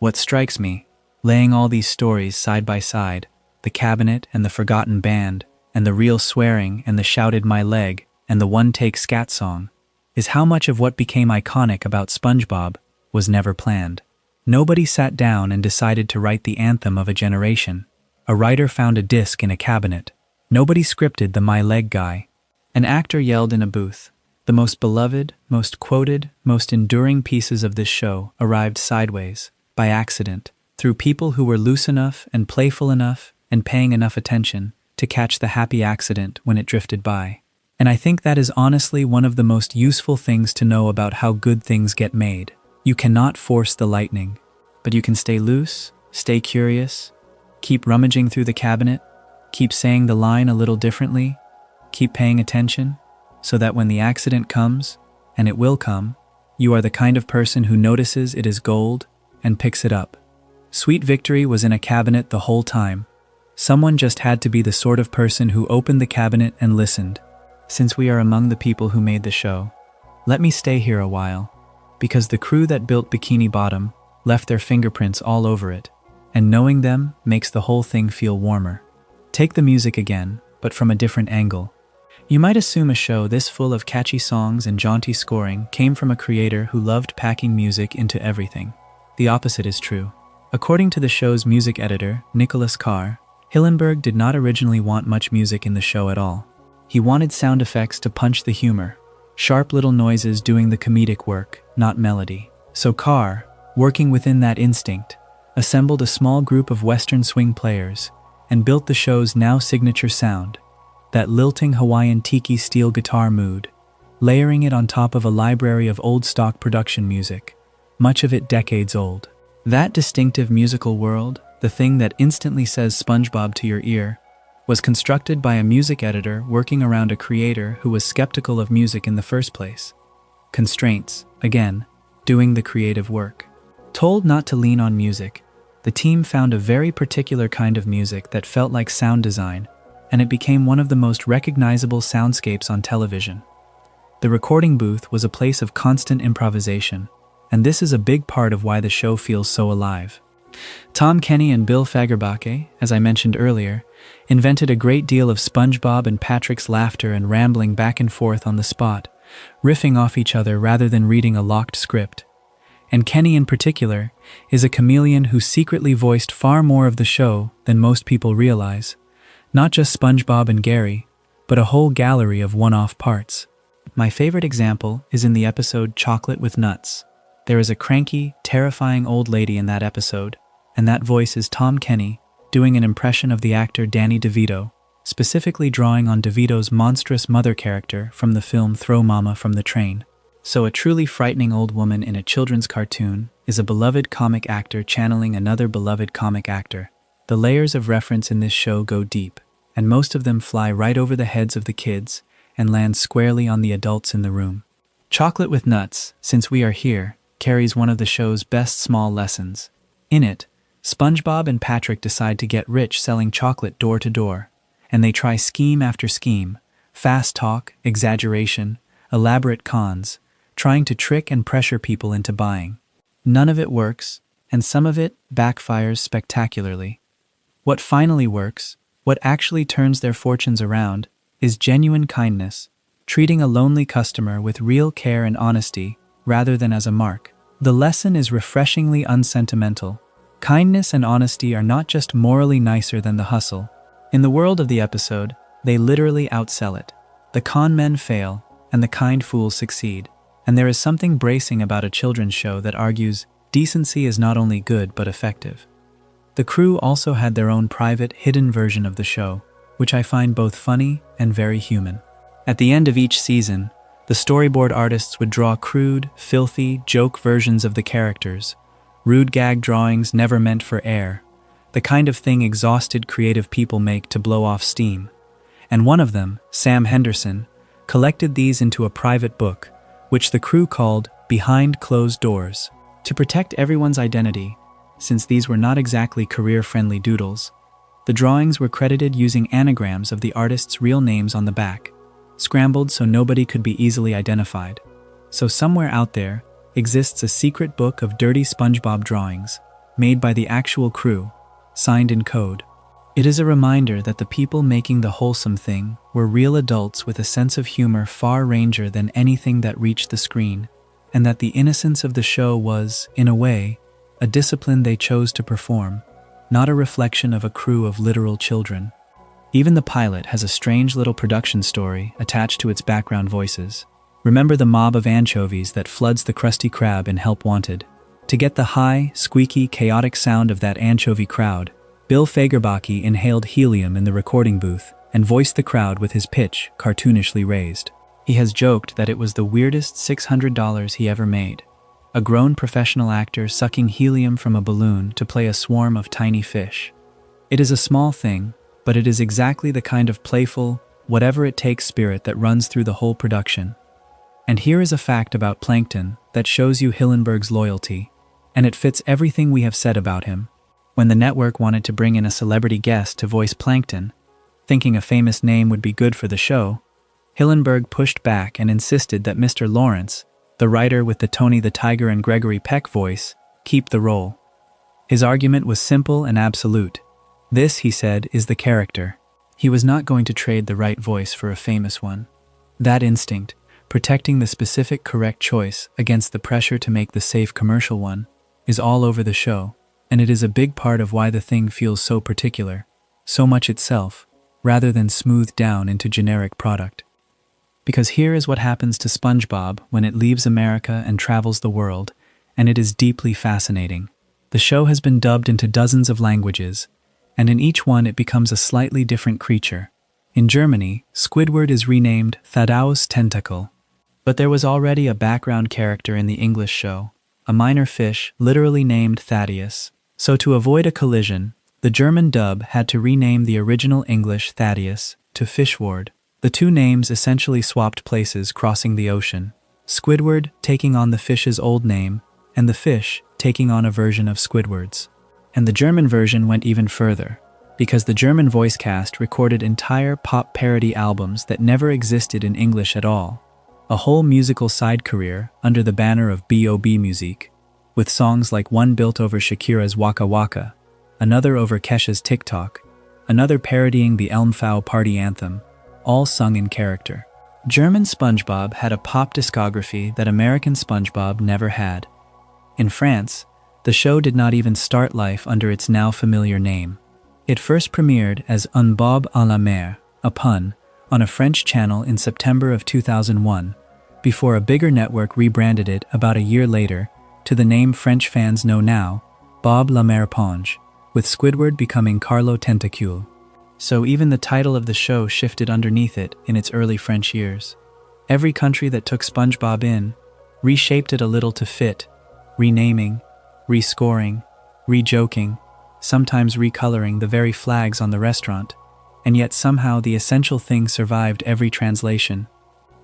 What strikes me, laying all these stories side by side, the cabinet and the forgotten band, and the real swearing and the shouted "my leg" and the one-take scat song, is how much of what became iconic about SpongeBob was never planned. Nobody sat down and decided to write the anthem of a generation. A writer found a disc in a cabinet. Nobody scripted the "my leg" guy. An actor yelled in a booth. The most beloved, most quoted, most enduring pieces of this show arrived sideways, by accident, through people who were loose enough and playful enough and paying enough attention to catch the happy accident when it drifted by. And I think that is honestly one of the most useful things to know about how good things get made. You cannot force the lightning, but you can stay loose, stay curious, keep rummaging through the cabinet, keep saying the line a little differently, keep paying attention, so that when the accident comes, and it will come, you are the kind of person who notices it is gold and picks it up. Sweet Victory was in a cabinet the whole time. Someone just had to be the sort of person who opened the cabinet and listened. Since we are among the people who made the show, let me stay here a while, because the crew that built Bikini Bottom left their fingerprints all over it, and knowing them makes the whole thing feel warmer. Take the music again, but from a different angle. You might assume a show this full of catchy songs and jaunty scoring came from a creator who loved packing music into everything. The opposite is true. According to the show's music editor, Nicholas Carr, Hillenburg did not originally want much music in the show at all. He wanted sound effects to punch the humor, sharp little noises doing the comedic work, not melody. So Carr, working within that instinct, assembled a small group of Western swing players and built the show's now signature sound, that lilting Hawaiian tiki steel guitar mood, layering it on top of a library of old stock production music, much of it decades old. That distinctive musical world, the thing that instantly says SpongeBob to your ear, was constructed by a music editor working around a creator who was skeptical of music in the first place. Constraints, again, doing the creative work. Told not to lean on music, the team found a very particular kind of music that felt like sound design, and it became one of the most recognizable soundscapes on television. The recording booth was a place of constant improvisation, and this is a big part of why the show feels so alive. Tom Kenny and Bill Fagerbakke, as I mentioned earlier, invented a great deal of SpongeBob and Patrick's laughter and rambling back and forth on the spot, riffing off each other rather than reading a locked script. And Kenny in particular is a chameleon who secretly voiced far more of the show than most people realize. Not just SpongeBob and Gary, but a whole gallery of one-off parts. My favorite example is in the episode Chocolate with Nuts. There is a cranky, terrifying old lady in that episode, and that voice is Tom Kenny doing an impression of the actor Danny DeVito, specifically drawing on DeVito's monstrous mother character from the film Throw Mama from the Train. So a truly frightening old woman in a children's cartoon is a beloved comic actor channeling another beloved comic actor. The layers of reference in this show go deep, and most of them fly right over the heads of the kids and land squarely on the adults in the room. Chocolate with Nuts, Since We Are Here, carries one of the show's best small lessons. In it, SpongeBob and Patrick decide to get rich selling chocolate door to door, and they try scheme after scheme, fast talk, exaggeration, elaborate cons, trying to trick and pressure people into buying. None of it works, and some of it backfires spectacularly. What finally works, what actually turns their fortunes around, is genuine kindness, treating a lonely customer with real care and honesty rather than as a mark. The lesson is refreshingly unsentimental. Kindness and honesty are not just morally nicer than the hustle. In the world of the episode, they literally outsell it. The con men fail, and the kind fools succeed. And there is something bracing about a children's show that argues decency is not only good but effective. The crew also had their own private, hidden version of the show, which I find both funny and very human. At the end of each season, the storyboard artists would draw crude, filthy, joke versions of the characters, rude gag drawings never meant for air, the kind of thing exhausted creative people make to blow off steam. And one of them, Sam Henderson, collected these into a private book, which the crew called Behind Closed Doors. To protect everyone's identity, since these were not exactly career-friendly doodles, the drawings were credited using anagrams of the artists' real names on the back, scrambled so nobody could be easily identified. So somewhere out there exists a secret book of dirty SpongeBob drawings, made by the actual crew, signed in code. It is a reminder that the people making the wholesome thing were real adults with a sense of humor far ranger than anything that reached the screen, and that the innocence of the show was, in a way, a discipline they chose to perform, not a reflection of a crew of literal children. Even the pilot has a strange little production story attached to its background voices. Remember the mob of anchovies that floods the Krusty Krab in Help Wanted? To get the high, squeaky, chaotic sound of that anchovy crowd, Bill Fagerbakke inhaled helium in the recording booth and voiced the crowd with his pitch cartoonishly raised. He has joked that it was the weirdest $600 he ever made. A grown professional actor sucking helium from a balloon to play a swarm of tiny fish. It is a small thing, but it is exactly the kind of playful, whatever-it-takes spirit that runs through the whole production. And here is a fact about Plankton that shows you Hillenburg's loyalty, and it fits everything we have said about him. When the network wanted to bring in a celebrity guest to voice Plankton, thinking a famous name would be good for the show, Hillenburg pushed back and insisted that Mr. Lawrence, the writer with the Tony the Tiger and Gregory Peck voice, keep the role. His argument was simple and absolute. This, he said, is the character. He was not going to trade the right voice for a famous one. That instinct, protecting the specific correct choice against the pressure to make the safe commercial one, is all over the show, and it is a big part of why the thing feels so particular, so much itself, rather than smoothed down into generic product. Because here is what happens to SpongeBob when it leaves America and travels the world, and it is deeply fascinating. The show has been dubbed into dozens of languages, and in each one it becomes a slightly different creature. In Germany, Squidward is renamed Thaddeus Tentacle. But there was already a background character in the English show, a minor fish literally named Thaddeus. So to avoid a collision, the German dub had to rename the original English Thaddeus to Fishward. The two names essentially swapped places crossing the ocean, Squidward taking on the fish's old name, and the fish taking on a version of Squidward's. And the German version went even further, because the German voice cast recorded entire pop parody albums that never existed in English at all. A whole musical side career under the banner of B.O.B. Music, with songs like one built over Shakira's Waka Waka, another over Kesha's TikTok, another parodying the Elmfau party anthem, all sung in character. German SpongeBob had a pop discography that American SpongeBob never had. In France, the show did not even start life under its now familiar name. It first premiered as Un Bob à la mer, a pun, on a French channel in September of 2001, before a bigger network rebranded it about a year later to the name French fans know now, Bob la Mer Ponge, with Squidward becoming Carlo Tentacule. So even the title of the show shifted underneath it in its early French years. Every country that took SpongeBob in reshaped it a little to fit, renaming, rescoring, rejoking, sometimes recoloring the very flags on the restaurant, and yet somehow the essential thing survived every translation.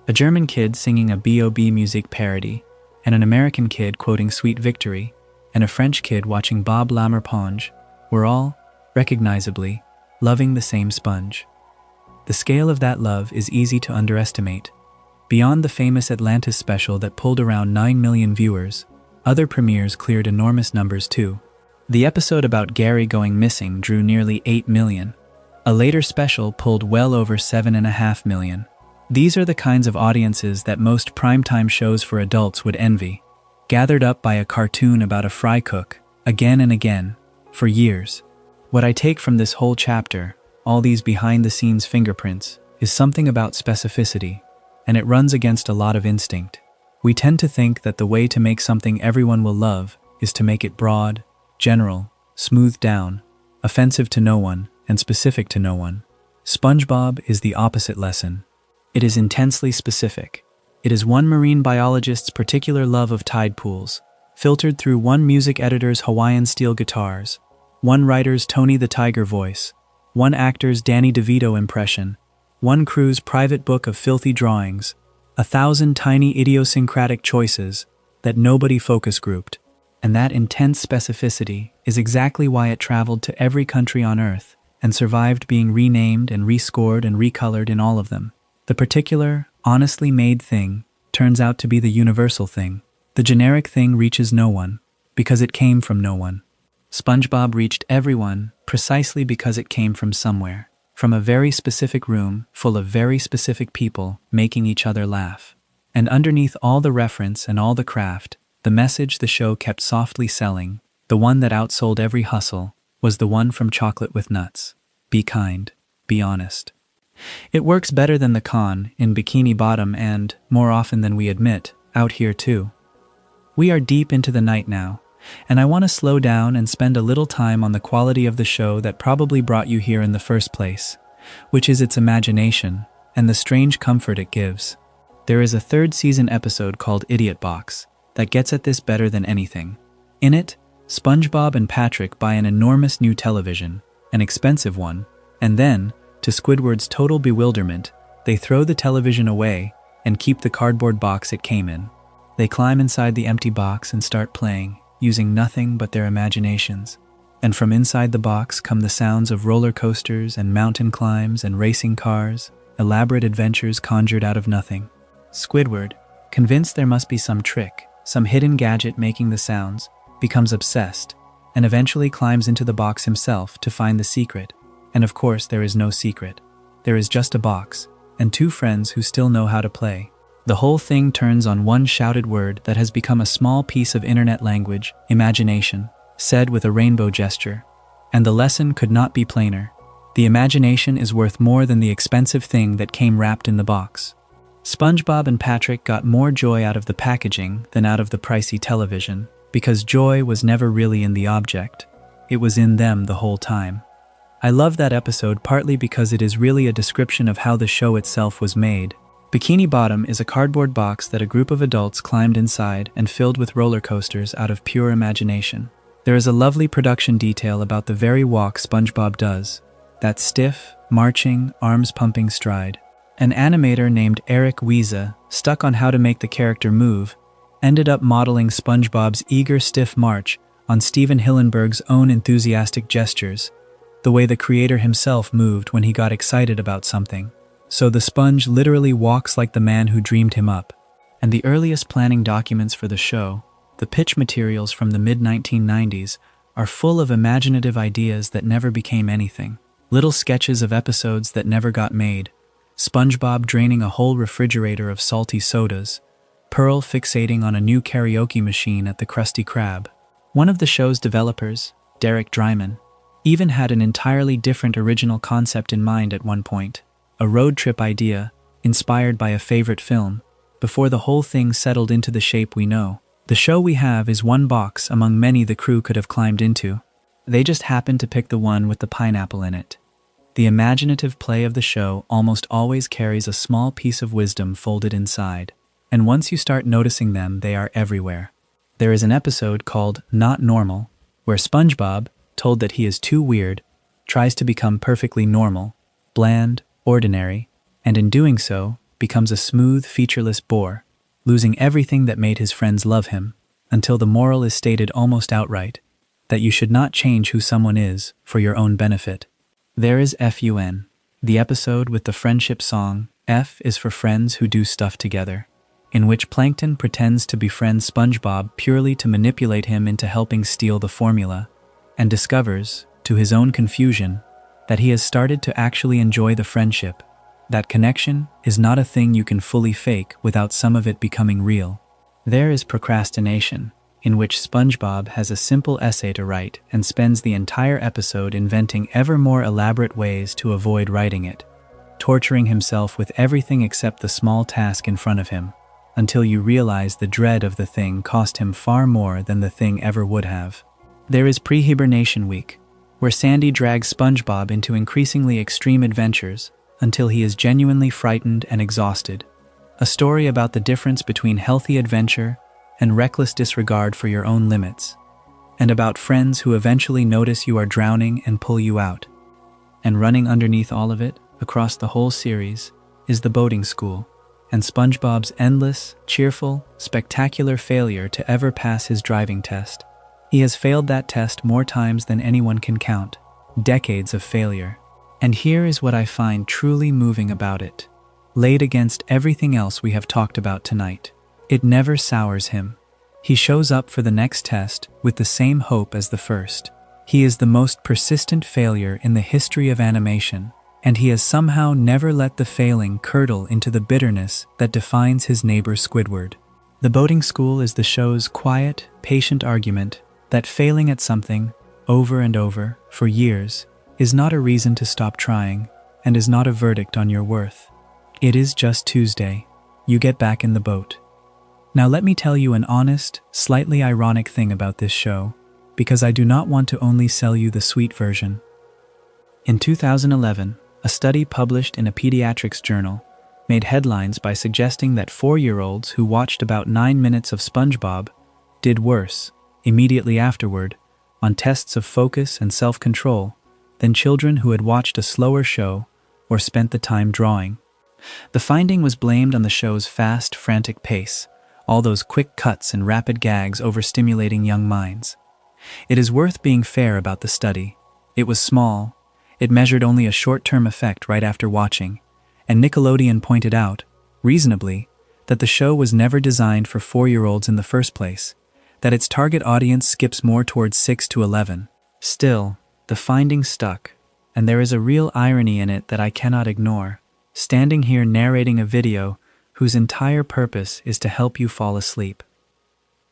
A German kid singing a B.O.B. Music parody, and an American kid quoting Sweet Victory, and a French kid watching Bob la Mer Ponge, were all, recognizably, loving the same sponge. The scale of that love is easy to underestimate. Beyond the famous Atlantis special that pulled around 9 million viewers, other premieres cleared enormous numbers too. The episode about Gary going missing drew nearly 8 million. A later special pulled well over 7.5 million. These are the kinds of audiences that most primetime shows for adults would envy, gathered up by a cartoon about a fry cook, again and again, for years. What I take from this whole chapter, all these behind-the-scenes fingerprints, is something about specificity, and it runs against a lot of instinct. We tend to think that the way to make something everyone will love is to make it broad, general, smoothed down, offensive to no one, and specific to no one. SpongeBob is the opposite lesson. It is intensely specific. It is one marine biologist's particular love of tide pools, filtered through one music editor's Hawaiian steel guitars, one writer's Tony the Tiger voice, one actor's Danny DeVito impression, one crew's private book of filthy drawings, 1,000 tiny idiosyncratic choices that nobody focus grouped. And that intense specificity is exactly why it traveled to every country on Earth and survived being renamed and rescored and recolored in all of them. The particular, honestly made thing turns out to be the universal thing. The generic thing reaches no one, because it came from no one. SpongeBob reached everyone precisely because it came from somewhere, from a very specific room full of very specific people making each other laugh. And underneath all the reference and all the craft, the message the show kept softly selling, the one that outsold every hustle, was the one from Chocolate with Nuts. Be kind, be honest. It works better than the con in Bikini Bottom and, more often than we admit, out here too. We are deep into the night now, and I want to slow down and spend a little time on the quality of the show that probably brought you here in the first place, which is its imagination and the strange comfort it gives. There is a third season episode called Idiot Box that gets at this better than anything. In it, SpongeBob and Patrick buy an enormous new television, an expensive one, and then, to Squidward's total bewilderment, they throw the television away and keep the cardboard box it came in. They climb inside the empty box and start playing, using nothing but their imaginations. And from inside the box come the sounds of roller coasters and mountain climbs and racing cars, elaborate adventures conjured out of nothing. Squidward, convinced there must be some trick, some hidden gadget making the sounds, becomes obsessed, and eventually climbs into the box himself to find the secret. And of course there is no secret. There is just a box, and two friends who still know how to play. The whole thing turns on one shouted word that has become a small piece of internet language, imagination, said with a rainbow gesture. And the lesson could not be plainer. The imagination is worth more than the expensive thing that came wrapped in the box. SpongeBob and Patrick got more joy out of the packaging than out of the pricey television, because joy was never really in the object. It was in them the whole time. I love that episode partly because it is really a description of how the show itself was made. Bikini Bottom is a cardboard box that a group of adults climbed inside and filled with roller coasters out of pure imagination. There is a lovely production detail about the very walk SpongeBob does, that stiff, marching, arms-pumping stride. An animator named Eric Wiese, stuck on how to make the character move, ended up modeling SpongeBob's eager, stiff march on Stephen Hillenburg's own enthusiastic gestures, the way the creator himself moved when he got excited about something. So the sponge literally walks like the man who dreamed him up. And the earliest planning documents for the show, the pitch materials from the mid-1990s, are full of imaginative ideas that never became anything. Little sketches of episodes that never got made. SpongeBob draining a whole refrigerator of salty sodas. Pearl fixating on a new karaoke machine at the Krusty Krab. One of the show's developers, Derek Dryman, even had an entirely different original concept in mind at one point. A road trip idea, inspired by a favorite film, before the whole thing settled into the shape we know. The show we have is one box among many the crew could have climbed into. They just happened to pick the one with the pineapple in it. The imaginative play of the show almost always carries a small piece of wisdom folded inside, and once you start noticing them, they are everywhere. There is an episode called Not Normal, where SpongeBob, told that he is too weird, tries to become perfectly normal, bland, ordinary, and in doing so, becomes a smooth, featureless bore, losing everything that made his friends love him, until the moral is stated almost outright, that you should not change who someone is for your own benefit. There is FUN, the episode with the friendship song, F is for Friends Who Do Stuff Together, in which Plankton pretends to befriend SpongeBob purely to manipulate him into helping steal the formula, and discovers, to his own confusion, that he has started to actually enjoy the friendship. That connection is not a thing you can fully fake without some of it becoming real. There is Procrastination, in which SpongeBob has a simple essay to write and spends the entire episode inventing ever more elaborate ways to avoid writing it, torturing himself with everything except the small task in front of him, until you realize the dread of the thing cost him far more than the thing ever would have. There is Pre-Hibernation Week, where Sandy drags SpongeBob into increasingly extreme adventures until he is genuinely frightened and exhausted. A story about the difference between healthy adventure and reckless disregard for your own limits, and about friends who eventually notice you are drowning and pull you out. And running underneath all of it, across the whole series, is the boating school, and SpongeBob's endless, cheerful, spectacular failure to ever pass his driving test. He has failed that test more times than anyone can count. Decades of failure. And here is what I find truly moving about it. Laid against everything else we have talked about tonight, it never sours him. He shows up for the next test with the same hope as the first. He is the most persistent failure in the history of animation, and he has somehow never let the failing curdle into the bitterness that defines his neighbor Squidward. The boating school is the show's quiet, patient argument that failing at something, over and over, for years, is not a reason to stop trying, and is not a verdict on your worth. It is just Tuesday. You get back in the boat. Now let me tell you an honest, slightly ironic thing about this show, because I do not want to only sell you the sweet version. In 2011, a study published in a pediatrics journal made headlines by suggesting that 4-year-olds who watched about 9 minutes of SpongeBob did worse, immediately afterward, on tests of focus and self-control than children who had watched a slower show or spent the time drawing. The finding was blamed on the show's fast, frantic pace, all those quick cuts and rapid gags overstimulating young minds. It is worth being fair about the study. It was small, it measured only a short-term effect right after watching, and Nickelodeon pointed out, reasonably, that the show was never designed for 4-year-olds in the first place, that its target audience skips more towards 6 to 11. Still, the finding stuck, and there is a real irony in it that I cannot ignore, standing here narrating a video whose entire purpose is to help you fall asleep.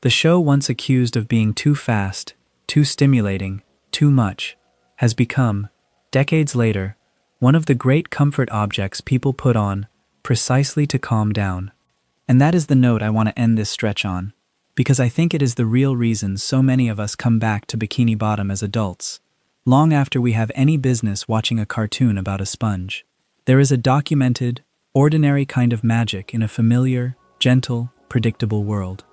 The show, once accused of being too fast, too stimulating, too much, has become, decades later, one of the great comfort objects people put on precisely to calm down. And that is the note I want to end this stretch on, because I think it is the real reason so many of us come back to Bikini Bottom as adults, long after we have any business watching a cartoon about a sponge. There is a documented, ordinary kind of magic in a familiar, gentle, predictable world.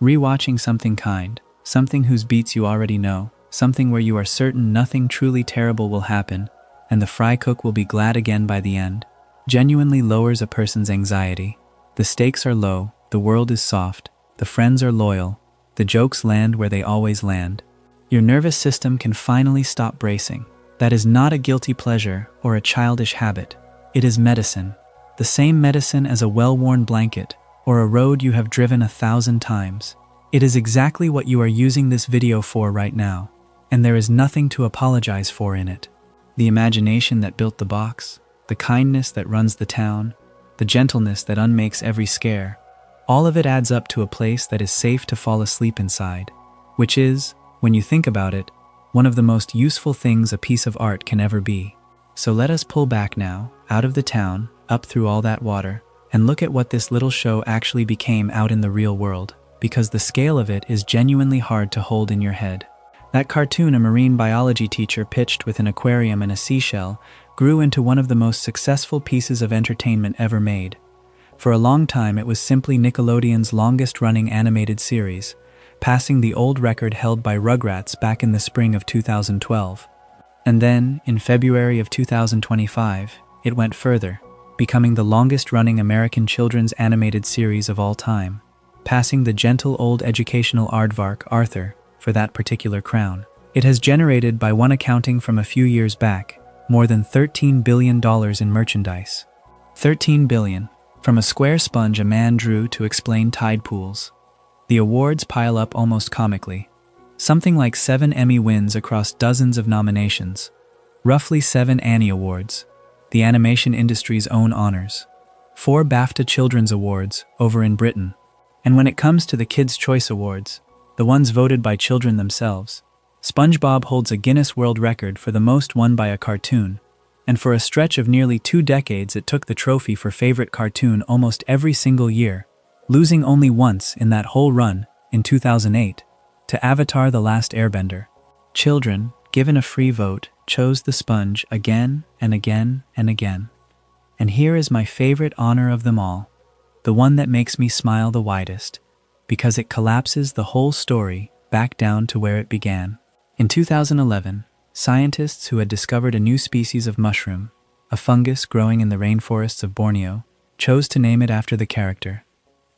Rewatching something kind, something whose beats you already know, something where you are certain nothing truly terrible will happen, and the fry cook will be glad again by the end, genuinely lowers a person's anxiety. The stakes are low, the world is soft, the friends are loyal, the jokes land where they always land. Your nervous system can finally stop bracing. That is not a guilty pleasure or a childish habit. It is medicine. The same medicine as a well-worn blanket or a road you have driven 1,000 times. It is exactly what you are using this video for right now, and there is nothing to apologize for in it. The imagination that built the box, the kindness that runs the town, the gentleness that unmakes every scare, all of it adds up to a place that is safe to fall asleep inside, which is, when you think about it, one of the most useful things a piece of art can ever be. So let us pull back now, out of the town, up through all that water, and look at what this little show actually became out in the real world, because the scale of it is genuinely hard to hold in your head. That cartoon a marine biology teacher pitched with an aquarium and a seashell grew into one of the most successful pieces of entertainment ever made. For a long time it was simply Nickelodeon's longest-running animated series, passing the old record held by Rugrats back in the spring of 2012. And then, in February of 2025, it went further, becoming the longest-running American children's animated series of all time, passing the gentle old educational aardvark Arthur for that particular crown. It has generated, by one accounting from a few years back, more than $13 billion in merchandise. $13 billion, from a square sponge a man drew to explain tide pools. The awards pile up almost comically. Something like 7 Emmy wins across dozens of nominations. Roughly 7 Annie Awards, the animation industry's own honors. 4 BAFTA Children's Awards over in Britain. And when it comes to the Kids' Choice Awards, the ones voted by children themselves, SpongeBob holds a Guinness World Record for the most won by a cartoon, and for a stretch of nearly 2 decades it took the trophy for favorite cartoon almost every single year, losing only once in that whole run, in 2008, to Avatar: The Last Airbender. Children, given a free vote, chose the sponge again and again and again. And here is my favorite honor of them all, the one that makes me smile the widest, because it collapses the whole story back down to where it began. In 2011, scientists who had discovered a new species of mushroom, a fungus growing in the rainforests of Borneo, chose to name it after the character.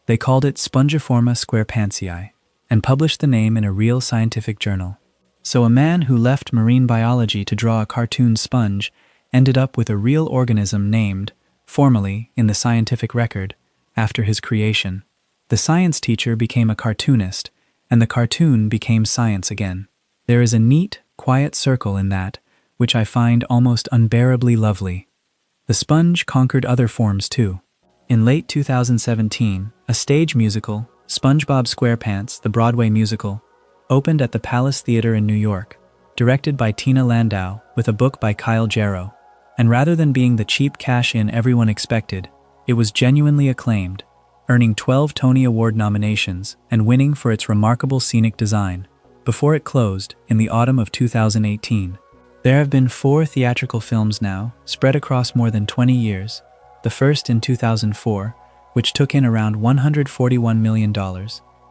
They called it Spongiforma SquarePantsii, and published the name in a real scientific journal. So a man who left marine biology to draw a cartoon sponge ended up with a real organism named, formally, in the scientific record, after his creation. The science teacher became a cartoonist, and the cartoon became science again. There is a neat, quiet circle in that, which I find almost unbearably lovely. The sponge conquered other forms too. In late 2017, a stage musical, SpongeBob SquarePants, the Broadway musical, opened at the Palace Theater in New York, directed by Tina Landau with a book by Kyle Jarrow. And rather than being the cheap cash-in everyone expected, it was genuinely acclaimed, earning 12 Tony Award nominations and winning for its remarkable scenic design, before it closed in the autumn of 2018. There have been 4 theatrical films now, spread across more than 20 years, the first in 2004, which took in around $141 million,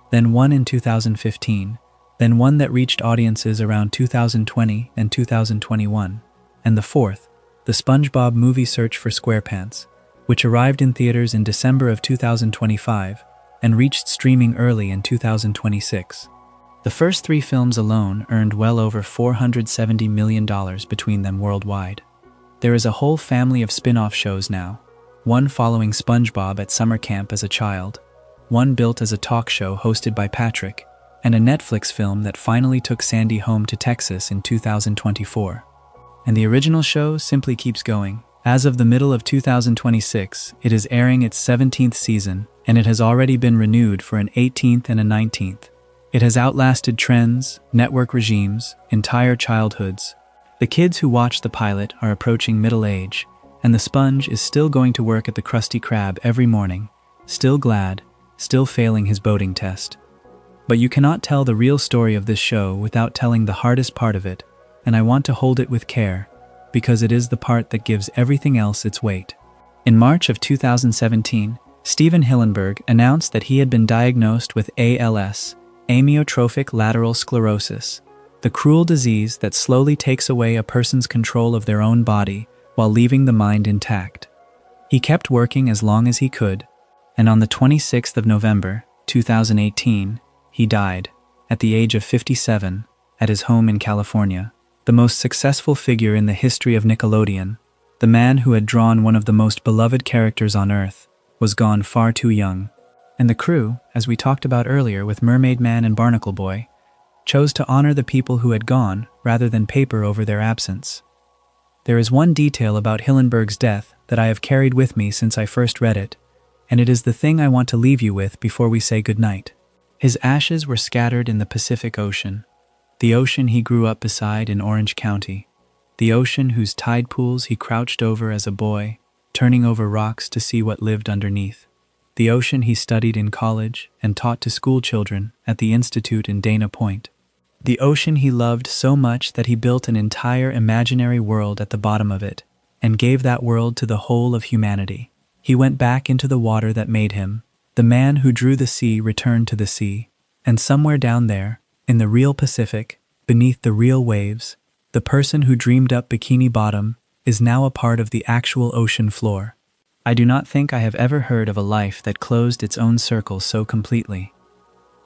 then one in 2015, then one that reached audiences around 2020 and 2021, and the fourth, the SpongeBob Movie Search for SquarePants, which arrived in theaters in December of 2025 and reached streaming early in 2026. The first 3 films alone earned well over $470 million between them worldwide. There is a whole family of spin-off shows now, one following SpongeBob at summer camp as a child, one built as a talk show hosted by Patrick, and a Netflix film that finally took Sandy home to Texas in 2024. And the original show simply keeps going. As of the middle of 2026, it is airing its 17th season, and it has already been renewed for an 18th and a 19th. It has outlasted trends, network regimes, entire childhoods. The kids who watch the pilot are approaching middle age, and the sponge is still going to work at the Krusty Krab every morning, still glad, still failing his boating test. But you cannot tell the real story of this show without telling the hardest part of it, and I want to hold it with care, because it is the part that gives everything else its weight. In March of 2017, Stephen Hillenburg announced that he had been diagnosed with ALS, amyotrophic lateral sclerosis, the cruel disease that slowly takes away a person's control of their own body while leaving the mind intact. He kept working as long as he could, and on the 26th of November, 2018, he died, at the age of 57, at his home in California. The most successful figure in the history of Nickelodeon, the man who had drawn one of the most beloved characters on Earth, was gone far too young. And the crew, as we talked about earlier with Mermaid Man and Barnacle Boy, chose to honor the people who had gone rather than paper over their absence. There is one detail about Hillenburg's death that I have carried with me since I first read it, and it is the thing I want to leave you with before we say goodnight. His ashes were scattered in the Pacific Ocean, the ocean he grew up beside in Orange County, the ocean whose tide pools he crouched over as a boy, turning over rocks to see what lived underneath, the ocean he studied in college and taught to school children at the Institute in Dana Point, the ocean he loved so much that he built an entire imaginary world at the bottom of it and gave that world to the whole of humanity. He went back into the water that made him. The man who drew the sea returned to the sea, and somewhere down there, in the real Pacific, beneath the real waves, the person who dreamed up Bikini Bottom is now a part of the actual ocean floor. I do not think I have ever heard of a life that closed its own circle so completely.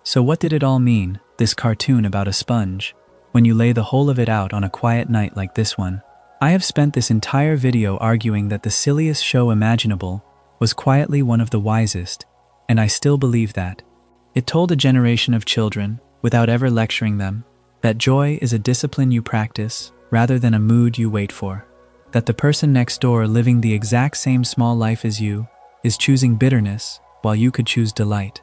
So what did it all mean, this cartoon about a sponge, when you lay the whole of it out on a quiet night like this one? I have spent this entire video arguing that the silliest show imaginable was quietly one of the wisest, and I still believe that. It told a generation of children, without ever lecturing them, that joy is a discipline you practice rather than a mood you wait for. That the person next door living the exact same small life as you is choosing bitterness while you could choose delight.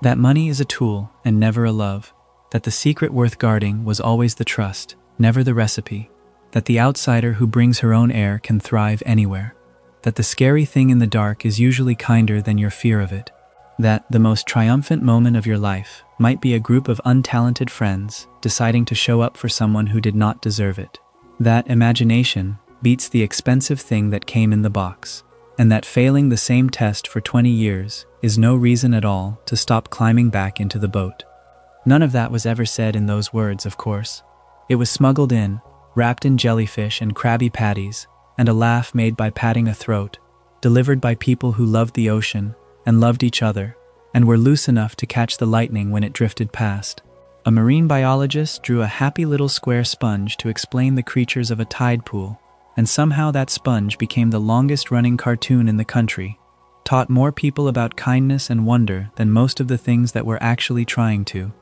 That money is a tool and never a love. That the secret worth guarding was always the trust, never the recipe. That the outsider who brings her own air can thrive anywhere. That the scary thing in the dark is usually kinder than your fear of it. That the most triumphant moment of your life might be a group of untalented friends deciding to show up for someone who did not deserve it. That imagination beats the expensive thing that came in the box, and that failing the same test for 20 years is no reason at all to stop climbing back into the boat. None of that was ever said in those words, of course. It was smuggled in, wrapped in jellyfish and Krabby Patties, and a laugh made by patting a throat, delivered by people who loved the ocean and loved each other, and were loose enough to catch the lightning when it drifted past. A marine biologist drew a happy little square sponge to explain the creatures of a tide pool, and somehow that sponge became the longest-running cartoon in the country, taught more people about kindness and wonder than most of the things that were actually trying to,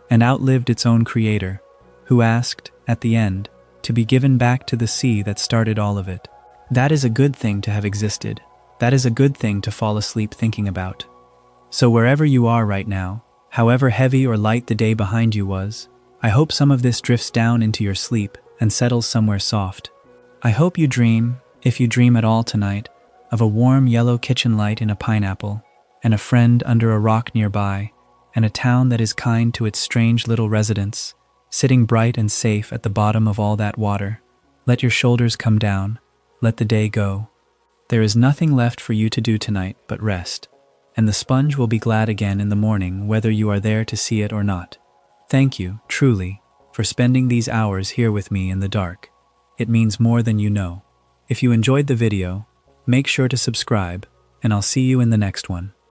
and outlived its own creator, who asked, at the end, to be given back to the sea that started all of it. That is a good thing to have existed. That is a good thing to fall asleep thinking about. So wherever you are right now, however heavy or light the day behind you was, I hope some of this drifts down into your sleep and settles somewhere soft. I hope you dream, if you dream at all tonight, of a warm yellow kitchen light in a pineapple, and a friend under a rock nearby, and a town that is kind to its strange little residents, sitting bright and safe at the bottom of all that water. Let your shoulders come down. Let the day go. There is nothing left for you to do tonight but rest, and the sponge will be glad again in the morning whether you are there to see it or not. Thank you, truly, for spending these hours here with me in the dark. It means more than you know. If you enjoyed the video, make sure to subscribe, and I'll see you in the next one.